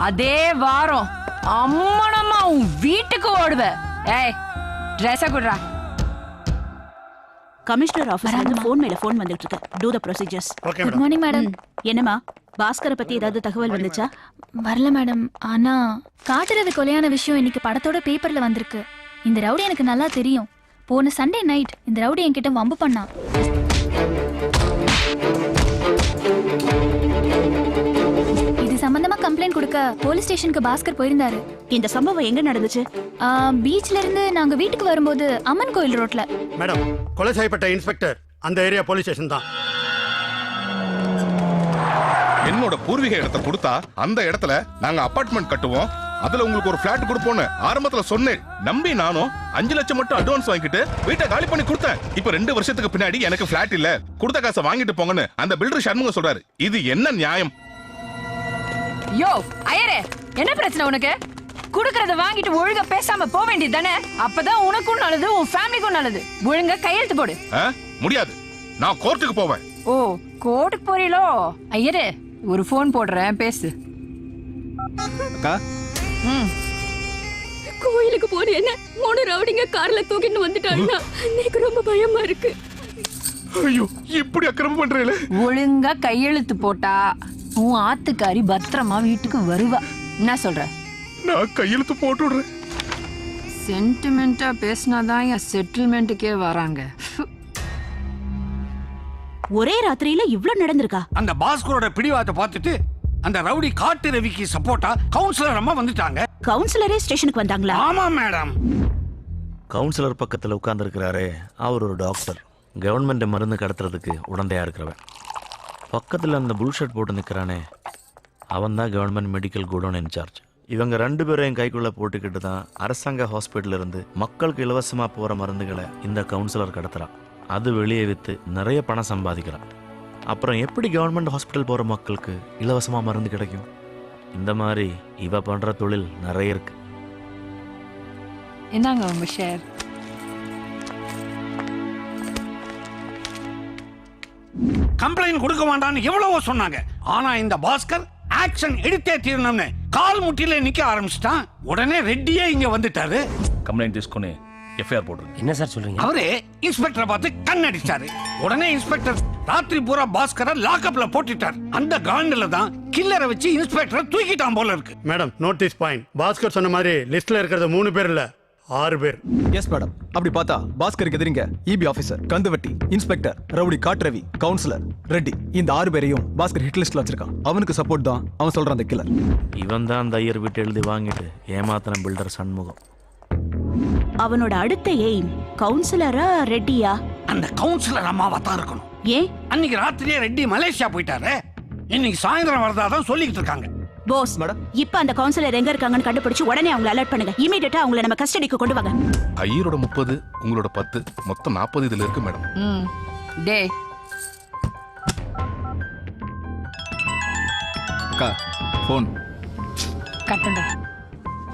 அதே வாரம் அம்மனமா உன் வீட்டுக்கு ஓடுவ. ஏய் ட்ரெஸ்ஸ குடுறா. கமிஷனர் ஆபீஸ்ல இருந்து போன் மேல போன் வந்துட்டு இருக்கு. To the procedures. Good morning madam. என்னமா பாஸ்கரை பத்தி ஏதாவது தகவல் வந்துச்சா? வரல மேடம். ஆனா காட்டுறது கொலையான விஷயம் இன்னைக்கு படத்தோட பேப்பர்ல வந்திருக்கு. இந்த ரவுடி எனக்கு நல்லா தெரியும். போன சண்டே நைட் இந்த ரவுடி என்கிட்ட வம்பு பண்ணான். இது சம்பந்தமா கம்ப்ளைண்ட் கொடுக்க போலீஸ் ஸ்டேஷனுக்கு பாஸ்கர் போயிருந்தாரு. இந்த சம்பவம் எங்க நடந்துச்சு? பீச்ல இருந்து நாங்க வீட்டுக்கு வரும்போது அம்மன் கோயில் ரோட்ல. மேடம், கொலை செய்யப்பட்ட இன்ஸ்பெக்டர் அந்த ஏரியா போலீஸ் ஸ்டேஷன் தான். என்னோட பூர்வீக இடத்தை கொடுத்தா அந்த இடத்துல நாங்க அபார்ட்மெண்ட் கட்டுவோம், அதுல உங்களுக்கு ஒரு பிளாட் கொடுப்போம்னு ஆரம்பத்துல சொன்னேன். நம்பி நானும் 5 லட்சம் மட்டும் அட்வான்ஸ் வாங்கிட்டு வீட்டை காலி பண்ணி கொடுத்தேன். இப்ப 2 வருஷத்துக்கு பின்னாடி எனக்கு பிளாட் இல்ல, கொடுத்த காசை வாங்கிட்டு போங்கன்னு அந்த பில்டர் சண்முகம் சொல்றாரு. இது என்ன நியாயம்? யோ ஐயரே, என்ன பிரச்சனை உனக்கு? குடுக்கறத வாங்கிட்டு ஒழுங்கா பேசாம போக வேண்டியது தானே? அப்பதான் உனக்கும் நல்லது, உன் ஃபேமிலிக்கும் நல்லது. ஒழுங்கா கையெழுத்து போடு. முடியாது, நான் கோர்ட்டுக்கு போவேன். ஓ, கோர்ட்டுக்கு போறீங்களோ? ஐயரே, ஒரு போன் போடுறேன், பேசு. அக்கா, கோயிலுக்கு போன என்ன 3 ரவுடிங்க கார்ல தூக்கிட்டு வந்துட்டாங்கன்னா எனக்கு ரொம்ப பயமா இருக்கு. ஐயோ, இப்படி அக்கிரமம் பண்றீல. ஒழுங்கா கையெழுத்து போட்டா உன் ஆத்துக்காரி பத்திரமா வீட்டுக்கு வருவா. என்ன சொல்ற? நான் கையெழுத்து போட்டு விடுறேன். சென்டிமெண்டா பேசினாதான் என் செட்டில்மெண்ட்டுக்கே வராங்க. ஒரே ராத்திரியில இவ்ளோ நடந்திருக்கா? அந்த பாஸ்கரோட பிடிவாதத்தை பார்த்துட்டு அந்த ரவுடி காட்டு ரவிக்கு சப்போர்ட்டா கவுன்சிலர் அம்மா வந்துட்டாங்க. கவுன்சிலரே ஸ்டேஷனுக்கு வந்தாங்களா? ஆமா மேடம். கவுன்சிலர் பக்கத்துல உட்கார்ந்து இருக்கிறாரே, அவர் ஒரு டாக்டர். கவர்மெண்ட் மருந்து கடத்துறதுக்கு உடந்தையா இருக்கிறவன். பக்கத்துல அந்த புல்ஷர்ட் போட்டு நிற்கிறானே, அவன் தான் கவர்மெண்ட் மெடிக்கல் குடோன் இன்சார்ஜ். இவங்க 2 பேரையும் கைக்குள்ள போட்டுக்கிட்டு தான் அரசாங்க ஹாஸ்பிட்டல் இருந்து மக்களுக்கு இலவசமா போற மருந்துகளை இந்த கவுன்சிலர் கடத்துறான். அது வெளியே வித்து நிறைய பணம் சம்பாதிக்கிறான். அப்புறம் எப்படி கவர்மெண்ட் ஹாஸ்பிட்டல் போற மக்களுக்கு இலவசமா மருந்து கிடைக்கும்? இந்த மாதிரி இவ பண்ற தொழில் நிறைய இருக்கு. என்னங்க உங்க ஷேர்? கம்ப்ளைண்ட் கொடுக்க வேண்டாம்னு எவ்வளவோ சொன்னாங்க. ஆனா இந்த பாஸ்கர் ஆக்ஷன் எடுத்தே தீரணும்னு கால் முட்டில நிக்க ஆரம்பிச்சிட்டான். உடனே ரெட்டியே இங்க வந்துட்டாரு. கம்ப்ளைண்ட் తీసుకొని எஃப்ஐஆர் போடுங்க. என்ன சார் சொல்றீங்க? அவரே இன்ஸ்பெக்டரை பார்த்து கண்ணடிச்சாரு. உடனே இன்ஸ்பெக்டர் ராத்திரி பூரா பாஸ்கரை லாக்அப்ல போட்டுட்டார். அந்த காண்டில தான் கில்லரை வச்சு இன்ஸ்பெக்டரை தூக்கிட்டான் போல இருக்கு. Madam, notice point. பாஸ்கர் சொன்ன மாதிரி லிஸ்ட்ல இருக்கிறது 3 பேர் இல்ல, 6 பேர். Yes madam. அப்படி பார்த்தா பாஸ்கருக்கு எதிரிங்க இபி ஆபீசர், கந்துவட்டி, inspector, rowdy Katravi, councillor, Reddy, இந்த 6 பேரையும் பாஸ்கர் ஹிட் லிஸ்ட்ல வச்சிருக்கான். அவனுக்கு சப்போர்ட் தான் அவன் சொல்ற அந்த கில்லர். இவன் தான் அந்த ஐயர் விட்டு எழுதி வாங்கிட்டு ஏமாத்தின பில்டர் சண்முகம். அவனோட அடுத்த எய்ம் கவுன்சிலரா ரெட்டியா? அந்த கவுன்சிலர் அம்மாவா தான் இருக்கணும். ஏன்? அன்னைக்கு ராத்திரியே ரெட்டி மலேசியா போயிட்டாரு. இன்னைக்கு சாயந்தரம் வரதாதான் சொல்லிட்டு இருக்காங்க. போஸ், இப்ப அந்த கவுன்சிலர் எங்க இருக்காங்கன்னு கண்டுபிடிச்சு உடனே அவங்களை அலர்ட் பண்ணுங்க. இமிடியேட்டா அவங்களை நம்ம கஸ்டடிக்கு கொண்டு வாங்க. ஐயரோட 30, உங்களோட 10, மொத்தம் 40 இதுல இருக்கு மேடம். டே அக்கா, போன் கட் பண்ற.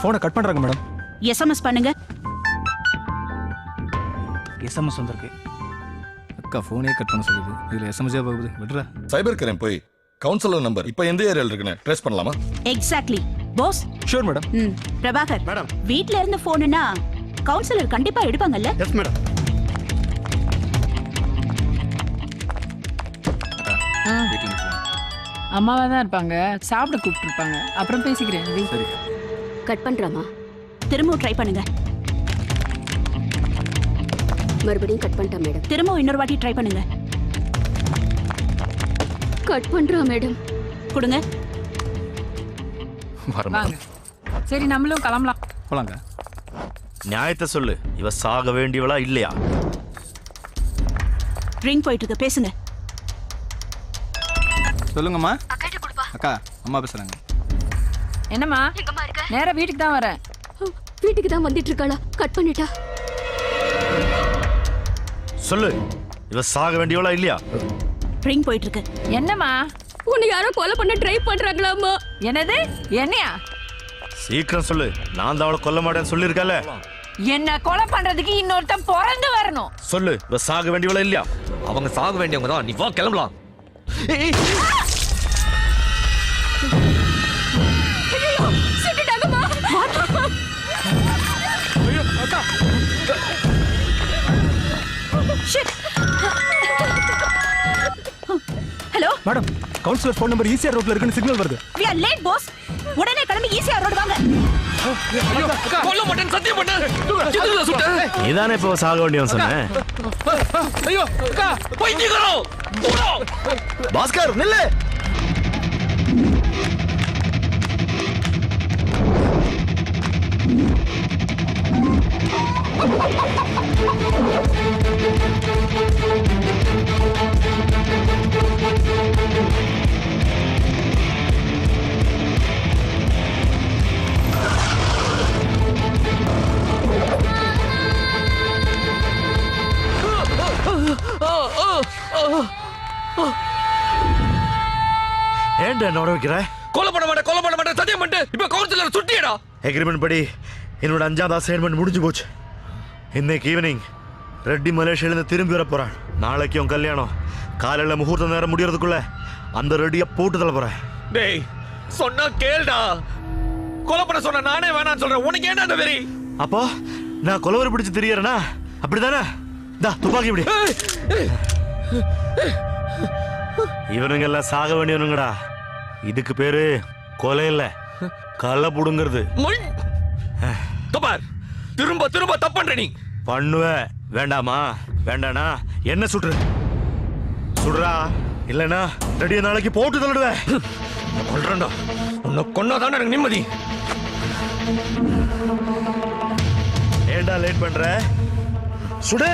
போனை கட் பண்றாங்க மேடம். எஸ்எம்எஸ் பண்ணுங்க. எஸ்எம்எஸ் வந்திருக்கு. அக்கா, போனே கட் பண்ண சொல்லுது. இதுல எஸ்எம்எஸ் போகுது. விடுறா. சைபர் கிரைம் போய் கவுன்சிலர் நம்பர் இப்ப எந்த ஏரியால இருக்குன்னு ட்ரேஸ் பண்ணலாமா? Exactly boss. Sure madam. Prabhakar madam, வீட்ல இருந்து போனுனா கவுன்சிலர் கண்டிப்பா எடுப்பாங்கல்ல? Yes madam. அம்மாவா தான் இருப்பாங்க. சாப்பிட கூப்பிட்டு இருப்பாங்க. அப்புறம் பேசிக்கிறேன். சரி, கட் பண்றாமா? திரும்பவும் ட்ரை பண்ணுங்க. மறுபடியும் கட் பண்ணிட்டா மேடம். திரும்பவும் இன்னொரு வாட்டி ட்ரை பண்ணுங்க. கட் பண்றா மேடம். கொடுங்க. வாங்க. சரி, நம்மளும் கிளம்பலாம். போலாங்க. நியாயத்தை சொல்லு, இவ சாக வேண்டியவளா இல்லையா? ரிங் போயிட்டு இருக்கு, பேசுங்க. சொல்லுங்கம்மா. அக்கா, அம்மா பேசுறாங்க. என்னம்மா? நேரா வீட்டுக்கு தான் வரேன். வீட்டுக்கு தான் வந்துட்டு இருக்காளா? கட் பண்ணிட்டா. சொல்லு, இவ சாக வேண்டியவளா இல்லையா? ரிங் போயிட்டு இருக்கு. என்னம்மா? உன்னை யாரோ கொலை பண்ண ட்ரை பண்றாங்களாமா. என்னது? என்னையா? சீக்கிரம் சொல்லு. நான் தான் அவளை கொல்ல மாட்டேன்னு சொல்லியிருக்கல. என்ன கொலை பண்றதுக்கு இன்னொருத்தன் பிறந்து வரணும். சொல்லு. இவ சாக வேண்டியவள இல்லையா? அவங்க சாக வேண்டியவங்க தான். நீ வா கிளம்பலாம். சுட்டுட்டாங்கம்மா. ஐயோ அக்கா. Hello madam, councillor phone number ECR ரோட்ல இருக்குன்னு சிக்னல் வருது. we are late boss. உடனே கிளம்பி ஈசிஆர் ரோட் வாங்க. ஐயோ அக்கா, கொல்ல மாட்டேன் சத்தியம் பண்ணு. சிதுல சுட்ட. நீதானே இப்ப சாக வேண்டியவன் சொன்ன. ஐயோ அக்கா, போய் நிக்கறோ. போடா. பாஸ்கர் நில்லு. ஏன்டா நோட வைக்கிற? கொல்ல பண்ண மாட்டேன் சத்தியம் பண்ணு. இப்ப கவுன்சிலர் சுட்டியடா. எக்ரிமெண்ட் படி என்னோட 5வது அசைன்மெண்ட் முடிஞ்சு போச்சு. இன்னைக்கு ஈவினிங் ரெட்டி மலேசியாலேருந்து திரும்பி வர போறான். நாளைக்கு உன் கல்யாணம். காலையில முகூர்த்த நேரம் முடியறதுக்குள்ள அந்த ரெட்டியை போட்டு தள்ள போறேன். டேய் சொன்னா கேளுடா. கொலை பண்ண சொன்ன நானே வேணாம்னு சொல்றேன். உனக்கு என்ன அந்த வெறி? அப்போ நான் கொலவரி பிடிச்சு தெரியறேனா? அப்படிதானே? தா துப்பாக்கி இப்படி. இவனுங்க எல்லாம் சாக வேண்டியவனுங்கடா. இதுக்கு பேரு கொலை இல்ல, கள்ள புடுங்கிறது. திரும்ப திரும்ப தப்பு பண்ற நீ. பண்ணுவ. வேண்டாமா? வேண்டானா என்ன சுடுற? சுடுறா. இல்லனா ரெடிய நாளைக்கு போட்டு தள்ளிடுவேன். கொல்றேன்டா. உன்னை கொன்னாதான் எனக்கு நிம்மதி. ஏண்டா லேட் பண்ற? சுடு.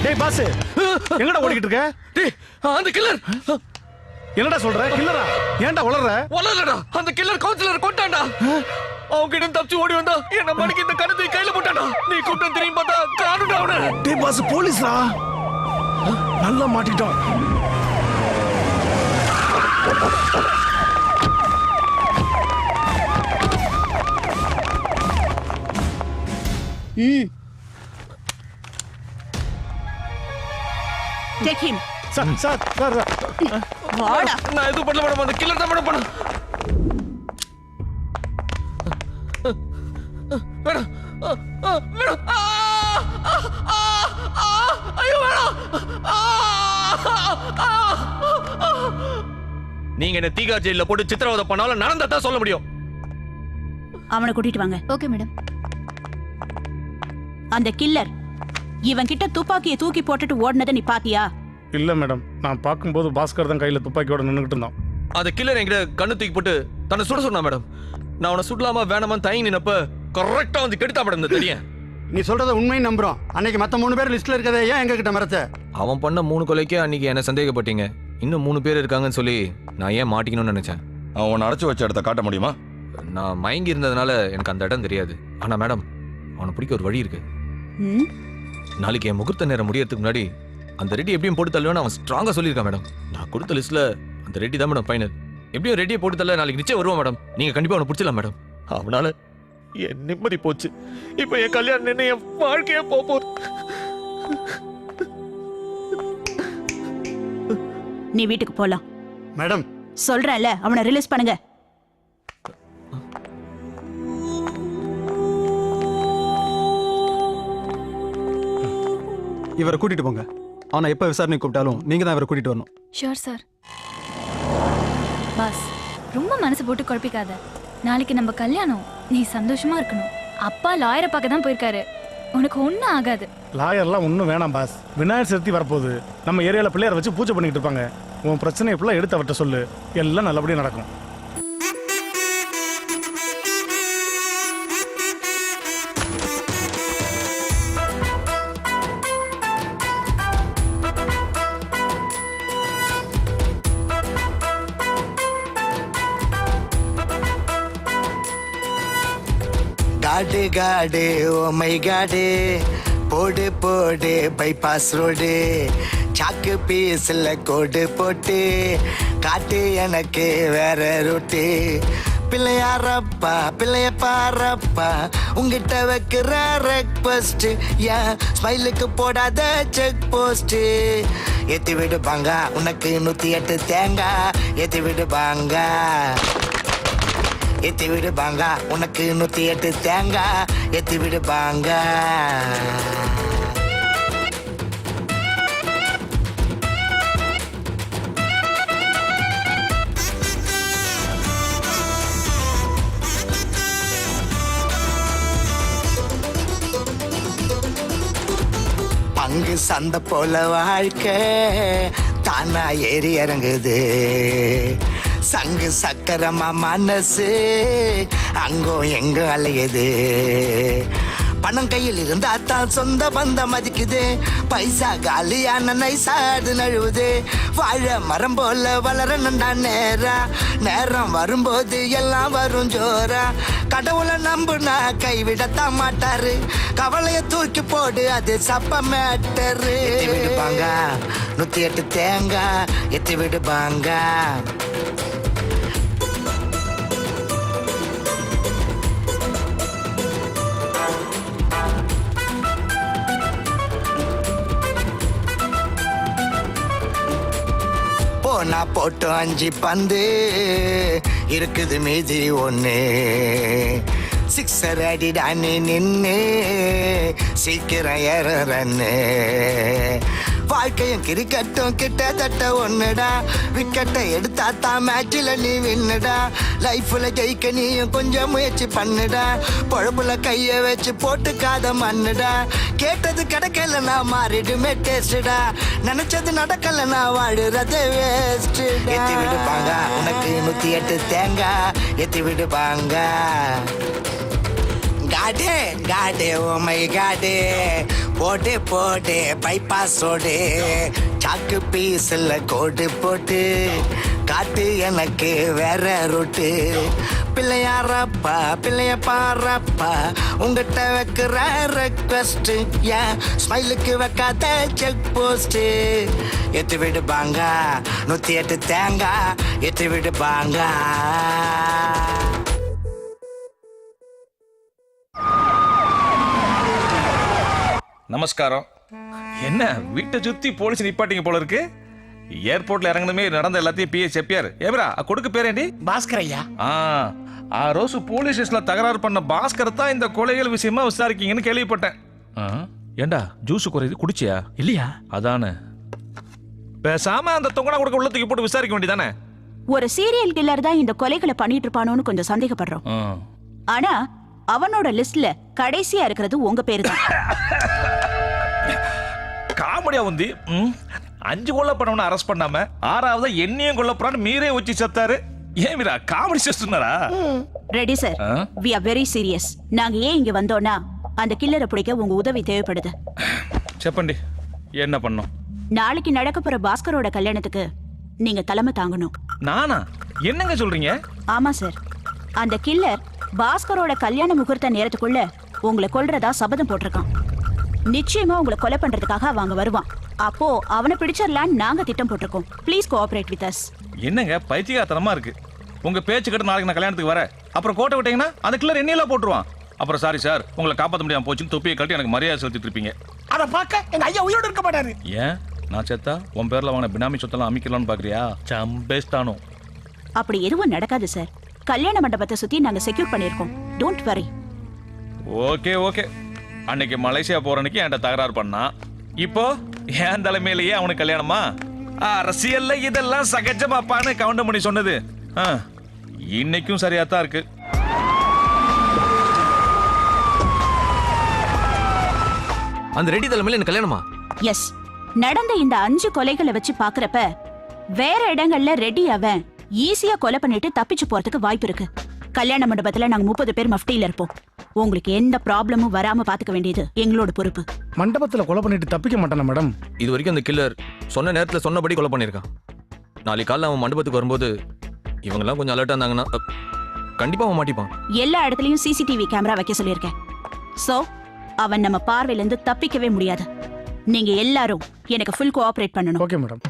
டேய் பாஸ், எங்கடா ஓடிக்கிட்டு இருக்க? டேய் அந்த கில்லர். என்னடா சொல்ற? கில்லரா? ஏன்டா உளறற? உளறடா. அந்த கில்லர் கவுன்சிலர் கொண்டான்டா. அவங்க கிட்ட தப்பிச்சு ஓடி வந்தா என்ன மணிக்கு இந்த கணத்தை கையில போட்டான்டா. நீ கூப்பிட்டு திரும்பி பார்த்தா காணுடா அவன. டேய் பாஸ், போலீஸ்ரா. நல்லா மாட்டிட்டோம். Take him. சார். வாடா. நான் எதுவும் பண்ணல மேடம். அந்த கில்லர் தான் மேடம் பண்ண. Madam madam. ஐயோ மேடம். நீங்க என்ன தீகார் ஜெயில போட்டு சித்திரவதை பண்ணாலும் நடந்ததான் சொல்ல முடியும். அவனை கூட்டிட்டு வாங்க. Okay madam. அந்த கில்லர் இவன் கிட்ட துப்பாக்கியை தூக்கி போட்டுட்டு ஓடுனதை நீ பாத்தியா? இல்ல மேடம், நான் பார்க்கும்போது பாஸ்கர் தான் கையில துப்பாக்கியோட நின்னுகிட்டு இருந்தான். அந்த கில்லர் என்கிட்ட கண்ணு தூக்கி போட்டு தன்னை சுட சொன்னா மேடம். நான் அவனை சுடலாமா வேணாமா தயங்கி நின்னப்ப கரெக்டா வந்து கெடுத்தா மேடம் இந்த தெரியும். நீ சொல்றத உண்மை நம்புறோம். அன்னைக்கு மத்த 3 பேர் லிஸ்ட்ல இருக்கதே ஏன் எங்க கிட்ட மறத்த? அவன் பண்ண 3 கொலைக்கே அன்னைக்கு என்ன சந்தேகப்பட்டீங்க. இன்னும் 3 பேர் இருக்காங்கன்னு சொல்லி நான் ஏன் மாட்டிக்கணும்னு நினைச்சேன். அவன் அடைச்சு வச்ச இடத்த காட்ட முடியுமா? நான் மயங்கி இருந்ததுனால எனக்கு அந்த இடம் தெரியாது. ஆனா மேடம், அவனை பிடிக்க ஒரு வழி இருக்கு. நாளைக்கு என் முகூர்த்த நேரம் முடியறதுக்கு முன்னாடி அந்த ரெட்டி எப்படியும் போட்டு தள்ளுவேன்னு அவன் ஸ்ட்ராங்கா சொல்லியிருக்கான் மேடம். நான் கொடுத்த லிஸ்ட்ல அந்த ரெட்டி தான் மேடம் ஃபைனல். எப்படியும் ரெட்டியை போட்டு தள்ள நாளைக்கு நிச்சயம் வருவான் மேடம். நீங்க கண்டிப்பா அவனை பிடிச்சலாம் மேடம். அவனால என் நிம்மதி போச்சு. இப்ப என் கல்யாணம் நின்று என் வாழ்க்கையே போகுது. நீ வீட்டுக்கு போலாம். மேடம் சொல்றேன்ல, அவனை ரிலீஸ் பண்ணுங்க. இவரை கூட்டிட்டு போங்க. அவனை எப்ப விசாரணை கூப்பிட்டாலும் நீங்க தான் இவரை கூட்டிட்டு வரணும். Sure sir. பாஸ், ரொம்ப மனசு போட்டு குழப்பிக்காத. நாளைக்கு நம்ம கல்யாணம். நீ சந்தோஷமா இருக்கணும். அப்பா லாயரை பார்க்க தான் போயிருக்காரு. உனக்கு ஒன்றும் ஆகாது. லாயர்லாம் ஒன்றும் வேணாம் பாஸ். விநாயகர் சதுர்த்தி வரப்போகுது. நம்ம ஏரியாவில் பிள்ளையார வச்சு பூஜை பண்ணிக்கிட்டு இருப்பாங்க. உன் பிரச்சனை ஃபுல்லாக எடுத்து அவர்கிட்ட சொல்லு. எல்லாம் நல்லபடியாக நடக்கும். காடு காடு ஓ மை காடு போடு போடு பைபாஸ் ரோடு சாக்கு பீஸ்ல கோடு போட்டு காட்டு எனக்கு வேற ரூட்டு பிள்ளையாரப்பா பிள்ளைய பாரப்பா உங்கிட்ட வைக்கிற ரெக்வஸ்ட் ஏன் ஸ்மைலுக்கு போடாத செக் போஸ்ட் ஏத்தி விடுப்பாங்க உனக்கு 108 தேங்காய் ஏத்தி விடுப்பாங்க ஏத்தி விடுப்பாங்க உனக்கு 108 தேங்காய் ஏத்தி விடுப்பாங்க பங்கு சந்தை போல வாழ்க்கை தானா ஏறி இறங்குது சங்கு சக்கரமா மனசு அங்கோ எங்க அலையுது பணம் கையில் இருந்தா தான் சொந்த பந்தம் மதிக்குது பைசா காலியான நைசாடு நழுவுது வாழ மரம் போல வளரணுண்டா நேரம் வரும்போது எல்லாம் வரும் ஜோரா கடவுளை நம்புனா கைவிடத்தான் மாட்டாரு கவலைய தூக்கி போடு அது சப்ப மேட்டரு விடுப்பாங்க 108 தேங்காய் எத்தி விடுப்பாங்க போனா போட்டு 5 பந்து இருக்குது மீதி 1 சிக்ஸர் அடிடானே நின்னு சீக்கிரம் ஏற ரன்னு வாழ்க்கையும் கிரிக்கெட்டும் கிட்டத்தட்ட ஒண்ணுடா விக்கெட்டை எடுத்தா தான் மேட்சில் நீ வின்னுடா லைஃப்ல ஜெயிக்க நீயும் கொஞ்சம் முயற்சி பண்ணுடா பொழப்புல கைய வச்சு போட்டுக்காத மண்ணுடா கேட்டது கிடைக்கலன்னா மாறிடுமே டேஸ்டா நினைச்சது நடக்கலன்னா வாழுறது வேஸ்ட் ஏத்தி விடுப்பாங்க உனக்கு 108 தேங்காய் ஏத்தி விடுப்பாங்க காடு காடு ஓ மை காடு போட்டு போட்டு பைபாஸ் ரோடு சாக்கு பீஸ்ல கோடு போட்டு காட்டு எனக்கு வேற ரூட்டு பிள்ளையாரப்பா பிள்ளைய பாரப்பா உங்ககிட்ட வைக்கிற ரெக்வஸ்ட் ஏன் ஸ்மைலுக்கு வைக்காத செக் போஸ்ட் ஏத்தி விடுப்பாங்க 108 தேங்காய் ஏத்தி விடுப்பாங்க நமஸ்காரம். என்ன வீட்டை சுத்தி போலீஸ் நிப்பாட்டிங்க போல இருக்கு. ஏர்போர்ட்ல இறங்கணுமே நடந்த எல்லாத்தையும் பிஏ செப்பியார் ஏப்ரா கொடுக்க பேரேண்டி பாஸ்கர் ஐயா. ஆ ரோசு போலீஸ் ஸ்டேஷன்ல தகராறு பண்ண பாஸ்கர் தான் இந்த கொலைகள் விஷயமா விசாரிக்கீங்கன்னு கேள்விப்பட்டேன். ஏண்டா ஜூஸ் குறையுது குடிச்சியா? இல்லையா? அதானே பேசாம அந்த தொங்கனா கொடுக்க உள்ள தூக்கி போட்டு விசாரிக்க வேண்டியதானே. ஒரு சீரியல் கில்லர் தான் இந்த கொலைகளை பண்ணிட்டு இருப்பானோன்னு கொஞ்சம் சந்தேகப்படுறோம். ஆனா அவனோட லிஸ்ட்ல கடைசியா இருக்கிறது உங்க பேரு தான். காமெடியா வந்து 5 கொலை பண்ணவன அரெஸ்ட் பண்ணாம 6வது என்னையும் கொல்ல போறான்னு மீரே வச்சு செத்தாரு. ஏன் மீரா காமெடி செஸ்டனரா? Ready sir, we are very serious. நாங்க ஏன் இங்க வந்தோம்னா அந்த கில்லரை பிடிக்க உங்க உதவி தேவைப்படுது. செப்பண்டி என்ன பண்ணோம்? நாளைக்கு நடக்க போற பாஸ்கரோட கல்யாணத்துக்கு நீங்க தலைமை தாங்கணும். நானா? என்னங்க சொல்றீங்க? ஆமா சார், அந்த கில்லர் பாஸ்கரோட கல்யாண முகூர்த்த நேரத்துக்குள்ள உங்களை கொல்றதா சபதம் போட்டிருக்கான். நிச்சயமா உங்களை கொலை பண்றதுக்காக அவங்க வருவான். அப்போ அவனை பிடிச்சிடலான்னு நாங்க திட்டம் போட்டிருக்கோம். Please cooperate with us. என்னங்க பைத்தியகாரத்தனமா இருக்கு உங்க பேச்சு கிட்ட. நாளைக்கு நான் கல்யாணத்துக்கு வரேன், அப்புறம் கோட்டை விட்டீங்கன்னா அந்த கில்லர் என்னையெல்லாம் போட்டுருவான். அப்புறம் சாரி சார் உங்களை காப்பாற்ற முடியாம போச்சுன்னு தொப்பியை கட்டி எனக்கு மரியாதை செலுத்திட்டு இருப்பீங்க. அத பார்க்க எங்க ஐயா உயிரோடு இருக்க மாட்டாரு. ஏன் நான் செத்தா உன் பேர்ல வாங்கின பினாமி சொத்தெல்லாம் அமைக்கலாம்னு பாக்குறியா? சம்பேஸ்டானோ. அப்படி எதுவும் நடக்காது சார். கல்யாண மண்டபத்தை சுத்தி நாங்க செக்யூர் பண்ணிருக்கோம். Don't worry. Okay okay. அன்னைக்கு மலேசியா போறனுக்கு என்கிட்ட தகராறு பண்ணா, இப்போ என் தலைமையிலேயே அவனுக்கு கல்யாணமா? அரசியல்ல இதெல்லாம் சகஜமாப்பான்னு கவுண்ட் பண்ணி சொன்னது இன்னைக்கும் சரியாத்தான் இருக்கு. அந்த ரெடி தலைமையில எனக்கு கல்யாணமா? எஸ். நடந்த இந்த 5 கொலைகளை வச்சு பாக்குறப்ப வேற இடங்கள்ல ரெடி அவன் ஈஸியா கொலை பண்ணிட்டு தப்பிச்சு போறதுக்கு வாய்ப்பு இருக்கு. கல்யாண மண்டபத்துல நாங்க 30 பேர் மஃப்டியில இருப்போம். உங்களுக்கு எந்த ப்ராப்ளமும் வராம பாத்துக்க வேண்டியது எங்களோட பொறுப்பு. மண்டபத்துல கொலை பண்ணிட்டு தப்பிக்க மாட்டானா மேடம்? இது வரைக்கும் அந்த கில்லர் சொன்ன நேரத்துல சொன்னபடி கொலை பண்ணிருக்கான். நாளைக்கு காலைல அவன் மண்டபத்துக்கு வரும்போது இவங்கெல்லாம் கொஞ்சம் அலர்ட்டா இருந்தாங்கன்னா கண்டிப்பா அவன் மாட்டிப்பான். எல்லா இடத்துலயும் சிசிடிவி கேமரா வைக்க சொல்லியிருக்கேன். சோ அவன் நம்ம பார்வையில இருந்து தப்பிக்கவே முடியாது. நீங்க எல்லாரும் எனக்கு ஃபுல் கோஆபரேட் பண்ணணும். Okay madam.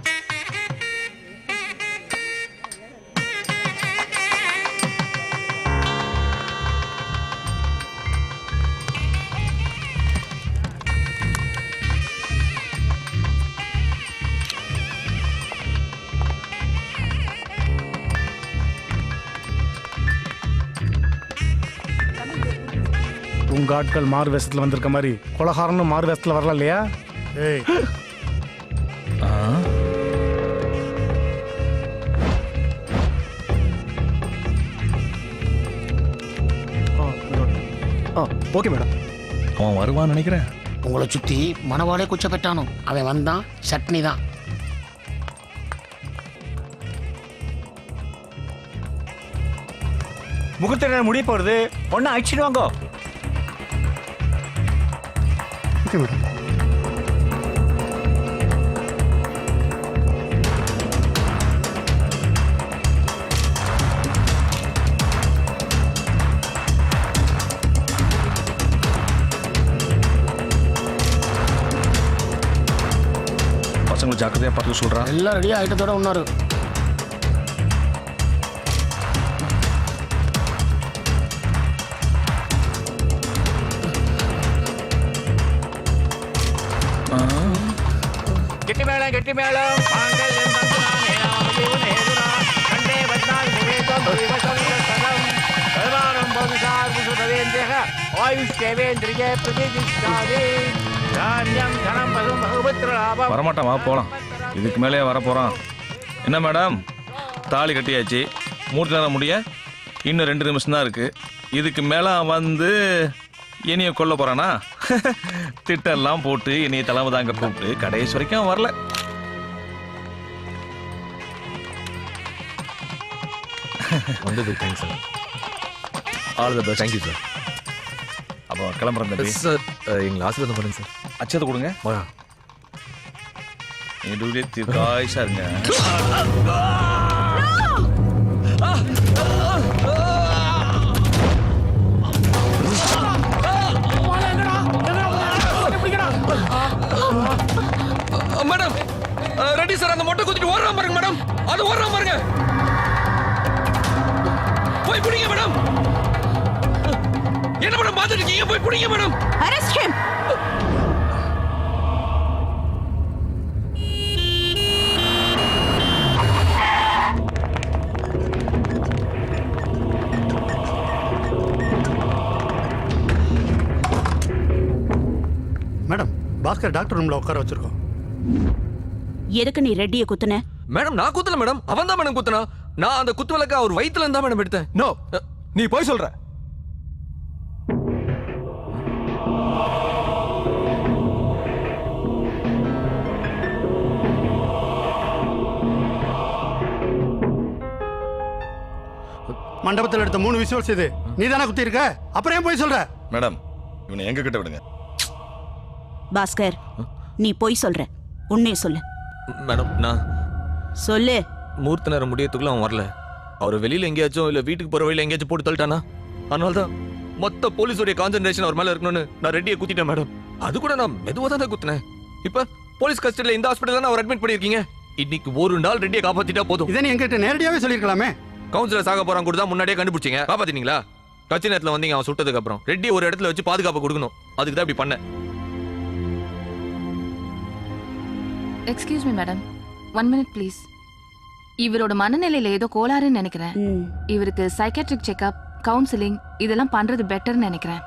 உங்க ஆட்கள் மாறு வேஷத்துல வந்திருக்க மாதிரி கொலகாரனும் மாறு வேஷத்துல வரலாம் இல்லையா? ஏய் ஓகே மேடம். அவன் வருவான்னு நினைக்கிறேன். உங்களை சுத்தி மனவாளே குச்ச பெட்டானோ அவன் வந்தான் சட்னி தான். முகூர்த்த நேரம் முடிய போறது. ஒன்னா ஆக்ஷன் வாங்கோ. Okay madam. பசங்களை ஜாக்கிரதையா பார்த்து சொல்றா. எல்லாம் ரெடியா ஐட்டத்தோட ஒன்னாரு. கெட்டி மேளம் மாங்கல்யம் தந்துனானே ஆதிவனே துனா கண்டே வந்தாய் முகேதம் விவசவிலசனம் கல்வாரம் பவிசார் விசுதவேந்திரக ஆயுஷ் தேவேந்திரிய பிரதிஷ்டாதே தான்யம் தனம் பசும் பகுபத்ர லாபம். வரமாட்டான், வா போலாம். இதுக்கு மேலே வர போறான். என்ன மேடம், தாலி கட்டியாச்சு, மூர்த்தி நேரம் முடிய இன்னும் 2 நிமிஷம் தான் இருக்கு. இதுக்கு மேல வந்து என்னைய கொல்ல போறானா? திட்டெல்லாம் போட்டு என்னைய தலைமை தாங்க கூப்பிட்டு கடைசி வரைக்கும் அவன் வரல. வந்தது thanks sir. All the best. Thank you sir. அப்போ கிளம்புறேன் தம்பி. சார் எங்களை ஆசீர்வாதம் பண்ணுங்க சார். அச்சத்தை கொடுங்க. நீ தீர்க்காயுஷா இருங்க. Madam ready sir. அந்த மொட்டை குத்திட்டு ஓடுறான் பாருங்க மேடம். அது ஓடுறான் பாருங்க. போய் புடிங்க மேடம். என்ன மேடம் பார்த்துட்டு இருக்கீங்க? போய் புடிங்க madam. Arrest him. Madam Bhaskar doctor ரூம்ல உட்கார வச்சிருக்கோம். எதுக்கு நீ ரெட்டியை குத்துன? மேடம் நான் குத்தல மேடம். அவன் தான் மேடம் குத்துனா. நான் அந்த குத்து விளக்க அவர் வயித்துல இருந்தா மேடம் எடுத்தேன். நோ, நீ போய் சொல்ற. மண்டபத்தில் எடுத்த 3 விஷுவல்ஸ் இது. நீ தானே குத்தி இருக்க, அப்புறம் ஏன் போய் சொல்ற? மேடம் இவனை எங்க கிட்ட விடுங்க. பாஸ்கர், நீ போய் சொல்ற. உண்மையை சொல்லு. மேடம் நான் சொல்லு. மூர்த்த நேரம் முடியத்துக்குள்ள அவன் வரல. அவர் வெளியில எங்கேயாச்சும் இல்ல வீட்டுக்கு போற வழியில எங்கேயாச்சும் போட்டு தள்ளிட்டானா? அதனால்தான் மொத்த போலீஸோட கான்சென்ட்ரேஷன் அவர் மேல இருக்கணும்னு நான் ரெட்டியை குத்திட்டேன் மேடம். அது கூட நான் மெதுவா தான் குத்தினேன். இப்ப போலீஸ் கஸ்டடியில இந்த ஹாஸ்பிட்டல் தான் அவர் அட்மிட் பண்ணிருக்கீங்க. இன்னைக்கு ஒரு நாள் ரெட்டியை காப்பாத்திட்டா போதும். இதை நீ என்கிட்ட நேரடியாவே சொல்லிருக்கலாமே. கவுன்சிலர் சாக போறான் கூட தான் முன்னாடியே கண்டுபிடிச்சீங்க. காப்பாத்தினீங்களா? கட்சி நேரத்துல வந்தீங்க அவன் சுட்டதுக்கு அப்புறம். ரெட்டி ஒரு இடத்துல வச்சு பாதுகாப்பு கொடுக்கணும். அதுக்கு தான் இப்படி பண்ண. Excuse me madam, 1 minute please. இவரோட மனநிலையில ஏதோ கோளாறுன்னு நினைக்கிறேன். இவருக்கு சைக்காட்ரிக் செக்அப், கவுன்சிலிங் இதெல்லாம் பண்றது பெட்டர்னு நினைக்கிறேன்.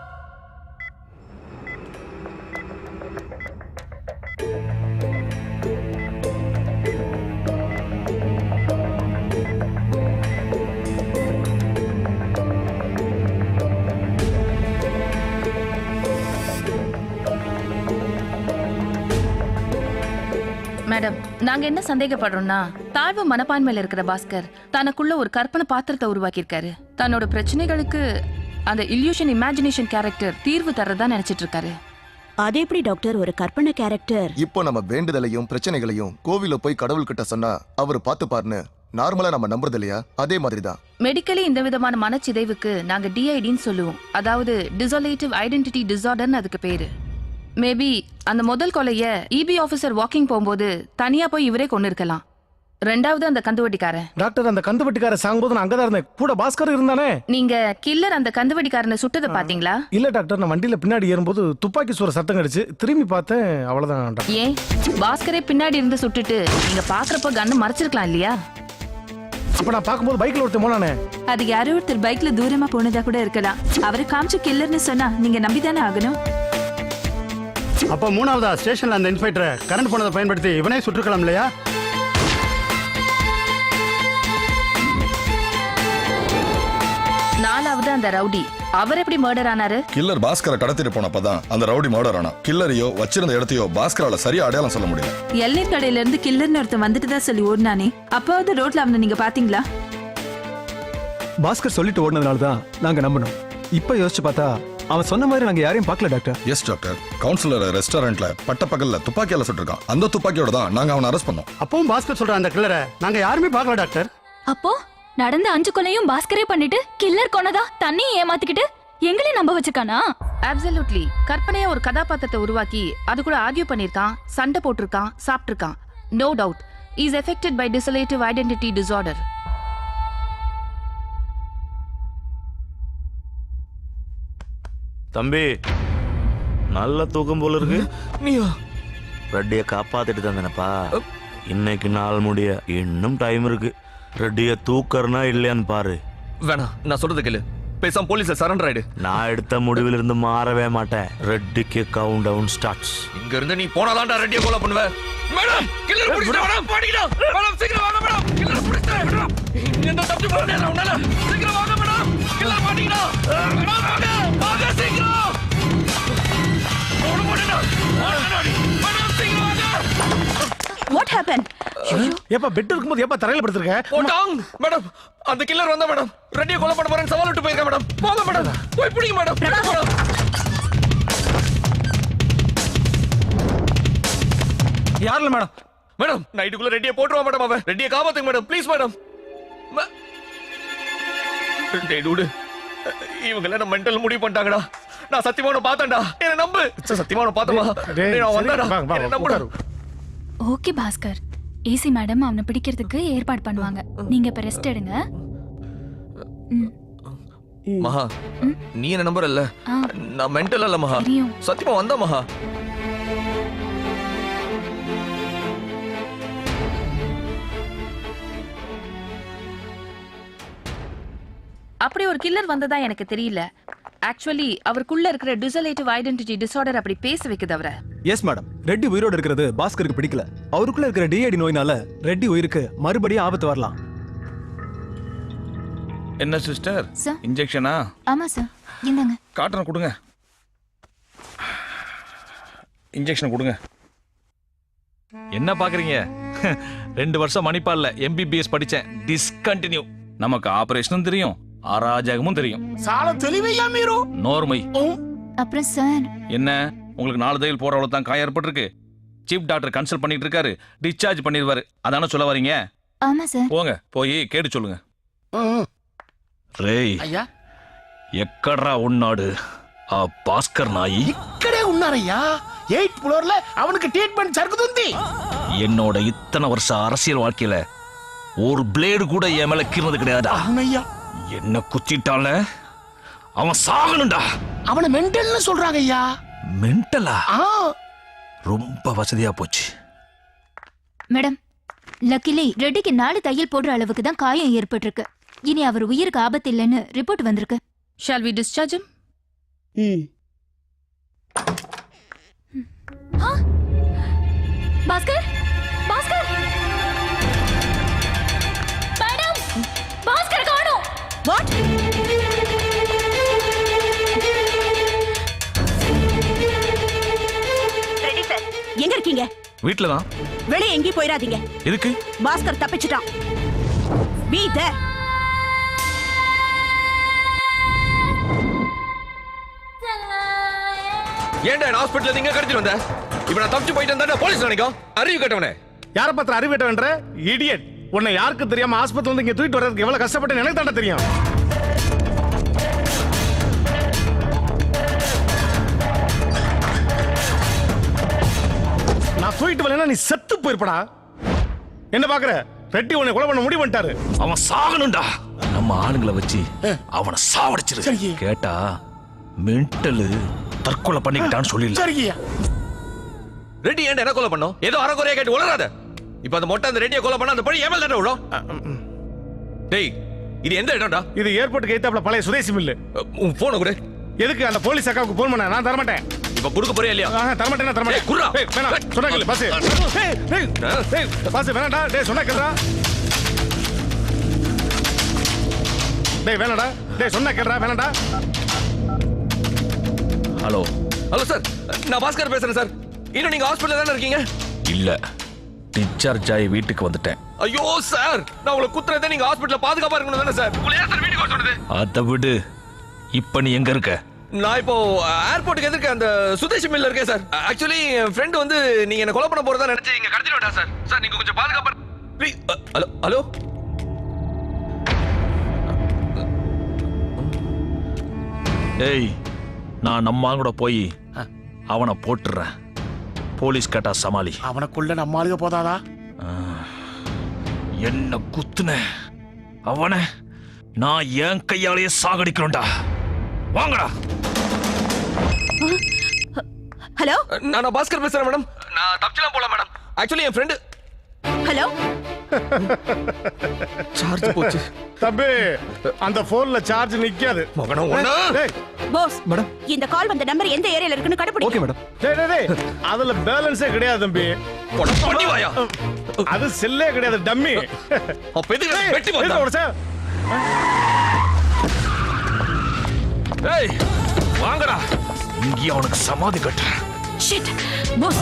மேடம், நாங்க என்ன சந்தேகப்படுறோம்னா, தாழ்வு மனப்பான்மையில இருக்கிற பாஸ்கர் தனக்குள்ள ஒரு கற்பனை பாத்திரத்தை உருவாக்கியிருக்காரு. தன்னோட பிரச்சனைகளுக்கு அந்த இல்யூஷன் இமேஜினேஷன் கேரக்டர் தீர்வு தர்றதா நினைச்சிட்டு இருக்காரு. அது எப்படி டாக்டர் ஒரு கற்பனை கேரக்டர்? இப்போ நம்ம வேண்டுதலையும் பிரச்சனைகளையும் கோவில போய் கடவுள்கிட்ட சொன்னா அவர் பார்த்துப்பாருன்னு நார்மலா நம்ம நம்புறது இல்லையா அதே மாதிரி தான். மெடிக்கலி இந்த விதமான மனச்சிதைவுக்கு நாங்க டிஐடின்னு சொல்லுவோம். அதாவது டிசோலேட்டிவ் ஐடென்டிட்டி டிசார்டர்னு அதுக்கு பேரு. மேபி அந்த முதல் கொலைய இபி ஆபீசர் வாக்கிங் போகும்போது தனியா போய் இவரே கொண்டு இருக்கலாம். ரெண்டாவது அந்த கந்துவட்டிக்காரன். டாக்டர், அந்த கந்துவட்டிக்காரன் சாகும்போது நான் அங்கதான் இருந்தேன். கூட பாஸ்கர் இருந்தானே. நீங்க கில்லர் அந்த கந்துவட்டிக்காரனை சுட்டதை பாத்தீங்களா? இல்ல டாக்டர், நான் வண்டியில பின்னாடி ஏறும்போது துப்பாக்கி சூற சத்தம் கிடைச்சு திரும்பி பார்த்தேன், அவ்வளவுதான் டாக்டர். ஏன் பாஸ்கரே பின்னாடி இருந்து சுட்டுட்டு நீங்க பாக்குறப்ப கண்ணு மறைச்சிருக்கலாம் இல்லையா? அப்ப நான் பாக்கும்போது பைக்ல ஒருத்தர் போனானே. அது யாரோ ஒருத்தர் பைக்ல தூரமா போனதா கூட இருக்கலாம். அவரை காமிச்சு கில்லர்னு சொன்னா நீங்க நம்பிதானே ஆகணும். அப்ப மூணாவதா ஸ்டேஷன்ல அந்த இன்ஸ்பெக்டர் கரண்ட் போனதை பயன்படுத்தி இவனே சுட்டுக்கலாம் இல்லையா? நாலாவது அந்த ரவுடி, அவர் எப்படி மர்டர் ஆனாரு? கில்லர் பாஸ்கரை கடத்திட்டு போனப்பதான் அந்த ரவுடி மர்டர் ஆனா. கில்லரையோ வச்சிருந்த இடத்தையோ பாஸ்கரால சரியா அடையாளம் சொல்ல முடியல. எல்லையின் கடையில இருந்து கில்லர்னு ஒருத்தன் வந்துட்டு தான் சொல்லி ஓடினானே, அப்பாவது ரோட்ல அவனை நீங்க பாத்தீங்களா? பாஸ்கர் சொல்லிட்டு ஓடினதுனால தான் நாங்க நம்பணும். இப்ப யோசிச்சு பார்த்தா அவன் சொன்ன மாதிரி நாங்க யாரையும் பார்க்கல டாக்டர். எஸ் டாக்டர், கவுன்சிலர் ரெஸ்டாரண்ட்ல பட்ட பகல்ல துப்பாக்கியால சுட்டிருக்கான். அந்த துப்பாக்கியோட தான் நாங்க அவனை அரெஸ்ட் பண்ணோம். அப்பவும் பாஸ்கர் சொல்ற அந்த கில்லரை நாங்க யாருமே பார்க்கல டாக்டர். அப்போ நடந்த 5 கொலையும் பாஸ்கரே பண்ணிட்டு கில்லர் கொனதா தண்ணியை ஏமாத்திக்கிட்டு எங்களையும் நம்ப வச்சிருக்கானா? அப்சல்யூட்லி. கற்பனையா ஒரு கதாபாத்திரத்தை உருவாக்கி அது கூட ஆர்கியூ பண்ணிருக்கான், சண்டை போட்டிருக்கான், சாப்பிட்டிருக்கான். No doubt is affected by dissociative identity disorder. தம்பி, நல்ல தூக்கம் போல இருக்கு. நீயா? ரெட்டிய காப்பாத்திட்டு தானேப்பா. இன்னைக்கு நாள் முடிய இன்னும் டைம் இருக்கு. ரெட்டிய தூக்கறனா இல்லையான்னு பாரு. வேணாம், நான் சொல்றது கேளு. பேசாம போலீஸ்ல சரண்டர் ஆயிடு. நான் எடுத்த முடிவில் இருந்து மாறவே மாட்டேன். ரெட்டிக்கு கவுண்ட் டவுன் ஸ்டார்ட்ஸ். இங்க இருந்து நீ போனாதான்டா ரெட்டியை கொலை பண்ணுவ. மேடம், கில்லர் புடிச்சிட்டு வாடா, பாடிடா. மேடம் சீக்கிரம் வாங்க மேடம். கில்லர் புடிச்சிட்டு மேடம். என்ன தப்பு பண்ணல உன்னால. சீக்கிரம் வாங்க மேடம். கில்லர் பாடிடா. மேடம் வாங்க. வாங்க சீக்கிரம். ஓடு ஓடுடா. ஓடுடா. மேடம் சீக்கிரம் வாங்க. What happen? ஏப்பா பெட் இருக்கும்போது ஏப்பா தரையில படுத்துருக்க? போடாங். மேடம், அந்த கில்லர் வந்தா மேடம். ரெட்டியை கொலை பண்ண போறேன்னு சவால் விட்டு போயிருக்க மேடம். போங்க மேடம். போய் பிடிங்க மேடம். மேடம். யாருல மேடம்? மேடம், நைட்டுக்குள்ள ரெட்டியை போட்டுருவா மேடம். அவன் ரெட்டியை காப்பாத்துங்க மேடம். Please madam. டேய் டூடு, இவங்க எல்லாம் மென்டல் முடிவு பண்ணிட்டாங்கடா. நான் சத்தியமான பார்த்தேன்டா. என்ன நம்பு. சத்தியமான பார்த்தமா. நான் வந்தாடா. என்ன நம்புடா. ஓகே பாஸ்கர், ஏசி மேடம் அவனை பிடிக்கிறதுக்கு ஏற்பாடு பண்ணுவாங்க. நீங்க இப்ப ரெஸ்ட் எடுங்க. மகா, நீ என்ன நம்பர் இல்ல. நான் மென்டல் இல்ல மகா. சத்தியமா வந்தா மகா. அப்படி ஒரு கில்லர் வந்ததா எனக்கு தெரியல. ஆக்சுவலி அவருக்குள்ள இருக்கிற டிசோலேட்டிவ் ஐடென்டிட்டி டிசார்டர் அப்படி பேச வைக்குது அவரை. எஸ் மேடம், ரெட்டி உயிரோடு இருக்கிறது பாஸ்கருக்கு பிடிக்கல. அவருக்குள்ள இருக்கிற டிஐடி நோயினால ரெட்டி உயிருக்கு மறுபடியும் ஆபத்து வரலாம். என்ன சிஸ்டர், இன்ஜெக்ஷனா? ஆமா சார், இந்தாங்க. காட்டன் கொடுங்க. இன்ஜெக்ஷன் கொடுங்க. என்ன பாக்குறீங்க? 2 வருஷம் மணிப்பால்ல எம்பிபிஎஸ் படிச்சேன். டிஸ்கண்டினியூ. நமக்கு ஆபரேஷனும் தெரியும், அராஜகமும் தெரியும். சால தெளிவையா மீரோ? நோர்மை. அப்புறம் சார், என்ன உங்களுக்கு 4 தையல் போற அளவு தான் காயம் ஏற்பட்டிருக்கு. சீஃப் டாக்டர் கன்சல்ட் பண்ணிட்டு இருக்காரு. டிஸ்சார்ஜ் பண்ணிடுவாரு. அதானே சொல்ல வரீங்க? ஆமா சார். போங்க, போய் கேட்டு சொல்லுங்க. రేయ్ ఎక్కడ్రా ఉన్నాడు ఆ భాస్కర్ నాయి? ఇక్కడే ఉన్నారయ్యా. 8th ఫ్లోర్ல அவனுக்கு ட்ரீட்மென்ட் జరుగుతుంది. என்னோட இத்தனை வருஷ அரசியல் வாழ்க்கையில ஒரு பிளேடு கூட என் மேல கீறனது கிடையாதா? అవునయ్యా. என்ன குத்திட்டால அவன் சாகணும்டா. அவனை மென்டல்னு சொல்றாங்க ஐயா. மென்டலா? ரொம்ப வசதியா போச்சு. மேடம், லக்கிலி ரெட்டிக்கு 4 தையல் போடுற அளவுக்கு தான் காயம் ஏற்பட்டிருக்கு. இனி அவர் உயிருக்கு ஆபத்து இல்லைன்னு ரிப்போர்ட் வந்திருக்கு. Shall we discharge him? Bhaskar, Bhaskar, madam, Bhaskar காணோம். வாட்? Ready sir. எங்க இருக்கீங்க? வீட்ல தான். வெளியே எங்கேயும் போயிடாதீங்க. எதுக்கு? பாஸ்கர் தப்பிச்சிட்டான். Be there. ஏன்டா ஹாஸ்பிடல்ல நீங்க கடத்திட்டு வந்த? இப்ப நான் தப்பிச்சு போயிட்டு வந்தா போலீஸ் நினைக்கும். அறிவு கட்டவனே. யார பத்திர அறிவு கட்டவன்ற? இடியட். உன்னை யாருக்கு தெரியாம ஆஸ்பத்திரி வந்து இங்க தூக்கிட்டு வர்றதுக்கு எவ்வளவு கஷ்டப்பட்டு எனக்கு தாண்டா தெரியும். நான் தூக்கிட்டு வரலன்னா நீ செத்து போயிருப்படா. என்ன பாக்குற? ரெட்டி உன்னை கொலை பண்ண முடிவு பண்ணிட்டாரு. அவன் சாகணும்டா. நம்ம ஆளுங்களை வச்சு அவனை சாவடிச்சிரு. கேட்டா மென்டல் தற்கொலை பண்ணிக்கிட்டான்னு சொல்லிடலாம். சரியா ரெட்டி ஏன்டா என்ன கொலை பண்ணோம்? ஏதோ அறகுறையா கேட்டு உளறாத. இப்ப அந்த மொட்டை அந்த ரெட்டியை கொலை பண்ண அந்த பழி ஏமல் தானே விடும். டேய் இது எந்த இடம்டா? இது ஏர்போர்ட்டுக்கு எதிர்த்தாப்புல பழைய சுதேசி மில்லு. உன் போனை கூட எதுக்கு அந்த போலீஸ் அக்காவுக்கு போன் பண்ண? நான் தர மாட்டேன். இப்ப குடுக்க போறியா இல்லையா? தரமாட்டேன் தரமாட்டேன். குர்ரா வேணாம் சொன்னா கேளு. பஸ் பஸ் வேணாடா. டேய் சொன்னா கேளுடா. டேய் வேணாடா. டேய் சொன்னா கேளுடா. வேணாடா. ஹலோ ஹலோ சார், நான் பாஸ்கர் பேசுறேன் சார். இன்னும் நீங்க ஹாஸ்பிடல்ல தானே இருக்கீங்க? இல்ல, டிஸ்சார்ஜ் ஆகி வீட்டுக்கு வந்துட்டேன். ஐயோ சார், நான் உங்களை குத்துறதே நீங்க ஹாஸ்பிடல்ல பாதுகாப்பா இருக்கணும் தானே சார். உங்களை யார் சார் வீட்டுக்கு வர சொன்னது? அதை விடு. இப்ப நீ எங்க இருக்க? நான் இப்போ ஏர்போர்ட்டுக்கு எதிர்க்க அந்த சுதேஷ் மில்ல இருக்கேன் சார். ஆக்சுவலி என் ஃப்ரெண்ட் வந்து நீங்க என்ன கொலை பண்ண போறதா நினைச்சு இங்க கடத்திட்டு விட்டா சார். சார் நீங்க கொஞ்சம் பாதுகாப்பா ப்ளீஸ். ஹலோ ஹலோ ஏய், நான் நம்ம கூட போய் அவனை போட்டுறேன். போலீஸ் கேட்டா சமாளி. அவனுக்குள்ள நம்ம ஆளுக போதாதா? என்ன குத்துன அவனை நான் என் கையாலேயே சாகடிக்கிறோம்டா. வாங்கடா. ஹலோ, நான் பாஸ்கர் பேசுறேன் மேடம். நான் தப்பிச்சலாம் போல மேடம். ஆக்சுவலி என் ஃப்ரெண்ட். ஹலோ, சார்ஜ் போச்சு. தம்பி அந்த போன்ல சார்ஜ் நிக்காது. பாஸ் மேடம், இந்த கால் வந்த நம்பர் எந்த ஏரியால இருக்குன்னு கண்டுபிடி. Okay madam. டேய் அதுல பேலன்ஸே கிடையாது தம்பி. பண்ணி வாயா. அது செல்லே கிடையாது, டம்மி. அப்ப எதுக்கு வெட்டி வந்தா? ஏய் வாங்கடா. இங்க அவனுக்கு சமாதி கட்டுறேன். ஷிட் பாஸ்,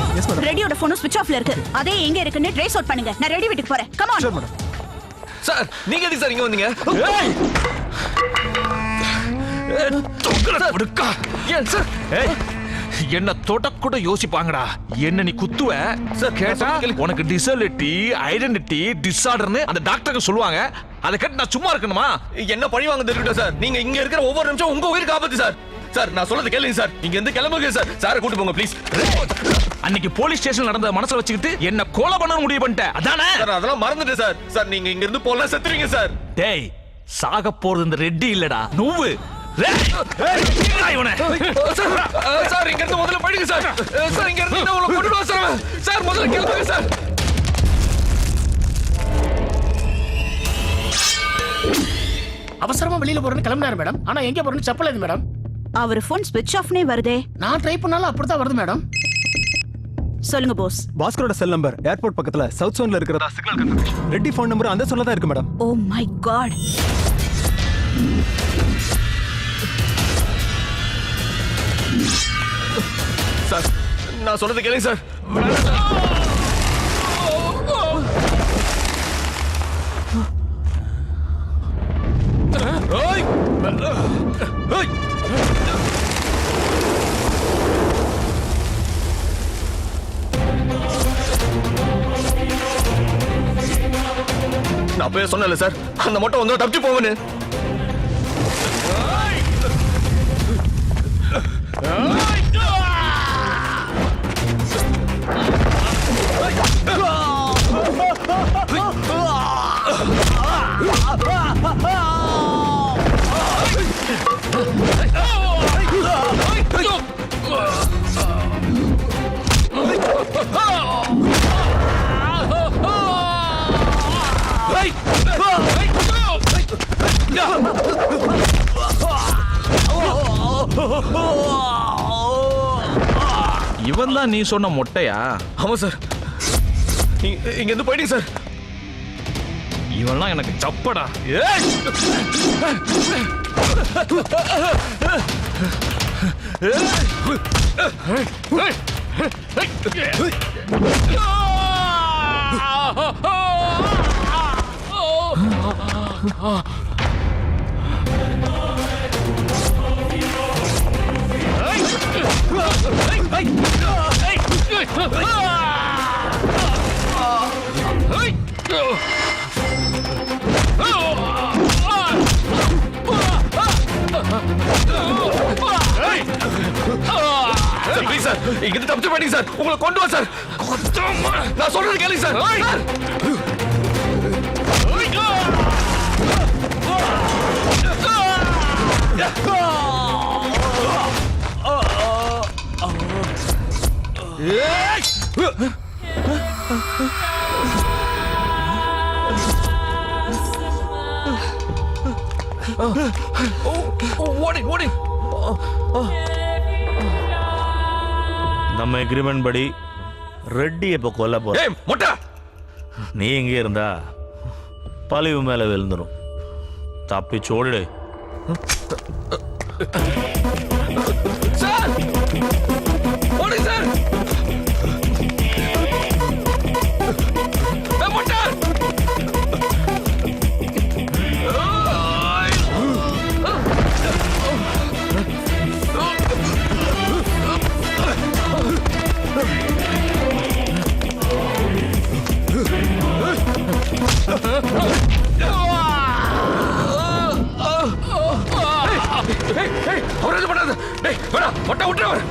ரெடியோட போன் ஸ்விட்ச் ஆஃப்ல இருக்கு. அதே எங்க இருக்குன்னு ட்ரேஸ் அவுட் பண்ணுங்க. நான் ரெடி வீட்டுக்கு போறேன். Come on. சரி மேடம். சார் நீங்க எதுக்கு சார் இங்க வந்தீங்க? ஏய் தொங்கல கொடுக்கா. ஏன் சார்? ஏய் என்ன தொடக்கூட யோசிப்பாங்கடா. என்ன நீ குத்துவ சார். கேட்டா உனக்கு டிசபிலிட்டி ஐடென்டிட்டி டிஸார்டர்னு அந்த டாக்டருக்கு சொல்லுவாங்க. அதை கேட்டு நான் சும்மா இருக்கணுமா? என்ன பழி வாங்க தெரியும் சார். நீங்க இங்க இருக்கிற ஒவ்வொரு நிமிஷம் உங்க உயிருக்கு ஆபத்து சார். சார் நான் சொல்றது கேளுங்க சார். இங்க இருந்து கிளம்புங்க சார். சாரை கூட்டி போங்க ப்ளீஸ். அன்னைக்கு போலீஸ் ஸ்டேஷன் நடந்த மனசுல வச்சுக்கிட்டு என்ன கொலை பண்ண முடிவு பண்ணிட்டேன். அதானே சார்? அதெல்லாம் மறந்துட்டேன் சார். சார் நீங்க இங்க இருந்து போலாம் செத்துறீங்க சார். டேய் சாக போறது இந்த ரெட்டி இல்லடா, நுவ்வு. சார் இங்க இருந்து முதல்ல போயிடுங்க சார். சார் இங்க இருந்து உங்களை கொண்டுடுவா சார். சார் முதல்ல கிளம்புங்க சார். அவசரமா வெளியில போறேன்னு கிளம்பினாரு மேடம். ஆனா எங்க போறேன்னு செப்பல மேடம். அவர் போன் ஸ்விட்ச் ஆஃப்னே வருதே. நான் ட்ரை பண்ணாலும் அப்படிதான் வருது மேடம். சொல்லுங்க பாஸ். பாஸ்கரோட செல் நம்பர் ஏர்போர்ட் பக்கத்துல சவுத் சோன்ல இருக்கிறதா signal confirmation. Reddy phone number அந்த சொல்ல தான் இருக்கு madam. Oh my god. Sir நான் சொல்றது கேளுங்க சார். நான் போய் சொன்னல சார், அந்த மொட்டை வந்து தப்பிச்சு போவனு. இவன் தான் நீ சொன்ன மொட்டையா? ஆமா சார். இங்க இருந்து போயிடுங்க சார். இவன்லாம் எனக்கு சப்படா. இங்க தப்பிச்சு போயிட்டீங்க சார். உங்களை கொண்டு வா சார். நான் சொல்றது கேளுங்க சார். நம்ம எக்ரிமெண்ட் படி ரெட்டி இப்ப கொல்ல போற. நீ எங்க இருந்தா பழிவு மேல விழுந்துரும். தப்பிச்சு ஓடு. சார் ஓடு சார். அவரது பண்ணாத. டேய் வேடா மொட்டை விட்டுறவர்.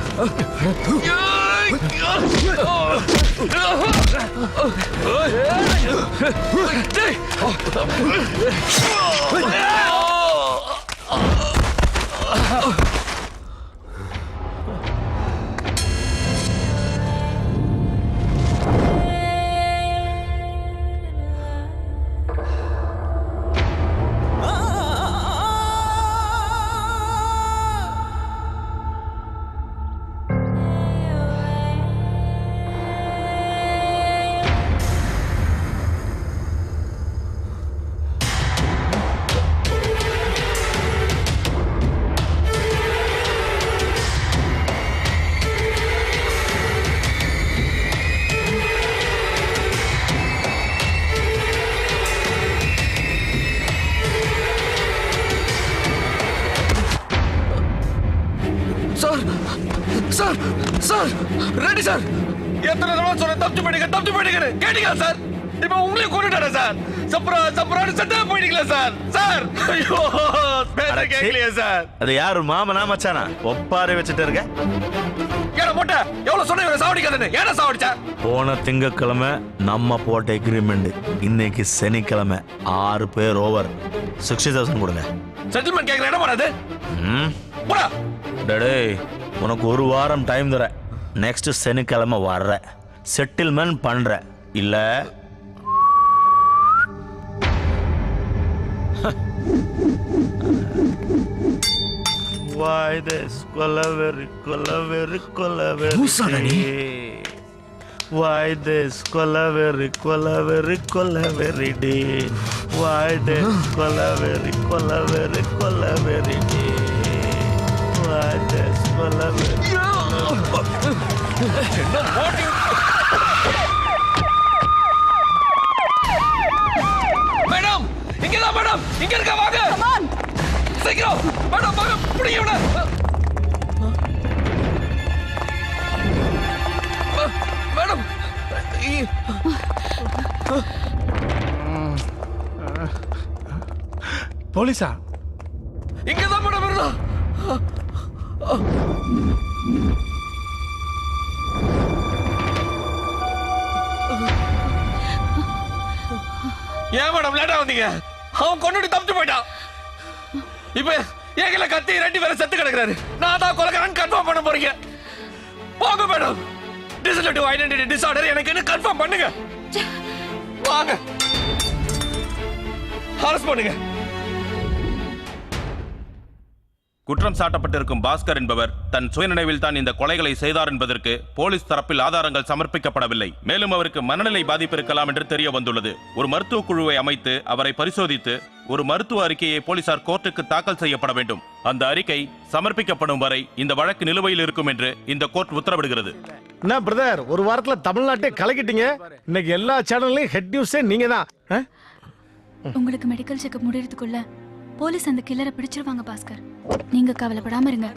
Sir sir ready sir. எத்தனை தடவை சொல்ல தப்பிச்சு போயிட்டீங்க கேட்டீங்களா சார்? இப்ப உங்களையும் கொண்டுட்டாரா சார்? சப்ரான்னு செத்தா போயிட்டீங்களா சார்? சார் ஐயோ பேச கேட்கலையா சார்? அது யாரு மாமனா மச்சானா? ஒப்பாரி வச்சுட்டு இருக்க. ஏடா மொட்டை எவ்வளவு சொன்ன இவரை சாவடிக்காதன்னு. ஏடா சாவடிச்சா? போன திங்கக்கிழமை நம்ம போட்ட எக்ரிமெண்ட். இன்னைக்கு சனிக்கிழமை 6 பேர் ஓவர். 60,000 கொடுங்க. செட்டில்மெண்ட் கேட்கற இடம் வராது. டேய் உனக்கு 1 வாரம் டைம் தரேன். நெக்ஸ்ட் சனிக்கிழமை வர்ற செட்டில்மெண்ட் பண்ற. இல்ல Why this கொலவெறி Why this கொலவெறி டே. Why this கொலவெறி டே. Why this கொலவெறி. மேடம் இங்கதான் மேடம். இங்க இருக்க வாங்க. சீக்கிரம் மேடம் வாங்க. புடிங்க இவனை. மேடம் போலீஸா? இங்கதான் மேடம் இருந்தா. ஏன் மேடம் லேட்டா வந்தீங்க? அவன் கொண்டுட்டு தப்பிச்சு போயிட்டான். இப்ப ஏகல கத்தி ரெட்டி வேற செத்து கிடக்குறாரு. நான் தான் கொலைகாரன் கன்ஃபார்ம் பண்ண போறீங்க. போங்க மேடம். டிசோசியேட்டிவ் ஐடென்டிட்டி டிசார்டர் எனக்கு என்ன கன்ஃபார்ம் பண்ணுங்க. வாங்க. அரெஸ்ட் பண்ணுங்க. குற்றம் சாட்டப்பட்டிருக்கும் பாஸ்கர் என்பவர் தன் சுயநினைவில் தான் இந்த கொலைகளை செய்தார் என்பதற்கு போலீஸ் தரப்பில் ஆதாரங்கள் சமர்ப்பிக்கப்படவில்லை. மேலும் அவருக்கு மனநிலை பாதிப்பு இருக்கலாம் என்று தெரிய வந்துள்ளது. ஒரு மருத்துவ குழுவை அமைத்து அவரை பரிசோதித்து ஒரு மருத்துவ அறிக்கையை போலீசார் கோர்ட்டுக்கு தாக்கல் செய்யப்பட வேண்டும். அந்த அறிக்கை சமர்ப்பிக்கப்படும் வரை இந்த வழக்கு நிலுவையில் இருக்கும் என்று இந்த கோர்ட் உத்தரவிடுகிறது. என்ன பிரதர், 1 வாரத்துல தமிழ்நாட்டை கலக்கிட்டீங்க. இன்னைக்கு எல்லா சேனல்லையும் ஹெட் நியூஸே நீங்க தான். உங்களுக்கு மெடிக்கல் செக்அப் முடியறதுக்குள்ள போலீஸ் அந்த கில்லரை பிடிச்சிருவாங்க பாஸ்கர். நீங்க கவலைப்படாம இருங்க.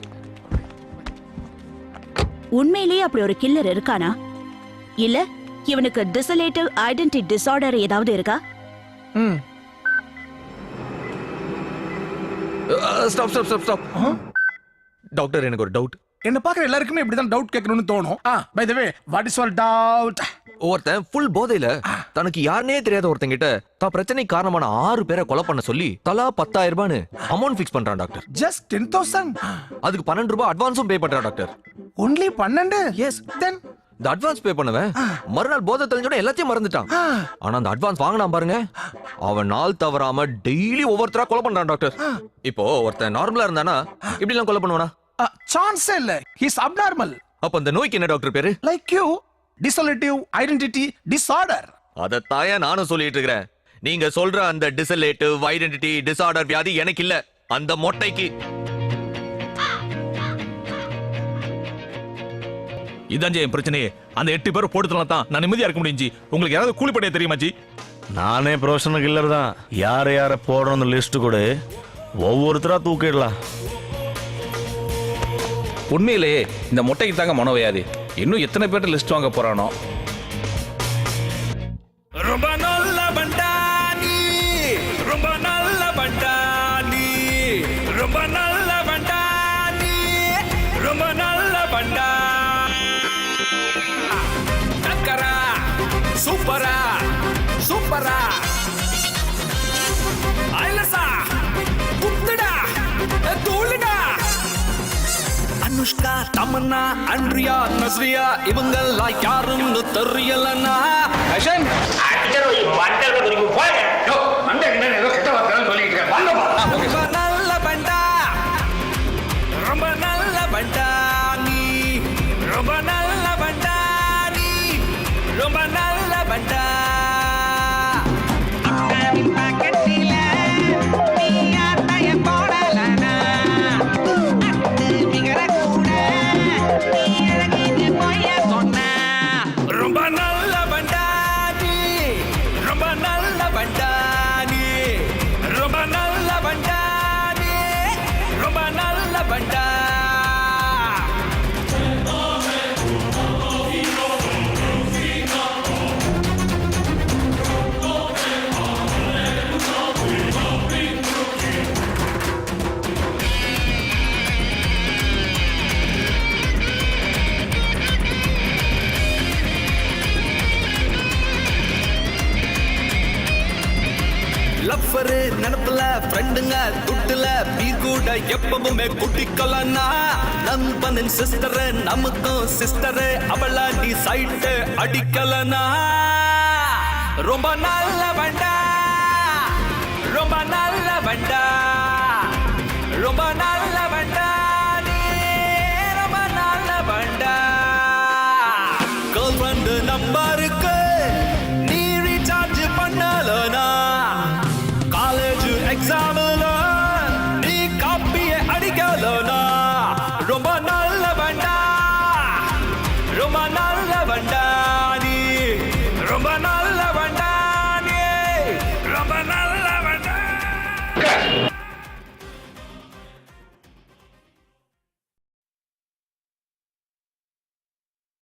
உண்மையிலேயே அப்படி ஒரு கில்லர் இருக்கானா? இல்ல இவனுக்கு டிசோசியேட்டிவ் ஐடென்டிட்டி டிசார்டர் ஏதாவது இருக்கா? ஸ்டாப் டாக்டர், எனக்கு ஒரு டவுட். என்ன பாக்குற எல்லாருக்குமே இப்படிதான் டவுட் கேட்கணும்னு தோணும். By the way what is your doubt? ஒருத்தன் ஃபுல் போதையில தனக்கு யாருனே தெரியாத ஒருத்தன் கிட்ட தான் பிரச்சனை காரணமான 6 பேரை கொலை பண்ண சொல்லி தலா 10,000 ரூபான்னு அமௌண்ட் ஃபிக்ஸ் பண்றான் டாக்டர். ஜஸ்ட் 10,000. அதுக்கு 12 ரூபாய் அட்வான்ஸும் பே பண்றான் டாக்டர். ஒன்லி 12? எஸ். தென் இந்த அட்வான்ஸ் பே பண்ணவன் மறுநாள் போதை தெளிஞ்சோட எல்லாத்தையும் மறந்துட்டான். ஆனா அந்த அட்வான்ஸ் வாங்கினான் பாருங்க, அவன் நாள் தவறாம டெய்லி ஒவ்வொருத்தரா கொலை பண்றான் டாக்டர். இப்போ ஒருத்தன் நார்மலா இருந்தானா இப்படி எல்லாம் கொலை பண்ணுவானா? சான்ஸே இல்ல. He is abnormal. அப்ப அந்த நோய்க்கு என்ன டாக்டர் பேரு? Like you, dissociative identity disorder. அத தாயா நானும் சொல்லிட்டு இருக்கிறேன். நீங்க சொல்ற அந்த டிசோலேட்டிவ் ஐடென்டிட்டி டிஸார்டர் வியாதி எனக்கு இல்ல, அந்த மொட்டைக்கு. இதான் என் பிரச்சனையே. அந்த 8 பேர் போடுறதுனால தான் நான் நிம்மதியா இருக்க முடிஞ்சு. உங்களுக்கு யாராவது கூலிப்படையா தெரியுமா ஜி? நானே ப்ரொஃபஷனல் கில்லர் தான். யாரை போடுறோம் லிஸ்ட் கூட ஒவ்வொருத்தரா தூக்கிடலாம். உண்மையிலேயே இந்த மொட்டைக்கு தாங்க மனோவியாதி. இன்னும் எத்தனை பேர் லிஸ்ட் வாங்க போறானோ. ரொம்ப நல்ல பண்டானி, ரொம்ப நல்ல பண்டானி, ரொம்ப நல்ல பண்டானி, ரொம்ப நல்ல பண்டா. டக்கரா சூப்பரா சூப்பரா ஐலசா குத்துடா தூளுடா. அனுஷ்கா தமன்னா அன்ரியா நஸ்ரியா இவங்கெல்லாம் யாருன்னு தெரியலன்னா ரொம்ப நல்ல பண்டா, ரொம்ப நல்ல பண்டா நீ, ரொம்ப நல்ல பண்டா நீ, ரொம்ப நல்ல பண்டா. ரொம்ப நல்ல பண்டானி, ரொம்ப நல்ல பண்டானி, ரொம்ப நல்ல பண்டானி, ரொம்ப நல்ல பண்டா. லவ்வரு நினப்புல ஃப்ரெண்டுங்க துட்டுல பீர் கூட எப்பவுமே குட்டிக்கலன்னா நண்பனின் சிஸ்டரு நமக்கும் சிஸ்டரு அவள நீ சைட்டு அடிக்கலனா ரொம்ப நல்ல பண்டா, ரொம்ப நல்ல பண்டா, ரொம்ப நல்ல